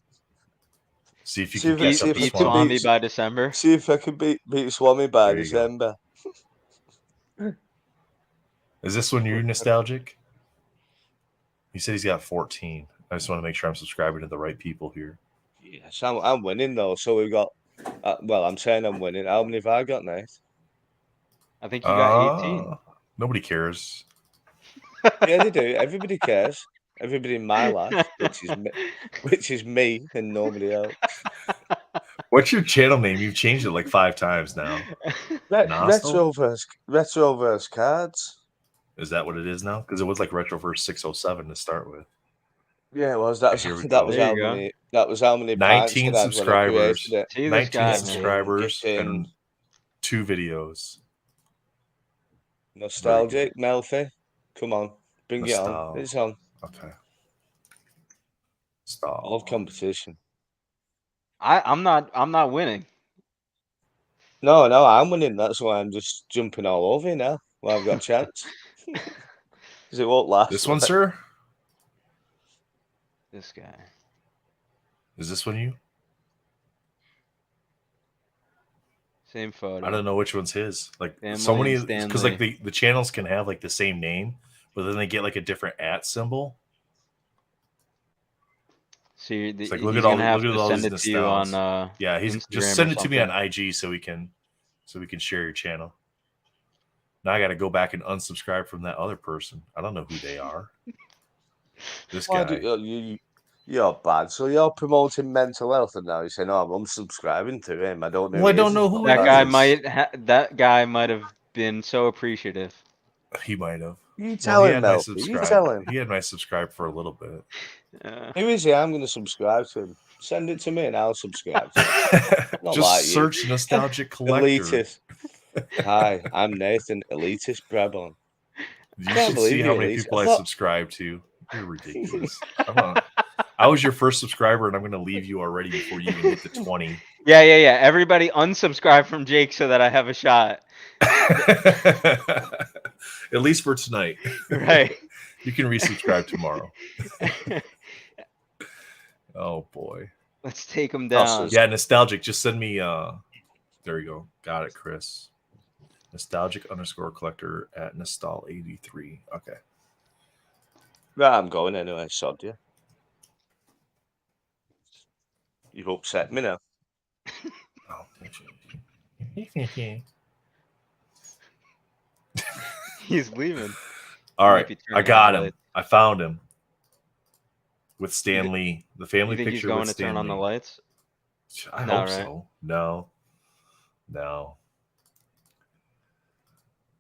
See if you See can if- catch see up if to we Beat can Swami. Swami by December. See if I can beat Swami by There you go. December. Is this one you nostalgic? He said he's got 14. I just want to make sure I'm subscribing to the right people here. Yes, I'm winning though. So we've got. Well, I'm saying I'm winning. How many have I got, Nate? I think you got 18. Nobody cares. Yeah, they do. Everybody cares. Everybody in my life, which is me and nobody else. What's your channel name? You've changed it like 5 times now. Nostal? Retroverse cards. Is that what it is now? Because it was like Retroverse 607 to start with. Yeah, it was. That was Here we that go. was There how you go. many. That was how many. 19 pints I had when I subscribers. created it. See this 19 guy, man. subscribers Get in. and 2 videos. Nostalgic, Melfi. Come on, bring it on. Nostal. It's on. Okay. I Stop. love competition. I'm not winning. No, I'm winning. That's why I'm just jumping all over you now. Well, I've got a chance. Because it won't last. This one, sir? This guy. Is this one you? Same photo. I don't know which one's his. Like Stanley so many, and because like Stanley. the channels can have like the same name, but then they get like a different @ symbol. So you're, It's like he's look at gonna all have look at to all send these it to you on nostals. Yeah, he's Instagram just or send it to me on something. IG so we can share your channel. Now I got to go back and unsubscribe from that other person. I don't know who they are. This Why guy. you're bad. So you're promoting mental health, and now you're saying, "Oh, I'm unsubscribing to him. I don't know." Well, I who he don't is." know It's who not it bad. That guy might have been so appreciative. He might have. You tell he him, had my Melfi. You subscribe. tell him. He had my subscribe for a little bit. Who is he? I'm going to subscribe to him. Send it to me, and I'll subscribe to him. Not Just like you. search Nostalgic Collector. Elitist. Hi, I'm Nathan, elitist Brabon. You Can't should believe see how you, many Elise. people I I thought- subscribe to. You're ridiculous. I was your first subscriber, and I'm going to leave you already before you even hit the 20. Yeah. Everybody unsubscribe from Jake so that I have a shot. At least for tonight. Right. You can resubscribe tomorrow. Oh boy. Let's take him down. Yeah, nostalgic. Just send me. There you go. Got it, Chris. Nostalgic_collector at Nostal83. Okay. Right, I'm going anyway, sod you. You've upset me now. Oh, He's leaving. all Might right. be I turning got on the him. lights. I found him. With Stan Lee. The family You think picture he's going with to Stan turn on the Lee. lights? I No, hope right? so. No.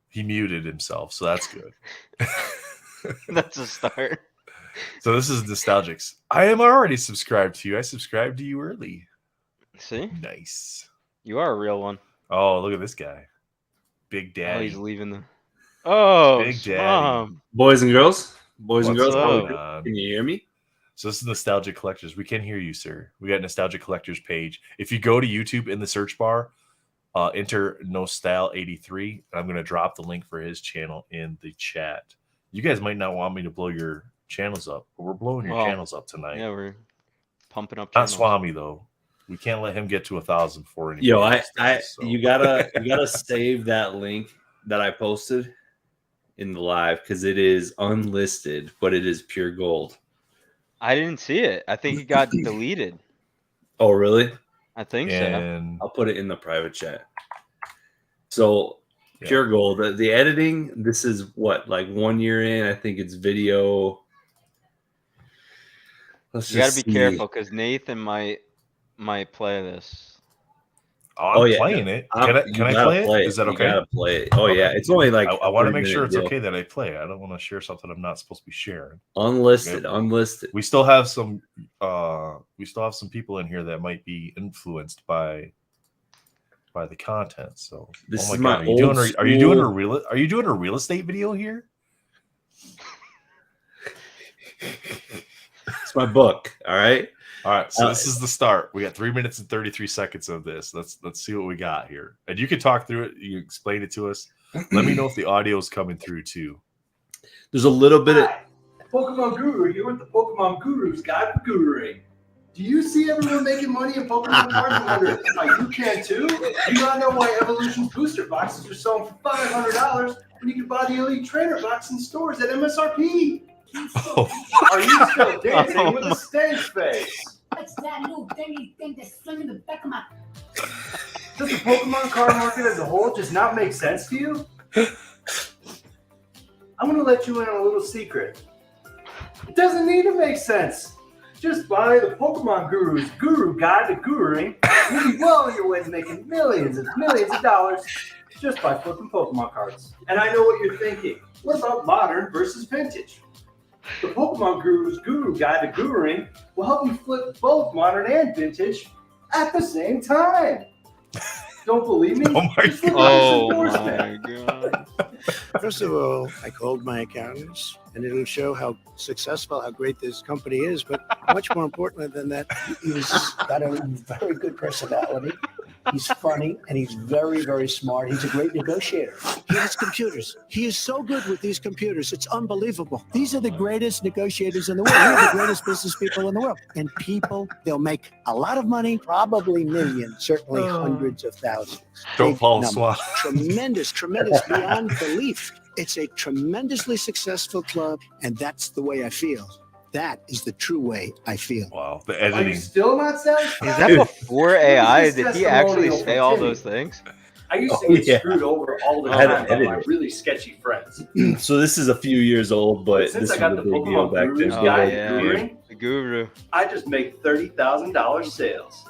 He muted himself, so that's good. That's a start. So this is Nostalgics. I am already subscribed to you. I subscribed to you early. See? Nice. You are a real one. Oh, look at this guy. Big Oh, Daddy. he's leaving the. Oh, Big Daddy. Swam. Boys and girls. Boys and What's girls. How we up? doing? Can you hear me? So this is Nostalgic Collectors. We can hear you, sir. We got Nostalgic Collectors page. If you go to YouTube in the search bar, enter Nostal83. I'm going to drop the link for his channel in the chat. You guys might not want me to blow your channels up, but we're blowing your channels up tonight. Yeah, we're pumping up Not channels. Swami though. We can't let him get to 1,000 for any. Yo, you gotta save that link that I posted in the live because it is unlisted, but it is pure gold. I didn't see it. I think it got deleted. Oh, really? I think so. And I'll put it in the private chat. So pure gold. The editing, this is what, like 1 year in. I think it's video. You got to be careful because Nathan might play this. Oh, I'm playing it. Can I play it? Is that okay? You gotta play it. Oh yeah, it's only like I want to make sure it's okay that I play. I don't want to share something I'm not supposed to be sharing. Unlisted, Okay? unlisted. We still have some people in here that might be influenced by the content. So This oh is my my God, are you doing old a real estate video here? It's my book. All right. All right, so this is the start. We got 3 minutes and 33 seconds of this. Let's see what we got here. And you can talk through it. You explain it to us. Let me know if the audio is coming through too. There's a little bit of Pokemon Guru here with the Pokemon Guru's Guide for Guruing. Do you see everyone making money in Pokemon cards and wonder how you can too? You gotta know why Evolution's booster boxes are selling for $500 when you can buy the Elite Trainer box in stores at MSRP. Are you still dancing with a stank face? What's that new dingy thing that's slinging the back of my... Does the Pokemon card market as a whole just not make sense to you? I'm going to let you in on a little secret. It doesn't need to make sense. Just buy the Pokemon Guru's Guru Guide to Guruing. You'll be well on your way to making millions and millions of dollars just by flipping Pokemon cards. And I know what you're thinking. What about modern versus vintage? The Pokemon Guru's Guru Guide to Guruing will help you flip both modern and vintage at the same time. Don't believe me? Oh my God. First of all, I called my accountants, and it'll show how successful, how great this company is. But much more importantly than that, he's got a very good personality. He's funny, and he's very, very smart. He's a great negotiator. He has computers. He is so good with these computers. It's unbelievable. These are the greatest negotiators in the world. They're the greatest business people in the world. And people, they'll make a lot of money, probably millions, certainly hundreds of thousands. Don't fall swap. Tremendous beyond belief. It's a tremendously successful club, and that's the way I feel. That is the true way I feel. Wow, the Are you editing. still not satisfied? Is that before AI? Did he actually say all those things? I used to get screwed over all the time by my really sketchy friends. So this is a few years old, but Since this I was got a the big deal Pokemon back Guru's then. Guide to Guruing, The Guru. I just make $30,000 sales.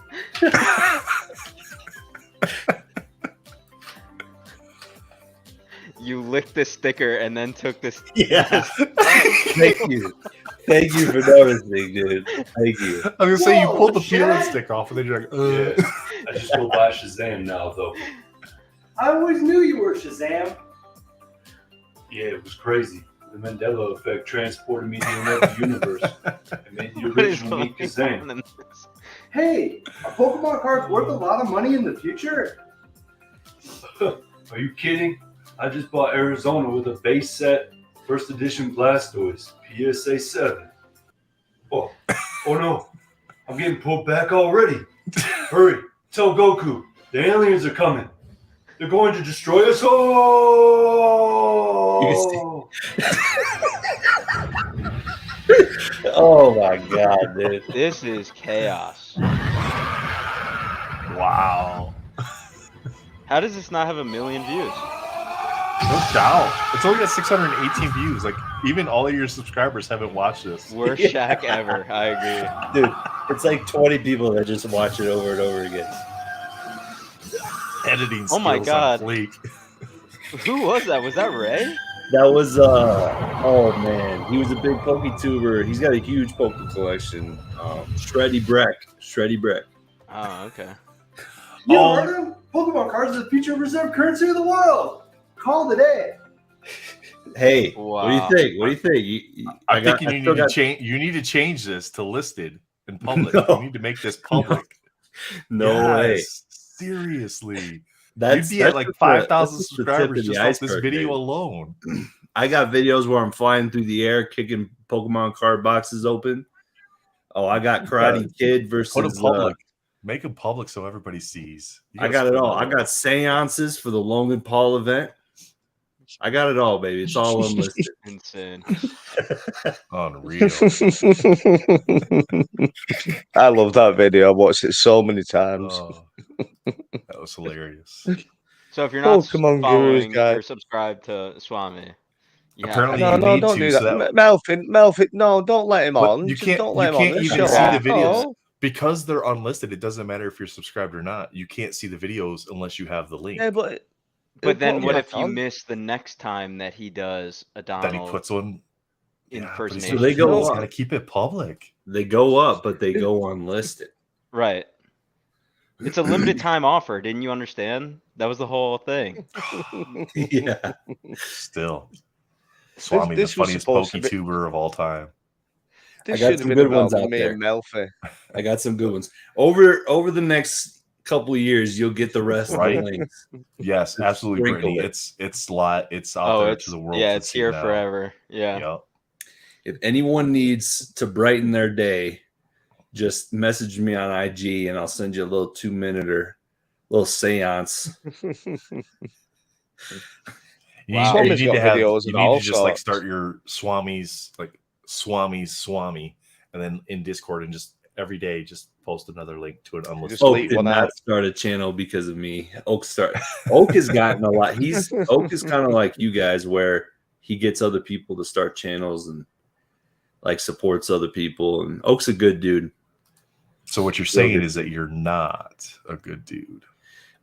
You licked the sticker and then took this. Yeah. Thank you for noticing, dude. Thank you. I was gonna say you Whoa, pulled the peeling Shaq. stick off, and then you're like, Yeah. I just go by Shazam now, though. I always knew you were Shazam. Yeah, it was crazy. The Mandela effect transported me to another universe and made the What is original me going Kazam. on in this? Hey, are Pokemon cards worth a lot of money in the future? Are you kidding? I just bought Arizona with a base set First edition Blastoise, PSA 7. Oh no. I'm getting pulled back already. Hurry, tell Goku, the aliens are coming. They're going to destroy us all. Oh my god, dude. This is chaos. Wow. How does this not have 1 million views? No doubt. It's only got 618 views. Like, even all of your subscribers haven't watched this. Worst Shaq ever. I agree. Dude, it's like 20 people that just watch it over and over again. Editing skills Oh my God. on fleek. Who was that? Was that Ray? That was oh man, he was a big PokeTuber. He's got a huge Poke collection. Shreddy Breck. Oh, okay. Yo, Artem, Pokemon cards are the future reserve currency of the world. Call today. Hey, Wow. what do you think? What do you think? I'm thinking you need to change. You need to change this to listed in public. No. You need to make this public. No way. Seriously. You'd be at like 5,000 the tip subscribers of the just off this iceberg, video baby. alone. I got videos where I'm flying through the air, kicking Pokemon card boxes open. Oh, I got Karate Kid versus. Put them public. Make them public so everybody sees. I got it all. I got seances for the Logan Paul event. I got it all, baby. It's all unlisted. Insane. Unreal. I love that video. I watched it so many times. Oh, that was hilarious. So if you're not Pokemon following Gurus, guys. or subscribed to Swami, you have Apparently, to. you No, need don't to, do so that. Melvin, no, don't let him But on. you Just can't. don't You let him can't on. even Show see off. the videos No. because they're unlisted. It doesn't matter if you're subscribed or not. You can't see the videos unless you have the link. Yeah, but But then put what him if you on. miss the next time that he does a That he Donald puts one. impersonation? So they go He's up. got to keep it public. They go up, but they go unlisted. Right. It's a limited time offer. Didn't you understand? That was the whole thing. Yeah. Still, Swami, this the was funniest supposed to be- PokeTuber of all time. This I got should have some been good about ones out me there. and Melfi. I got some good ones. Over the next couple of years, you'll get the rest Right. of the links. Yes, absolutely, Sprinkle Brittany. it. It's out there it's to the world. yeah, to it's see here now. forever. Yeah. Yep. If anyone needs to brighten their day, just message me on IG and I'll send you a little 2-minute or little seance. You Wow. need, Swami's you got need to have. videos You and need all to just like sorts. start your Swami's like Swami, and then in Discord and just every day just post another link to an unlisted. Just Oak delete did one not out. start a channel because of me. Oak has gotten a lot. Oak is kind of like you guys where he gets other people to start channels and like supports other people. And Oak's a good dude. So what you're saying is that you're not a good dude.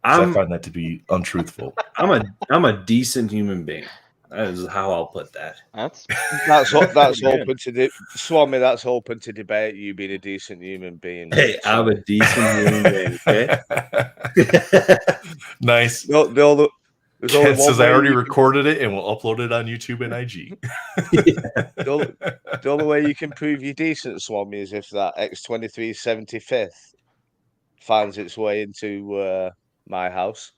I find that to be untruthful. I'm a decent human being. That is how I'll put that. That's open to Swami. That's open to debate. You being a decent human being. Hey, I'm a decent human being. Okay. Nice. There's only Ken one says I way already you can- recorded it and will upload it on YouTube and IG. The only way you can prove you're decent, Swami, is if that X23 75th finds its way into my house.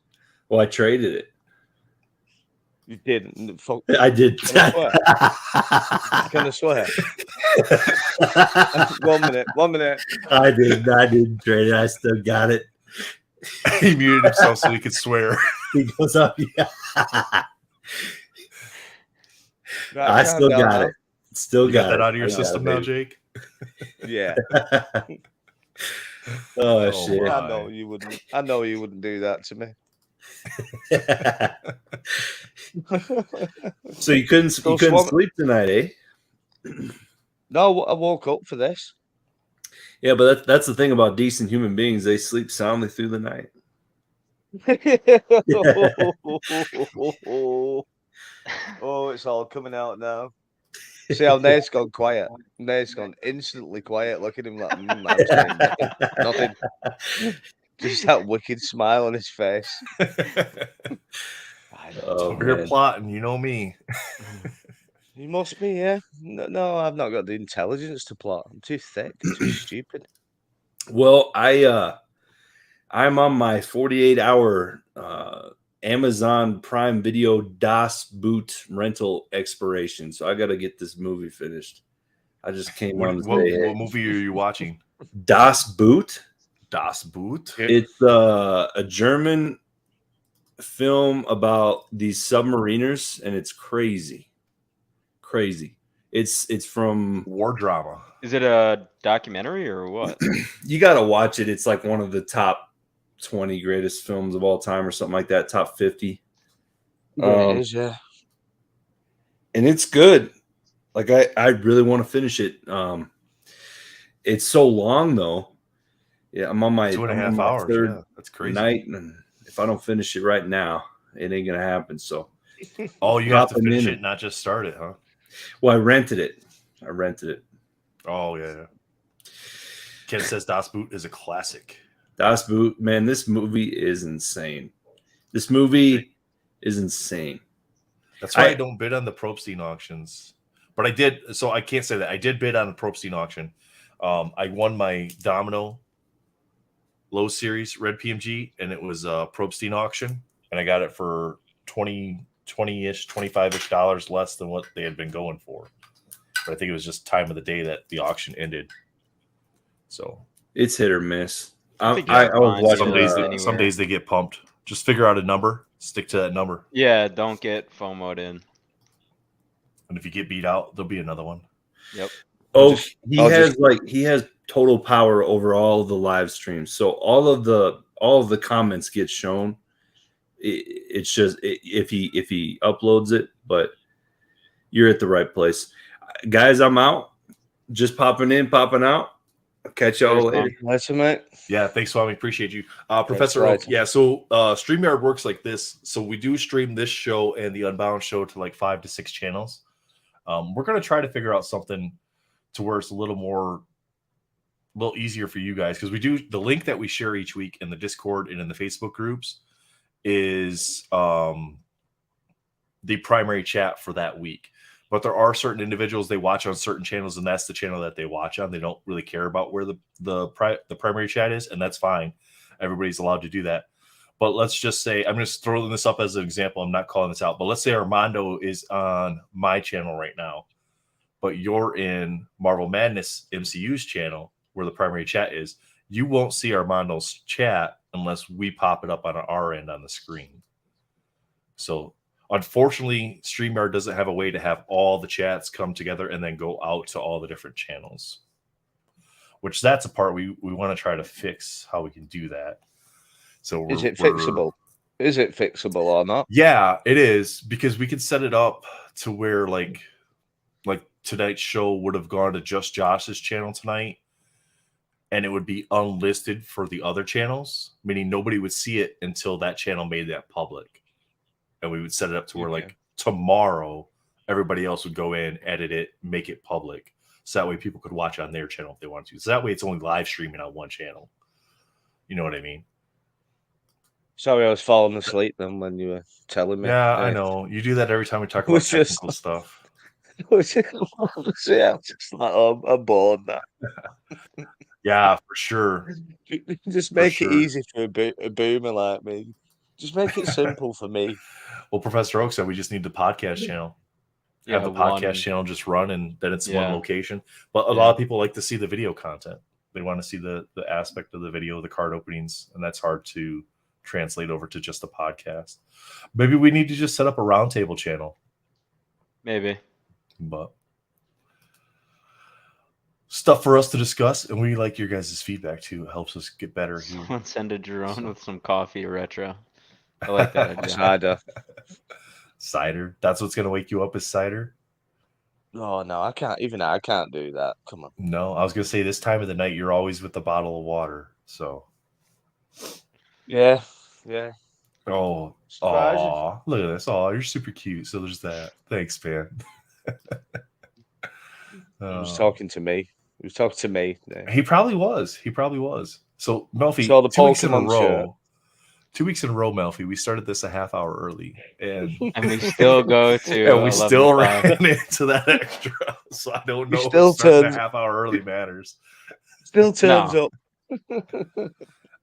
Well, I traded it. You didn't. Fuck. I did. Can I swear? 1 minute. I didn't trade it. I still got it. He muted himself so he could swear. He goes up. Yeah. Right, I calm still down got now. it. Still You got got that it. out of your I got system it, now, baby. Jake? Yeah. Oh shit! I know you wouldn't. I know you wouldn't do that to me. So you couldn't Swami- sleep tonight, eh? No, I woke up for this. Yeah, but that's the thing about decent human beings. They sleep soundly through the night. Oh, it's all coming out now. See how Nate's gone quiet. Nate's gone instantly quiet. Look at him like, I'm saying nothing. Just that wicked smile on his face. Oh, Over here man. plotting, you know me. You must be, yeah. No, I've not got the intelligence to plot. I'm too thick, too stupid. Well, I'm on my 48-hour Amazon Prime Video Das Boot rental expiration. So I got to get this movie finished. I just came on to say, what movie are you watching? Das Boot. Das Boot. It's a German film about these submariners, and it's crazy. It's from war drama. Is it a documentary or what? You got to watch it. It's like one of the top 20 greatest films of all time or something like that, top 50. Yeah, it is, yeah. And it's good. Like I really want to finish it. It's so long though. Yeah, I'm on my 2.5 hours. third Yeah, that's crazy. night, and if I don't finish it right now, it ain't gonna happen. So, oh, you have to finish it, not just start it, huh? Well, I rented it. Oh yeah. Ken says Das Boot is a classic. Das Boot, man, this movie is insane. That's why I don't bid on the Probstein auctions. But I did, so I can't say that. I did bid on the Probstein auction. I won my Domino low series red PMG, and it was a Probstein auction, and I got it for $20-ish, $25-ish less than what they had been going for. But I think it was just time of the day that the auction ended. So it's hit or miss. I was watching some days they get pumped. Just figure out a number, stick to that number. Yeah, don't get FOMO'd in. And if you get beat out, there'll be another one. Yep. Oh, he has total power over all the live streams. So all of the comments get shown. It's just if he uploads it, but you're at the right place. Guys, I'm out. Just popping in, popping out. I'll catch y'all later. Nice, mate. Yeah, thanks, Swami. Appreciate you. Professor Oak. Yeah, so StreamYard works like this. So we do stream this show and the Unbound show to like 5 to 6 channels. We're going to try to figure out something to where it's a little easier for you guys, because we do the link that we share each week in the Discord and in the Facebook groups is the primary chat for that week. But there are certain individuals, they watch on certain channels, and that's the channel that they watch on. They don't really care about where the primary chat is, and that's fine. Everybody's allowed to do that. But let's just say, I'm just throwing this up as an example. I'm not calling this out. But let's say Armando is on my channel right now, but you're in Marvel Madness MCU's channel where the primary chat is. You won't see Armando's chat unless we pop it up on our end on the screen. So unfortunately, StreamYard doesn't have a way to have all the chats come together and then go out to all the different channels, which that's a part we want to try to fix how we can do that. So is it fixable? Is it fixable or not? Yeah, it is, because we can set it up to where like tonight's show would have gone to just Josh's channel tonight, and it would be unlisted for the other channels, meaning nobody would see it until that channel made that public. And we would set it up to where like tomorrow, everybody else would go in, edit it, make it public. So that way people could watch on their channel if they wanted to. So that way it's only live streaming on one channel. You know what I mean? Sorry, I was falling asleep then when you were telling me. Yeah, I know. You do that every time we talk about technical stuff. Yeah, I'm just like, oh, I'm bored now. Yeah, for sure. Just make it easy for a boomer like me. Just make it simple for me. Well, Professor Oak said we just need the podcast channel. Have the podcast channel just run, and then it's one location. But a lot of people like to see the video content. They want to see the aspect of the video, the card openings, and that's hard to translate over to just a podcast. Maybe we need to just set up a Roundtable channel. Maybe. But stuff for us to discuss, and we like your guys' feedback too. It helps us get better here. Someone send a drone with some coffee retro. I like that idea. Cider. That's what's gonna wake you up, is cider. Oh no, I can't. Even I can't do that. Come on. No, I was gonna say this time of the night you're always with the bottle of water. So yeah. Oh, look at this. Oh, you're super cute. So there's that. Thanks, man. He was talking to me. He probably was. So Melfi, so the 2 weeks in a Pokemon row. shirt. 2 weeks in a row, Melfi. We started this a half hour early, and we still go to. And we still ran into that extra. So I don't know. Still if starting a half hour early matters. Still turns up.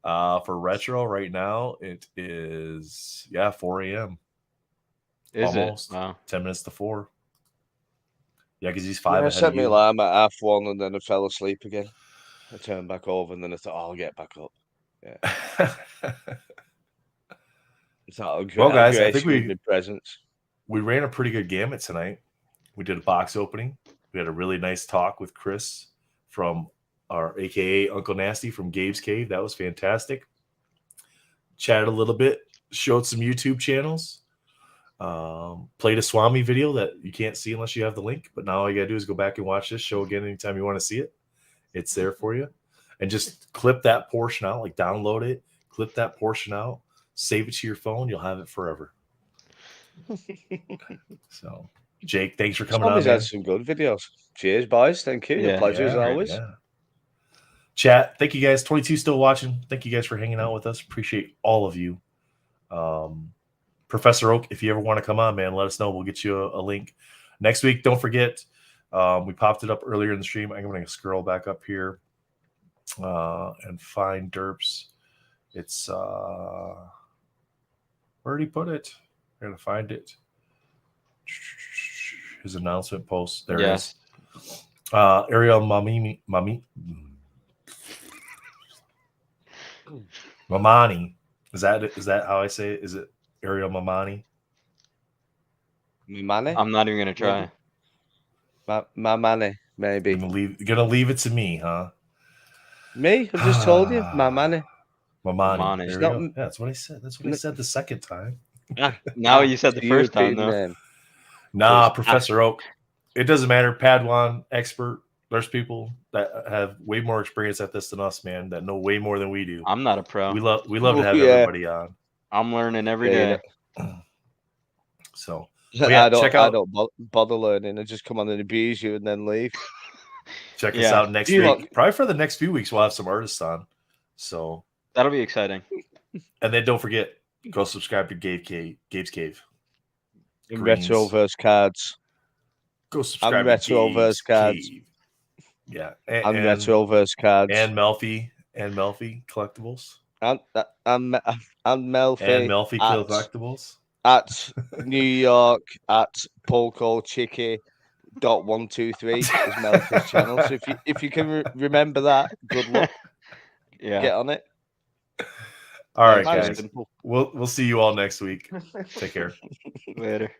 For retro right now, it is 4 a.m. Is Almost it? Wow. 10 minutes to 4. Yeah, because he's 5 I ahead set of my you. alarm at 1:30 and then I fell asleep again. I turned back over and then I thought, I'll get back up. Yeah. I thought, Well, guys, I grace think you with my presence. we ran a pretty good gamut tonight. We did a box opening. We had a really nice talk with Chris from our AKA Uncle Nasty from Gabe's Cave. That was fantastic. Chatted a little bit, showed some YouTube channels, played a Swami video that you can't see unless you have the link. But now all you gotta do is go back and watch this show again anytime you want to see it. It's there for you. And just clip that portion out, like download it, clip that portion out, save it to your phone. You'll have it forever. So, Jake, thanks for coming on, Swami's man. had some good videos. Cheers, boys. Thank you. Yeah. A pleasure as Yeah, always. yeah. Chat, thank you guys. 22 still watching. Thank you guys for hanging out with us. Appreciate all of you. Professor Oak, if you ever want to come on, man, let us know. We'll get you a link. Next week, don't forget, we popped it up earlier in the stream. I'm going to scroll back up here and find Derps. It's where did he put it? I'm going to find it. His announcement post. There it is. Ariel Mamani. Mamani. Is that how I say it? Is it Ariel Mamani? Mamani? I'm not even gonna try. Mamani, maybe. Gonna leave it to me, huh? Me? I just told you. Mamani. Mamani. There we go. Not, Yeah, that's what I said. That's what I said the second time. Now you said the first time, though. Name. Nah, Professor Oak. It doesn't matter. Padawan, expert. There's people that have way more experience at this than us, man, that know way more than we do. I'm not a pro. We love to have everybody on. I'm learning every day. So I don't bother learning. I just come on and abuse you and then leave. Check us out next week. Probably for the next few weeks, we'll have some artists on. So that'll be exciting. And then don't forget, go subscribe to Gabe's Cave. And Retroverse Cards. Go subscribe to Retroverse Cards. Cave. Yeah. And Retroverse Cards. And Melfi Collectibles. And Melfi. And Melfi Collectibles. At New York at Polko Chicky .123 is Melfi's channel. So if you can remember that, good luck. Yeah. Get on it. All right, guys. We'll see you all next week. Take care. Later.